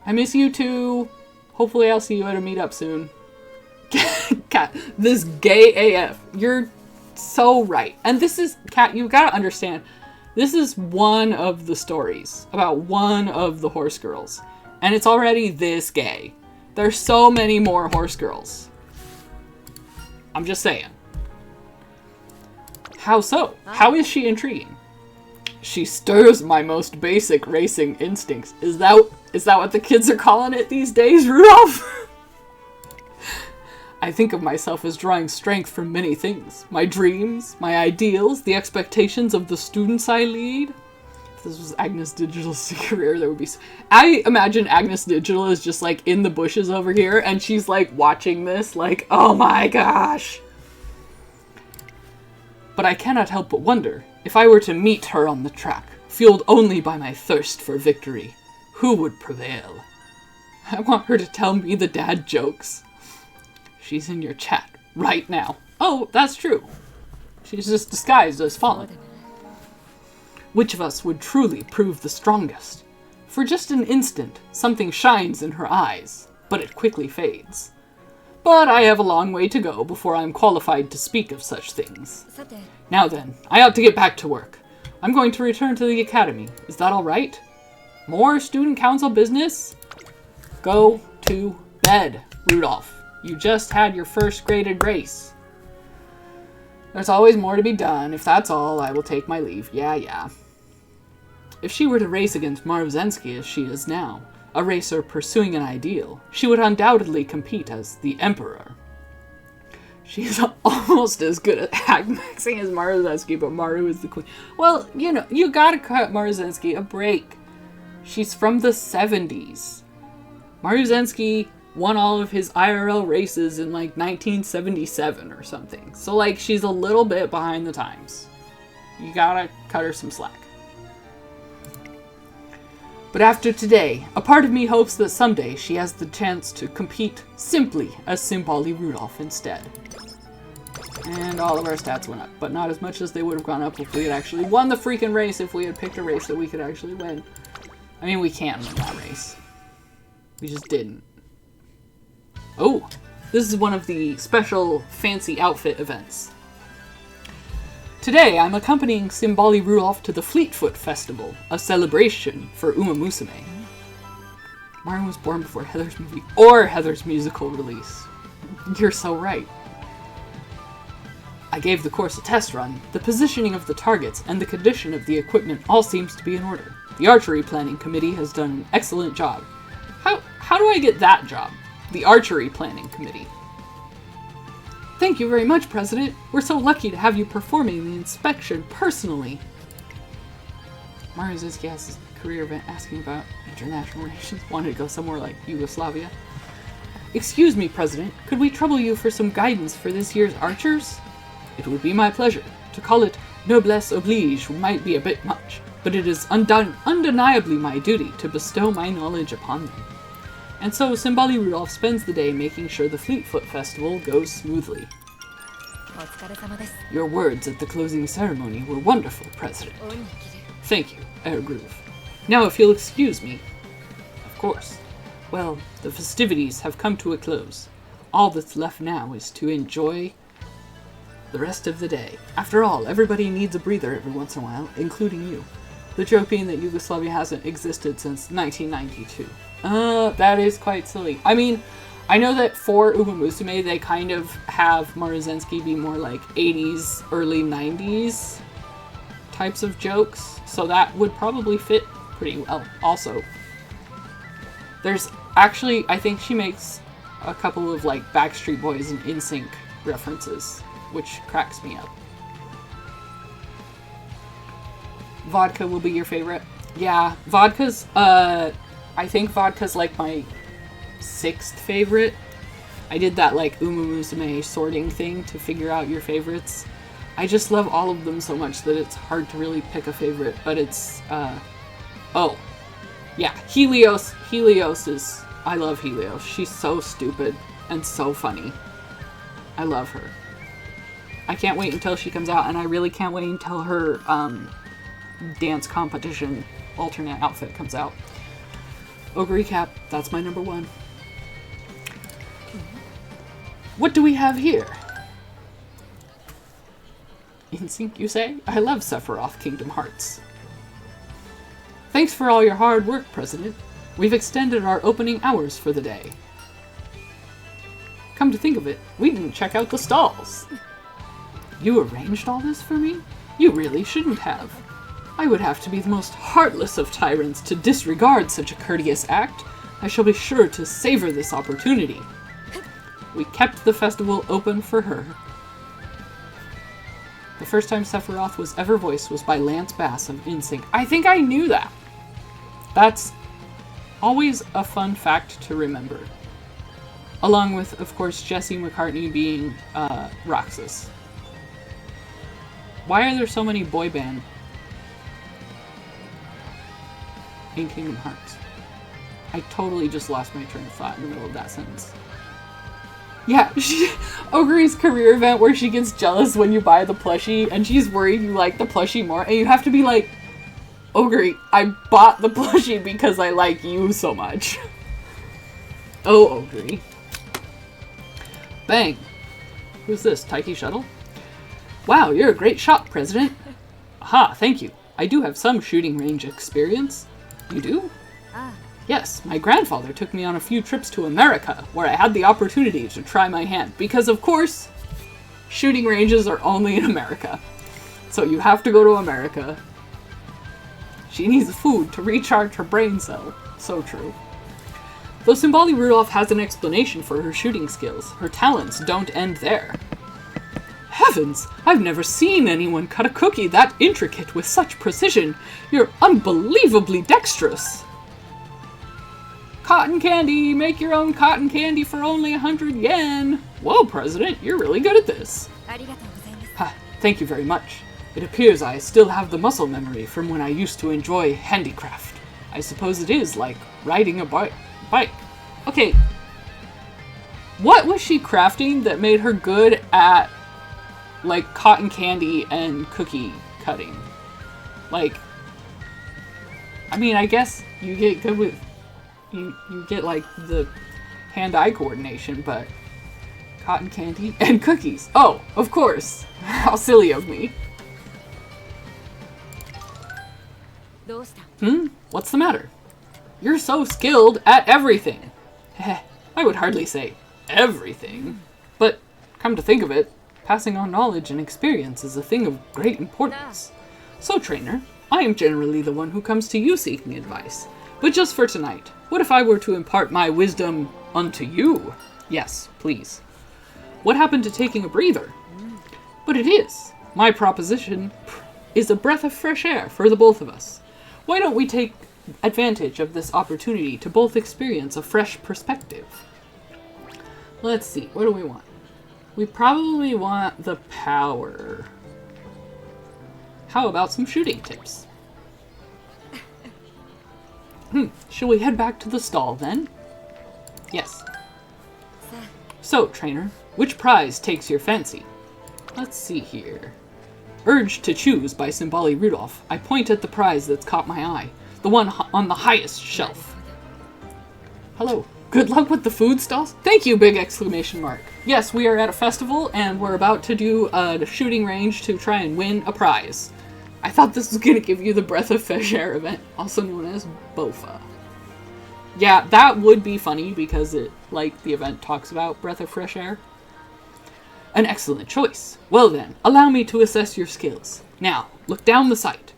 I miss you too. Hopefully I'll see you at a meetup soon. Kat, this gay AF. You're so right. And this is, Kat, you gotta understand, this is one of the stories about one of the horse girls. And it's already this gay. There's so many more horse girls. I'm just saying. How so? How is she intriguing? She stirs my most basic racing instincts. Is that what the kids are calling it these days, Rudolph? I think of myself as drawing strength from many things. My dreams, my ideals, the expectations of the students I lead. If this was Agnes Digital's career, there would be... I imagine Agnes Digital is just like in the bushes over here and she's like watching this like, oh my gosh. But I cannot help but wonder, if I were to meet her on the track, fueled only by my thirst for victory, who would prevail? I want her to tell me the dad jokes. She's in your chat right now. Oh, that's true. She's just disguised as Fallen. Which of us would truly prove the strongest? For just an instant, something shines in her eyes, but it quickly fades. But I have a long way to go before I'm qualified to speak of such things. Now then, I ought to get back to work. I'm going to return to the academy. Is that all right? More student council business? Go to bed, Rudolph. You just had your first graded race. There's always more to be done. If that's all, I will take my leave. Yeah. If she were to race against Maruzensky as she is now, a racer pursuing an ideal, she would undoubtedly compete as the Emperor. She is almost as good at hack-maxing as Maruzensky, but Maru is the queen. Well, you gotta cut Maruzensky a break. She's from the 70s. Maruzensky won all of his IRL races in like 1977 or something. So like she's a little bit behind the times. You gotta cut her some slack. But after today, a part of me hopes that someday she has the chance to compete simply as Symboli Rudolph instead. And all of our stats went up, but not as much as they would have gone up if we had actually won the freaking race, if we had picked a race that we could actually win. I mean, we can win that race. We just didn't. Oh, this is one of the special fancy outfit events. Today, I'm accompanying Symboli Rudolph to the Fleetfoot Festival, a celebration for umamusume. Mario was born before Heather's movie or Heather's musical release. You're so right. I gave the course a test run. The positioning of the targets and the condition of the equipment all seems to be in order. The archery planning committee has done an excellent job. How do I get that job? The archery planning committee. Thank you very much, President. We're so lucky to have you performing the inspection personally. Mario Zinski has his career event asking about international relations. Wanted to go somewhere like Yugoslavia. Excuse me, President. Could we trouble you for some guidance for this year's archers? It would be my pleasure. To call it noblesse oblige might be a bit much, but it is undeniably my duty to bestow my knowledge upon them. And so Simbali Rudolph spends the day making sure the Fleetfoot Festival goes smoothly. Your words at the closing ceremony were wonderful, President. Thank you, Air Groove. Now if you'll excuse me. Of course. Well, the festivities have come to a close. All that's left now is to enjoy the rest of the day. After all, everybody needs a breather every once in a while, including you. The joke being that Yugoslavia hasn't existed since 1992. That is quite silly. I mean, I know that for umamusume, they kind of have Maruzensky be more like 80s, early 90s types of jokes, so that would probably fit pretty well. Also, there's actually, I think she makes a couple of like Backstreet Boys and NSYNC references, which cracks me up. Vodka will be your favorite. Yeah, vodka's, I think vodka's like my 6th favorite. I did that like umamusume sorting thing to figure out your favorites. I just love all of them so much that it's hard to really pick a favorite, but it's, oh. Yeah, Helios. Helios is, I love Helios. She's so stupid and so funny. I love her. I can't wait until she comes out, and I really can't wait until her, dance competition alternate outfit comes out. Ogre Cap, that's my number 1. What do we have here? NSYNC, you say? I love Sephiroth Kingdom Hearts. Thanks for all your hard work, President. We've extended our opening hours for the day. Come to think of it, we didn't check out the stalls. You arranged all this for me? You really shouldn't have. I would have to be the most heartless of tyrants to disregard such a courteous act. I shall be sure to savor this opportunity. We kept the festival open for her. The first time Sephiroth was ever voiced was by Lance Bass of NSYNC. I think I knew that. That's always a fun fact to remember. Along with, of course, Jesse McCartney being Roxas. Why are there so many boy band in Kingdom Hearts? I totally just lost my train of thought in the middle of that sentence. Yeah, Ogre's career event where she gets jealous when you buy the plushie and she's worried you like the plushie more, and you have to be like, Ogre, I bought the plushie because I like you so much. Oh, Ogre. Bang. Who's this, Taiki Shuttle? Wow, you're a great shot, President. Aha, thank you. I do have some shooting range experience. You do? Yes, my grandfather took me on a few trips to America, where I had the opportunity to try my hand, because of course, shooting ranges are only in America. So you have to go to America. She needs food to recharge her brain cell. So true. Though Simbali Rudolph has an explanation for her shooting skills, her talents don't end there. Heavens! I've never seen anyone cut a cookie that intricate with such precision. You're unbelievably dexterous. Cotton candy! Make your own cotton candy for only 100 yen! Whoa, President, you're really good at this. Thank you very much. It appears I still have the muscle memory from when I used to enjoy handicraft. I suppose it is like riding a bike. Okay. What was she crafting that made her good at, like, cotton candy and cookie cutting? Like, I mean, I guess you get good with... You get, like, the hand-eye coordination, but cotton candy and cookies. Oh, of course. How silly of me. What's the matter? You're so skilled at everything. I would hardly say everything. But, come to think of it, passing on knowledge and experience is a thing of great importance. So, trainer, I am generally the one who comes to you seeking advice. But just for tonight, what if I were to impart my wisdom unto you? Yes, please. What happened to taking a breather? But it is. My proposition is a breath of fresh air for the both of us. Why don't we take advantage of this opportunity to both experience a fresh perspective? Let's see, what do we want? We probably want the power. How about some shooting tips? Shall we head back to the stall then? Yes. So, trainer, which prize takes your fancy? Let's see here. Urged to choose by Symboli Rudolph, I point at the prize that's caught my eye. The one on the highest shelf. Hello. Good luck with the food stalls. Thank you, big exclamation mark. Yes, we are at a festival and we're about to do a shooting range to try and win a prize. I thought this was going to give you the Breath of Fresh Air event, also known as BOFA. Yeah, that would be funny because it, like the event talks about Breath of Fresh Air. An excellent choice. Well then, allow me to assess your skills. Now, look down the sight.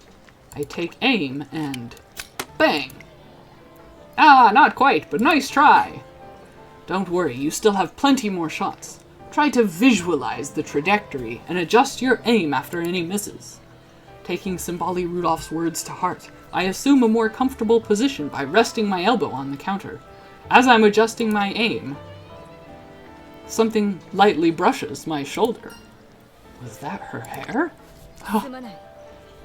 I take aim and bang. Ah, not quite, but nice try. Don't worry, you still have plenty more shots. Try to visualize the trajectory and adjust your aim after any misses. Taking Symboli Rudolph's words to heart, I assume a more comfortable position by resting my elbow on the counter. As I'm adjusting my aim, something lightly brushes my shoulder. Was that her hair? Oh,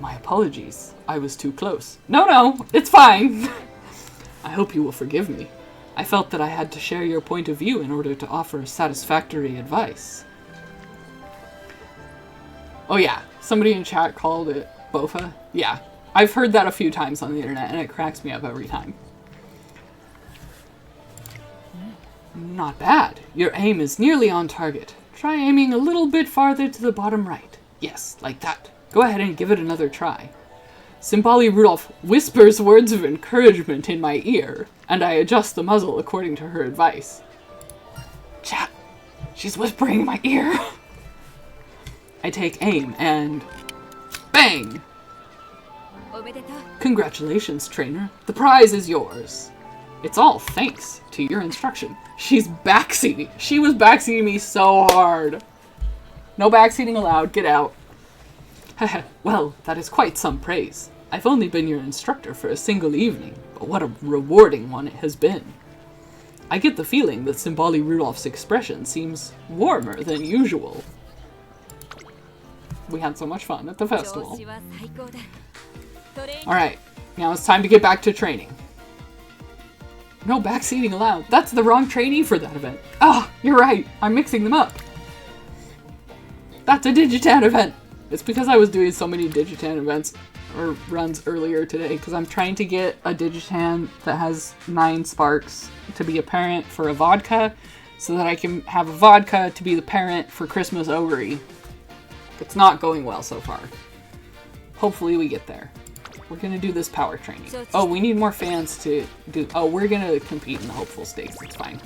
my apologies. I was too close. No, it's fine. I hope you will forgive me. I felt that I had to share your point of view in order to offer satisfactory advice. Oh yeah, somebody in chat called it BOFA. Yeah, I've heard that a few times on the internet and it cracks me up every time. Not bad. Your aim is nearly on target. Try aiming a little bit farther to the bottom right. Yes, like that. Go ahead and give it another try. Symboli Rudolph whispers words of encouragement in my ear, and I adjust the muzzle according to her advice. Chat, she's whispering in my ear. I take aim and bang! Congratulations, trainer. The prize is yours. It's all thanks to your instruction. She's backseating. She was backseating me so hard. No backseating allowed. Get out. Well, that is quite some praise. I've only been your instructor for a single evening, but what a rewarding one it has been. I get the feeling that Symboli Rudolph's expression seems warmer than usual. We had so much fun at the festival. Alright, now it's time to get back to training. No backseating allowed. That's the wrong trainee for that event. Ah, you're right. I'm mixing them up. That's a Digitan event. It's because I was doing so many Digitan events or runs earlier today because I'm trying to get a Digitan that has 9 sparks to be a parent for a vodka so that I can have a vodka to be the parent for Christmas Ogre. It's not going well so far. Hopefully we get there. We're gonna do this power training. Oh, we need more fans to do. Oh, we're gonna compete in the hopeful stakes. It's fine.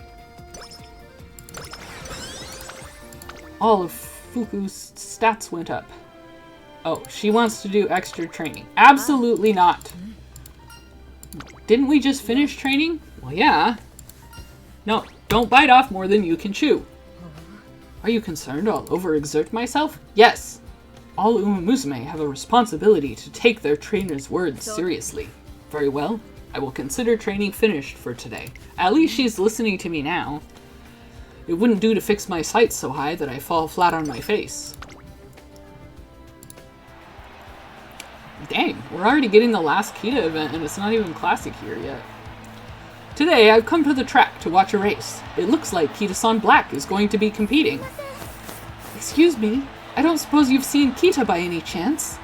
All of Fuku's stats went up. Oh, she wants to do extra training. Absolutely not. Didn't we just finish training? Well, yeah. No, don't bite off more than you can chew. Are you concerned I'll overexert myself? Yes. All umamusume have a responsibility to take their trainer's words seriously. Very well, I will consider training finished for today. At least she's listening to me now. It wouldn't do to fix my sights so high that I fall flat on my face. Dang, we're already getting the last Kita event and it's not even classic here yet. Today I've come to the track to watch a race. It looks like Kita-san Black is going to be competing. Excuse me? I don't suppose you've seen Kita by any chance?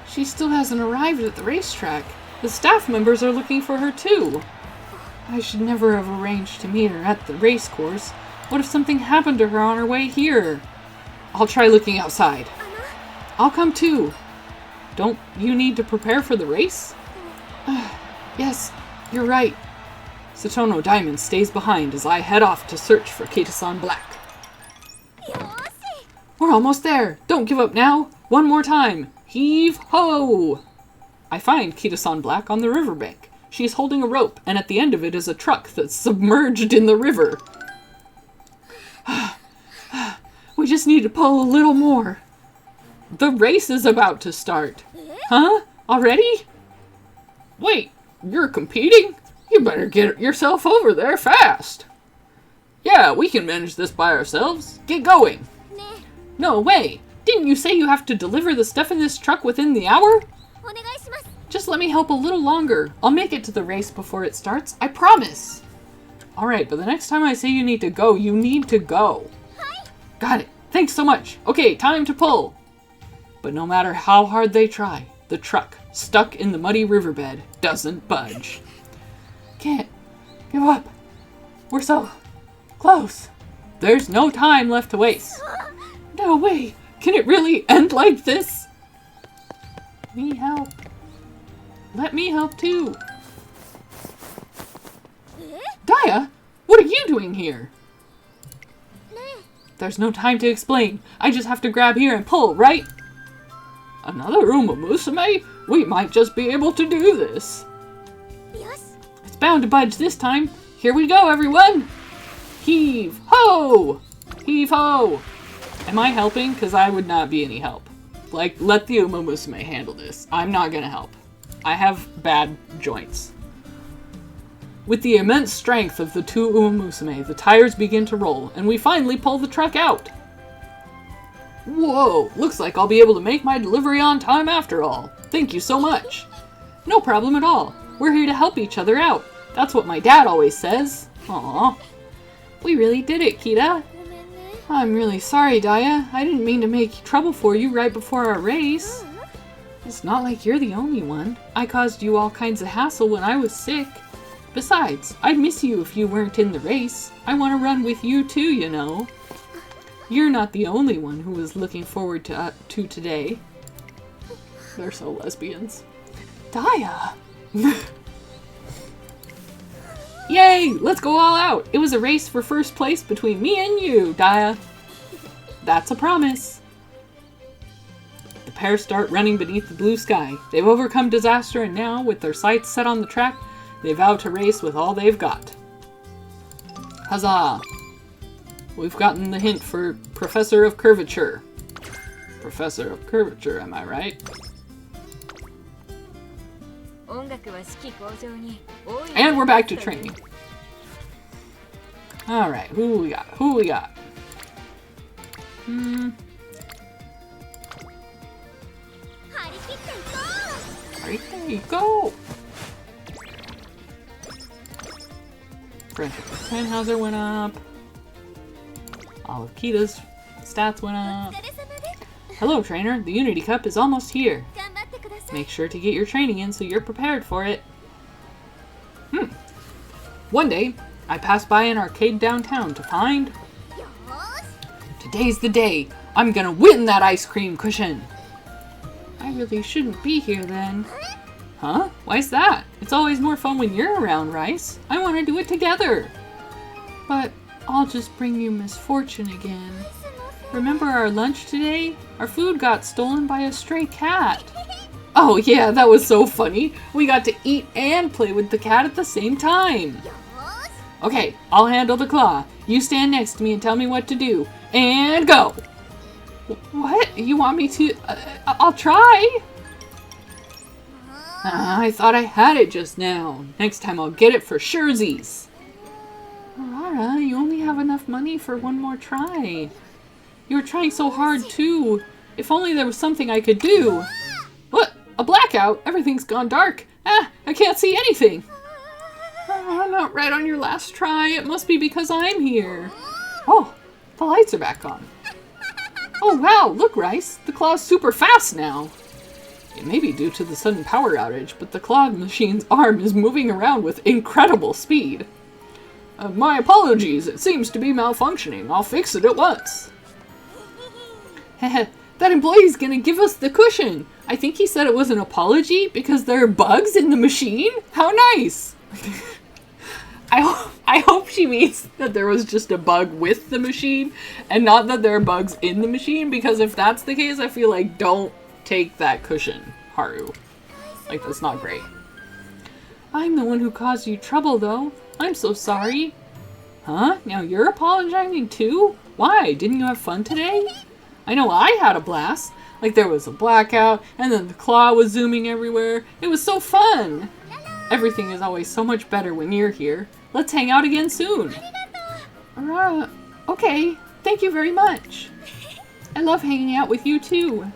She still hasn't arrived at the racetrack. The staff members are looking for her too. I should never have arranged to meet her at the race course. What if something happened to her on her way here? I'll try looking outside. I'll come too. Don't you need to prepare for the race? Yes, you're right. Satono Diamond stays behind as I head off to search for Kita-san Black. We're almost there! Don't give up now! One more time! Heave-ho! I find Kita-san Black on the riverbank. She is holding a rope, and at the end of it is a truck that's submerged in the river. We just need to pull a little more. The race is about to start. Huh? Already? Wait, you're competing? You better get yourself over there fast. Yeah, we can manage this by ourselves. Get going. No way. Didn't you say you have to deliver the stuff in this truck within the hour? Just let me help a little longer. I'll make it to the race before it starts. I promise. Alright, but the next time I say you need to go, you need to go. Got it. Thanks so much. Okay, time to pull. But no matter how hard they try, the truck, stuck in the muddy riverbed, doesn't budge. Can't give up. We're so close. There's no time left to waste. No way. Can it really end like this? Me help. Let me help too. Daya, what are you doing here? There's no time to explain. I just have to grab here and pull, right? Another umamusume? We might just be able to do this. It's bound to budge this time. Here we go, everyone. Heave ho! Heave ho! Am I helping? Because I would not be any help. Like, let the umamusume handle this. I'm not gonna help. I have bad joints. With the immense strength of the two umamusume, the tires begin to roll, and we finally pull the truck out. Whoa, looks like I'll be able to make my delivery on time after all. Thank you so much. No problem at all. We're here to help each other out. That's what my dad always says. Aww. We really did it, Kita. I'm really sorry, Daya. I didn't mean to make trouble for you right before our race. It's not like you're the only one. I caused you all kinds of hassle when I was sick. Besides, I'd miss you if you weren't in the race. I want to run with you too, you know. You're not the only one who was looking forward to today. They're so lesbians. Daya! Yay! Let's go all out! It was a race for first place between me and you, Daya. That's a promise. The pair start running beneath the blue sky. They've overcome disaster and now, with their sights set on the track, they vow to race with all they've got. Huzzah! We've gotten the hint for Professor of Curvature. Professor of Curvature, am I right? And we're back to training. Alright, who we got? Who we got? Right, there you go! Friendship with Tannhauser went up. All of Kita's stats went up. Hello, trainer. The Unity Cup is almost here. Make sure to get your training in so you're prepared for it. One day, I passed by an arcade downtown to find... Today's the day. I'm gonna win that ice cream cushion. I really shouldn't be here then. Huh? Why's that? It's always more fun when you're around, Rice. I want to do it together. But I'll just bring you misfortune again. Remember our lunch today? Our food got stolen by a stray cat. Oh yeah, that was so funny. We got to eat and play with the cat at the same time. Okay, I'll handle the claw. You stand next to me and tell me what to do. And go! What? You want me to... I'll try. I thought I had it just now. Next time I'll get it for surezies. Aurora, you only have enough money for one more try. You were trying so hard too. If only there was something I could do. What? A blackout? Everything's gone dark. I can't see anything. Oh, not right on your last try. It must be because I'm here. Oh, the lights are back on. Oh wow, look Rice. The claw's super fast now. It may be due to the sudden power outage, but the claw machine's arm is moving around with incredible speed. My apologies, it seems to be malfunctioning. I'll fix it at once. Heh, that employee's gonna give us the cushion. I think he said it was an apology because there are bugs in the machine? How nice! I hope she means that there was just a bug with the machine and not that there are bugs in the machine, because if that's the case, I feel like don't take that cushion, Haru. Like, that's not great. I'm the one who caused you trouble, though. I'm so sorry. Huh? Now you're apologizing too? Why? Didn't you have fun today? I know I had a blast. Like, there was a blackout, and then the claw was zooming everywhere. It was so fun! Everything is always so much better when you're here. Let's hang out again soon. Okay. Thank you very much. I love hanging out with you too.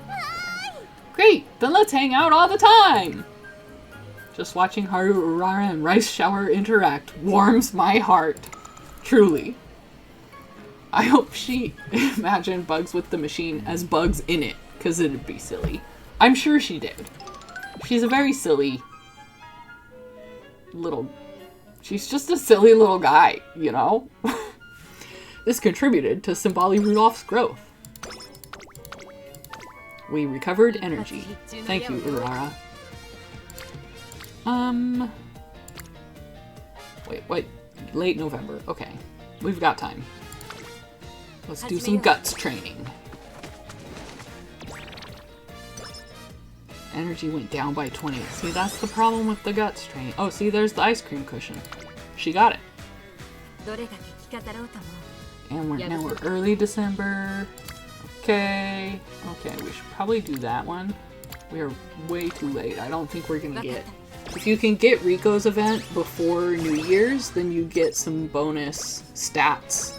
Great, then let's hang out all the time. Just watching Haru, Urara, and Rice Shower interact warms my heart. Truly. I hope she imagined bugs with the machine as bugs in it, because it'd be silly. I'm sure she did. She's a very silly little... She's just a silly little guy, you know? This contributed to Symboli Rudolph's growth. We recovered energy. Thank you, Urara. Wait. Late November. Okay. We've got time. Let's do some guts training. Energy went down by 20. See, that's the problem with the guts training. Oh, see, there's the ice cream cushion. She got it. And now we're early December. Okay, we should probably do that one. We are way too late. I don't think we're gonna get... If you can get Rico's event before New Year's, then you get some bonus stats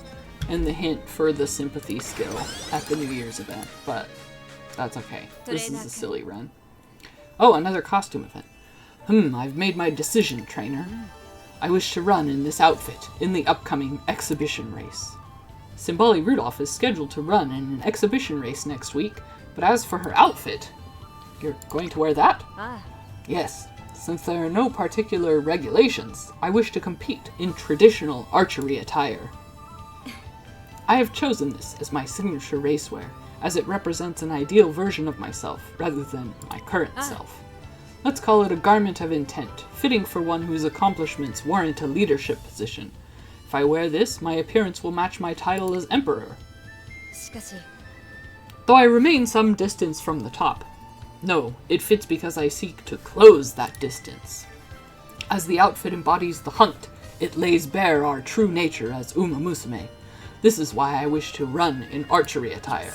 and the hint for the sympathy skill at the New Year's event, but that's okay. This is a silly run. Oh, another costume event. I've made my decision, trainer. I wish to run in this outfit in the upcoming exhibition race. Symboli Rudolph is scheduled to run in an exhibition race next week, but as for her outfit, you're going to wear that? Yes, since there are no particular regulations, I wish to compete in traditional archery attire. I have chosen this as my signature racewear, as it represents an ideal version of myself rather than my current self. Let's call it a garment of intent, fitting for one whose accomplishments warrant a leadership position. If I wear this, my appearance will match my title as Emperor. Though I remain some distance from the top. No, it fits because I seek to close that distance. As the outfit embodies the hunt, it lays bare our true nature as umamusume. This is why I wish to run in archery attire.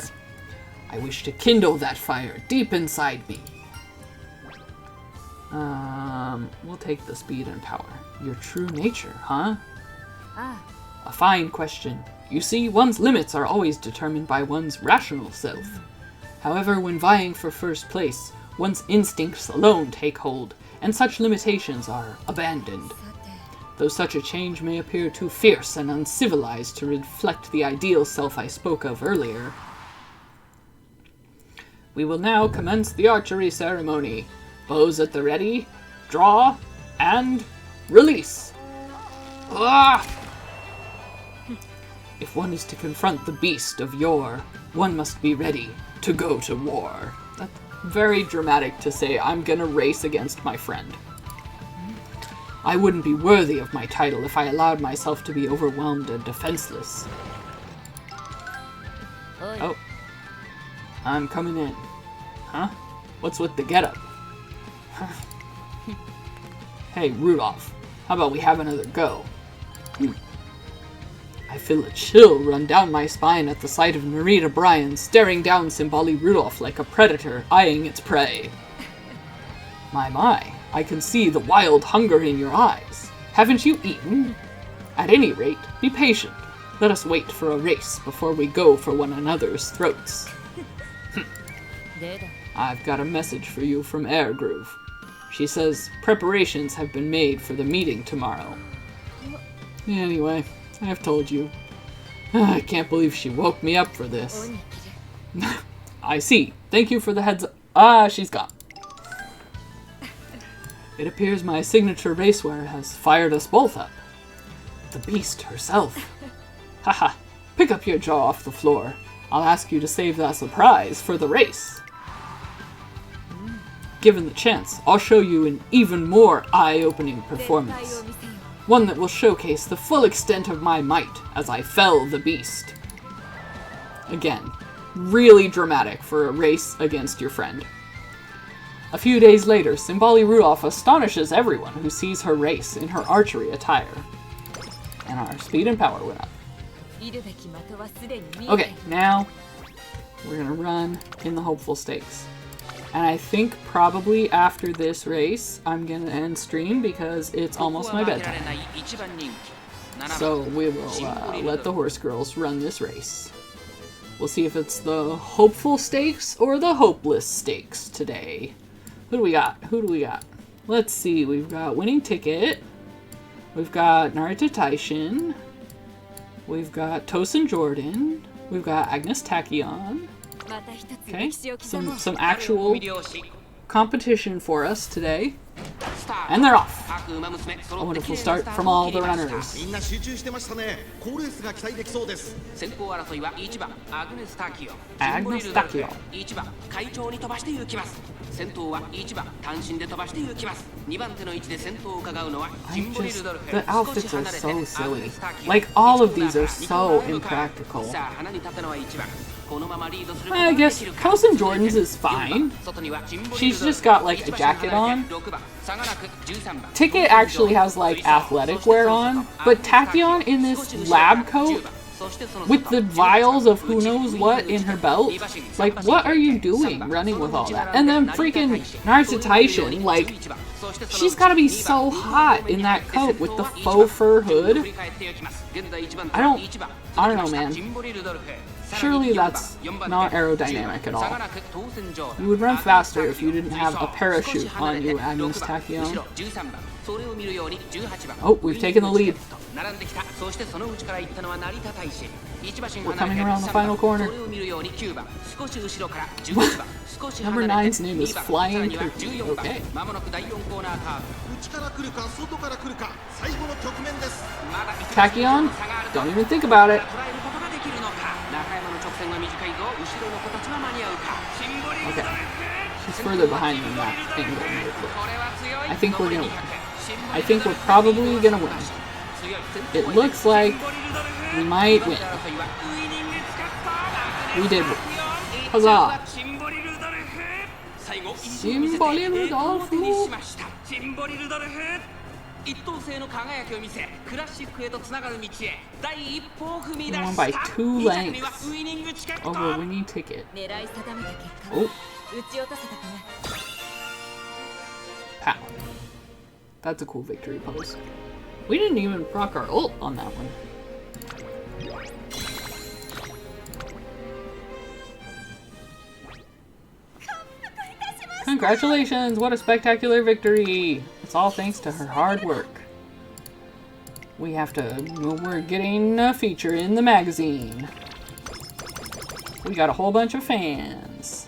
I wish to kindle that fire deep inside me. We'll take the speed and power. Your true nature, huh? A fine question. You see, one's limits are always determined by one's rational self. However, when vying for first place, one's instincts alone take hold, and such limitations are abandoned. Though such a change may appear too fierce and uncivilized to reflect the ideal self I spoke of earlier. We will now commence the archery ceremony. Bows at the ready, draw, and release. If one is to confront the beast of yore, one must be ready to go to war. That's very dramatic to say, I'm gonna race against my friend. I wouldn't be worthy of my title if I allowed myself to be overwhelmed and defenseless. Oh. I'm coming in. Huh? What's with the getup? Hey, Rudolph, how about we have another go? I feel a chill run down my spine at the sight of Narita Bryan staring down Symboli Rudolph like a predator eyeing its prey. My, I can see the wild hunger in your eyes. Haven't you eaten? At any rate, be patient. Let us wait for a race before we go for one another's throats. I've got a message for you from Airgroove. She says preparations have been made for the meeting tomorrow. Anyway, I've told you. I can't believe she woke me up for this. I see. Thank you for the heads up. She's gone. It appears my signature racewear has fired us both up. The beast herself. Haha, pick up your jaw off the floor. I'll ask you to save that surprise for the race. Given the chance, I'll show you an even more eye-opening performance. One that will showcase the full extent of my might as I fell the beast. Again, really dramatic for a race against your friend. A few days later, Simbali Rudolph astonishes everyone who sees her race in her archery attire. And our speed and power went up. Okay, now we're gonna run in the hopeful stakes. And I think probably after this race, I'm gonna end stream because it's almost my bedtime. So we will let the horse girls run this race. We'll see if it's the hopeful stakes or the hopeless stakes today. Who do we got? Who do we got? Let's see. We've got Winning Ticket. We've got Narita Taishin. We've got Tosin Jordan. We've got Agnes Tachyon. Okay, some actual competition for us today. And they're off. A wonderful start from all the runners. Agnes Tachyon. The outfits are so silly. Like, all of these are so impractical. I guess Tosin Jordan's is fine. She's just got like a jacket on. Ticket actually has like athletic wear on, but Tachyon in this lab coat with the vials of who knows what in her belt. Like, what are you doing running with all that? And then freaking Narita Taishin, like, she's gotta be so hot in that coat with the faux fur hood. I don't know, man. Surely that's not aerodynamic at all. You would run faster if you didn't have a parachute on you, Agnes Tachyon. Oh, we've taken the lead. We're coming around the final corner. Number 9's name is Flying Turkey. Okay. Tachyon, don't even think about it. Okay. She's further behind than that angle. I think we're gonna win. I think we're probably gonna win. It looks like we might win. We did win. Huzzah! Simbali Rudolph! We won by 2 lengths over Winning Ticket. Oh. Pow. That's a cool victory pose. We didn't even proc our ult on that one. Congratulations! What a spectacular victory! It's all thanks to her hard work. We're getting a feature in the magazine. We got a whole bunch of fans.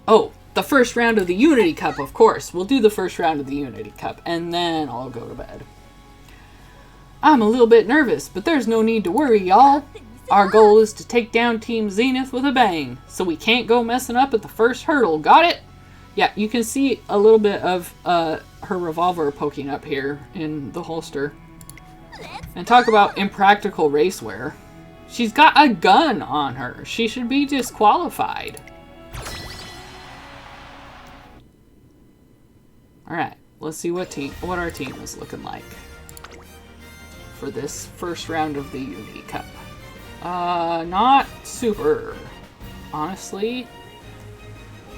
Oh, the first round of the Unity Cup, of course. We'll do the first round of the Unity Cup, and then I'll go to bed. I'm a little bit nervous, but there's no need to worry, y'all. Our goal is to take down Team Zenith with a bang, so we can't go messing up at the first hurdle. Got it? Yeah, you can see a little bit of her revolver poking up here in the holster. And talk about impractical racewear. She's got a gun on her. She should be disqualified. Alright, let's see what our team is looking like for this first round of the Unity Cup. Not super, honestly.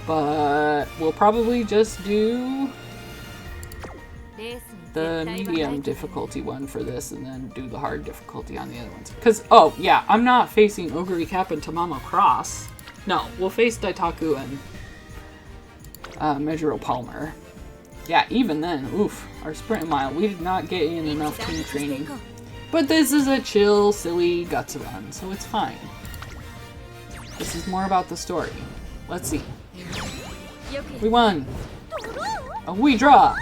But we'll probably just do the medium difficulty one for this and then do the hard difficulty on the other ones. Because, oh, yeah, I'm not facing Oguri Cap and Tamamo Cross. No, we'll face Daitaku and Mejiro Palmer. Yeah, even then, oof, our sprint mile, we did not get in enough team training. But this is a chill, silly guts run, so it's fine. This is more about the story. Let's see. We won! Oh, we draw!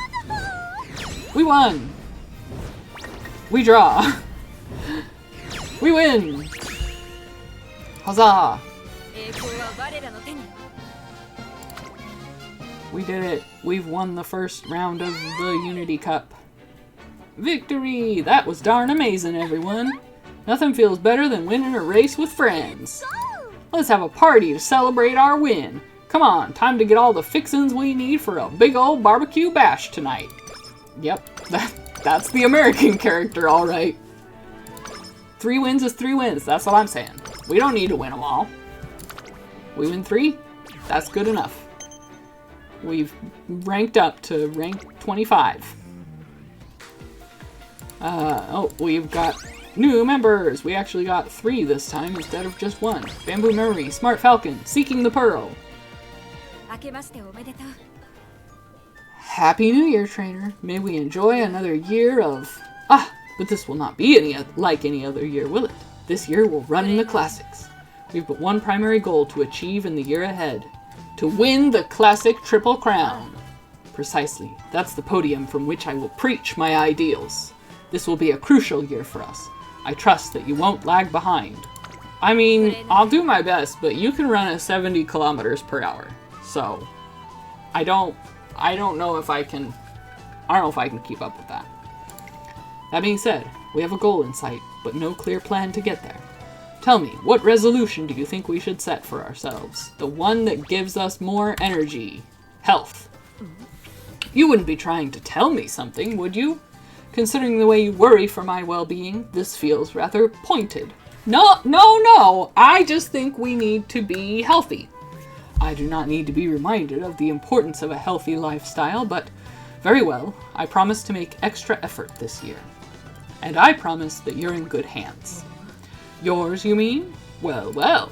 We won! We draw! We win! Huzzah! We did it! We've won the first round of the Unity Cup. Victory! That was darn amazing, everyone. Nothing feels better than winning a race with friends. Let's have a party to celebrate our win. Come on, time to get all the fixins we need for a big old barbecue bash tonight. Yep, that's the American character, all right. 3 wins is 3 wins, that's what I'm saying. We don't need to win them all. We win 3, that's good enough. We've ranked up to rank 25. We've got new members. We actually got 3 this time instead of just 1. Bamboo Memory, Smart Falcon, Seeking the Pearl. Happy New Year, trainer. May we enjoy another year of... but this will not be like any other year, will it? This year will run in the classics. We've but one primary goal to achieve in the year ahead. To win the classic Triple Crown. Precisely. That's the podium from which I will preach my ideals. This will be a crucial year for us. I trust that you won't lag behind. I mean, I'll do my best, but you can run at 70 kilometers per hour. So, I don't know if I can keep up with that. That being said, we have a goal in sight, but no clear plan to get there. Tell me, what resolution do you think we should set for ourselves? The one that gives us more energy. Health. You wouldn't be trying to tell me something, would you? Considering the way you worry for my well-being, this feels rather pointed. No, I just think we need to be healthy. I do not need to be reminded of the importance of a healthy lifestyle, but very well, I promise to make extra effort this year. And I promise that you're in good hands. Yours, you mean? Well.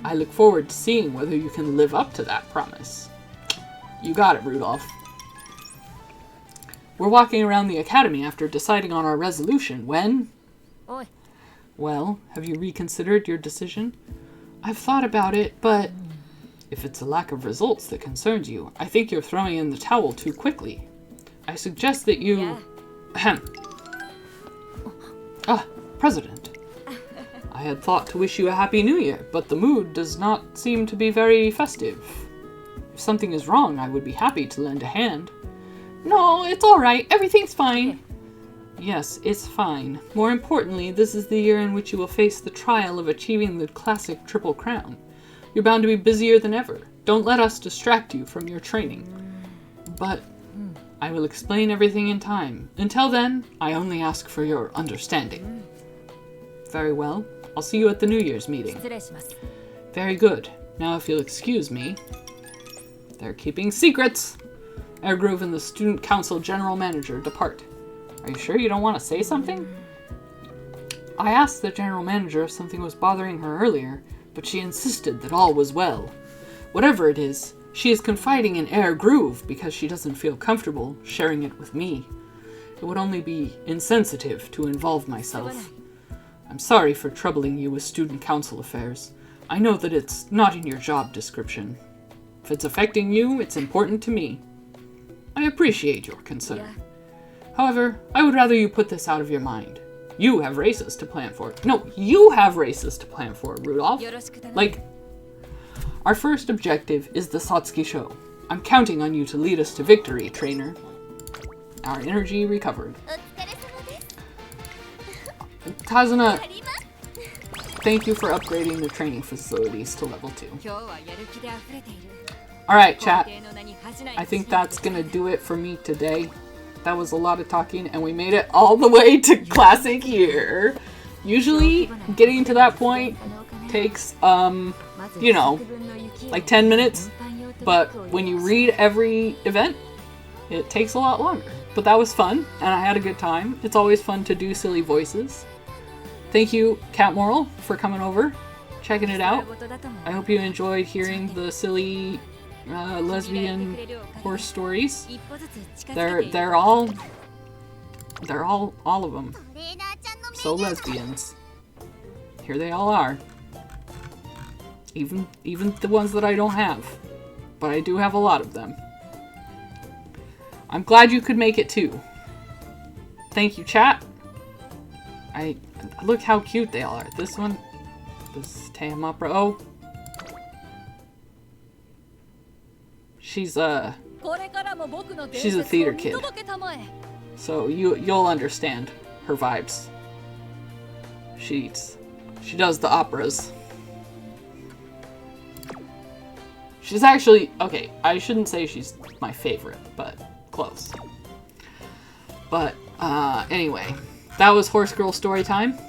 I look forward to seeing whether you can live up to that promise. You got it, Rudolph. We're walking around the academy after deciding on our resolution when... Well, have you reconsidered your decision? I've thought about it, but... If it's a lack of results that concerns you, I think you're throwing in the towel too quickly. I suggest that you... President. I had thought to wish you a Happy New Year, but the mood does not seem to be very festive. If something is wrong, I would be happy to lend a hand. No, it's all right. Everything's fine. Yes, it's fine. More importantly, this is the year in which you will face the trial of achieving the classic Triple Crown. You're bound to be busier than ever. Don't let us distract you from your training. But I will explain everything in time. Until then, I only ask for your understanding. Very well. I'll see you at the New Year's meeting. Very good. Now if you'll excuse me. They're keeping secrets. Airgrove and the Student Council General Manager depart. Are you sure you don't want to say something? I asked the General Manager if something was bothering her earlier, but she insisted that all was well. Whatever it is, she is confiding in Airgrove because she doesn't feel comfortable sharing it with me. It would only be insensitive to involve myself. I'm sorry for troubling you with student council affairs. I know that it's not in your job description. If it's affecting you, it's important to me. I appreciate your concern. However, I would rather you put this out of your mind. You have races to plan for. No, you have races to plan for, Rudolph. Our first objective is the Satsuki show. I'm counting on you to lead us to victory, trainer. Our energy recovered. Kazuna, thank you for upgrading the training facilities to level 2. Alright, chat. I think that's gonna do it for me today. That was a lot of talking, and we made it all the way to Classic Year. Usually, getting to that point takes, like 10 minutes. But when you read every event, it takes a lot longer. But that was fun, and I had a good time. It's always fun to do silly voices. Thank you, Cat Moral, for coming over, checking it out. I hope you enjoyed hearing the silly lesbian horse stories. They're all of them. So lesbians. Here they all are. Even the ones that I don't have. But I do have a lot of them. I'm glad you could make it too. Thank you, chat. Look how cute they all are. This one, this Tam Opera. Oh, she's a theater kid. So you'll understand her vibes. She does the operas. She's actually, okay, I shouldn't say she's my favorite, but close. But anyway, that was Horse Girl story time.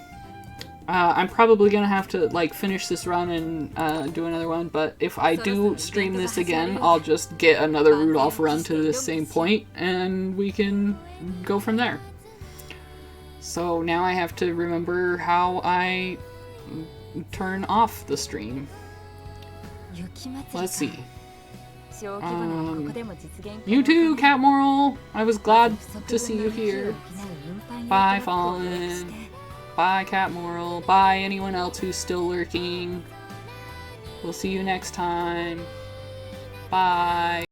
I'm probably gonna have to like finish this run and do another one, but if I do stream this again, I'll just get another Rudolph run to the same point and we can go from there. So now I have to remember how I turn off the stream. Let's see. You too, Cat Moral! I was glad to see you here. Bye, Fallen. Bye, Cat Moral. Bye, anyone else who's still lurking. We'll see you next time. Bye.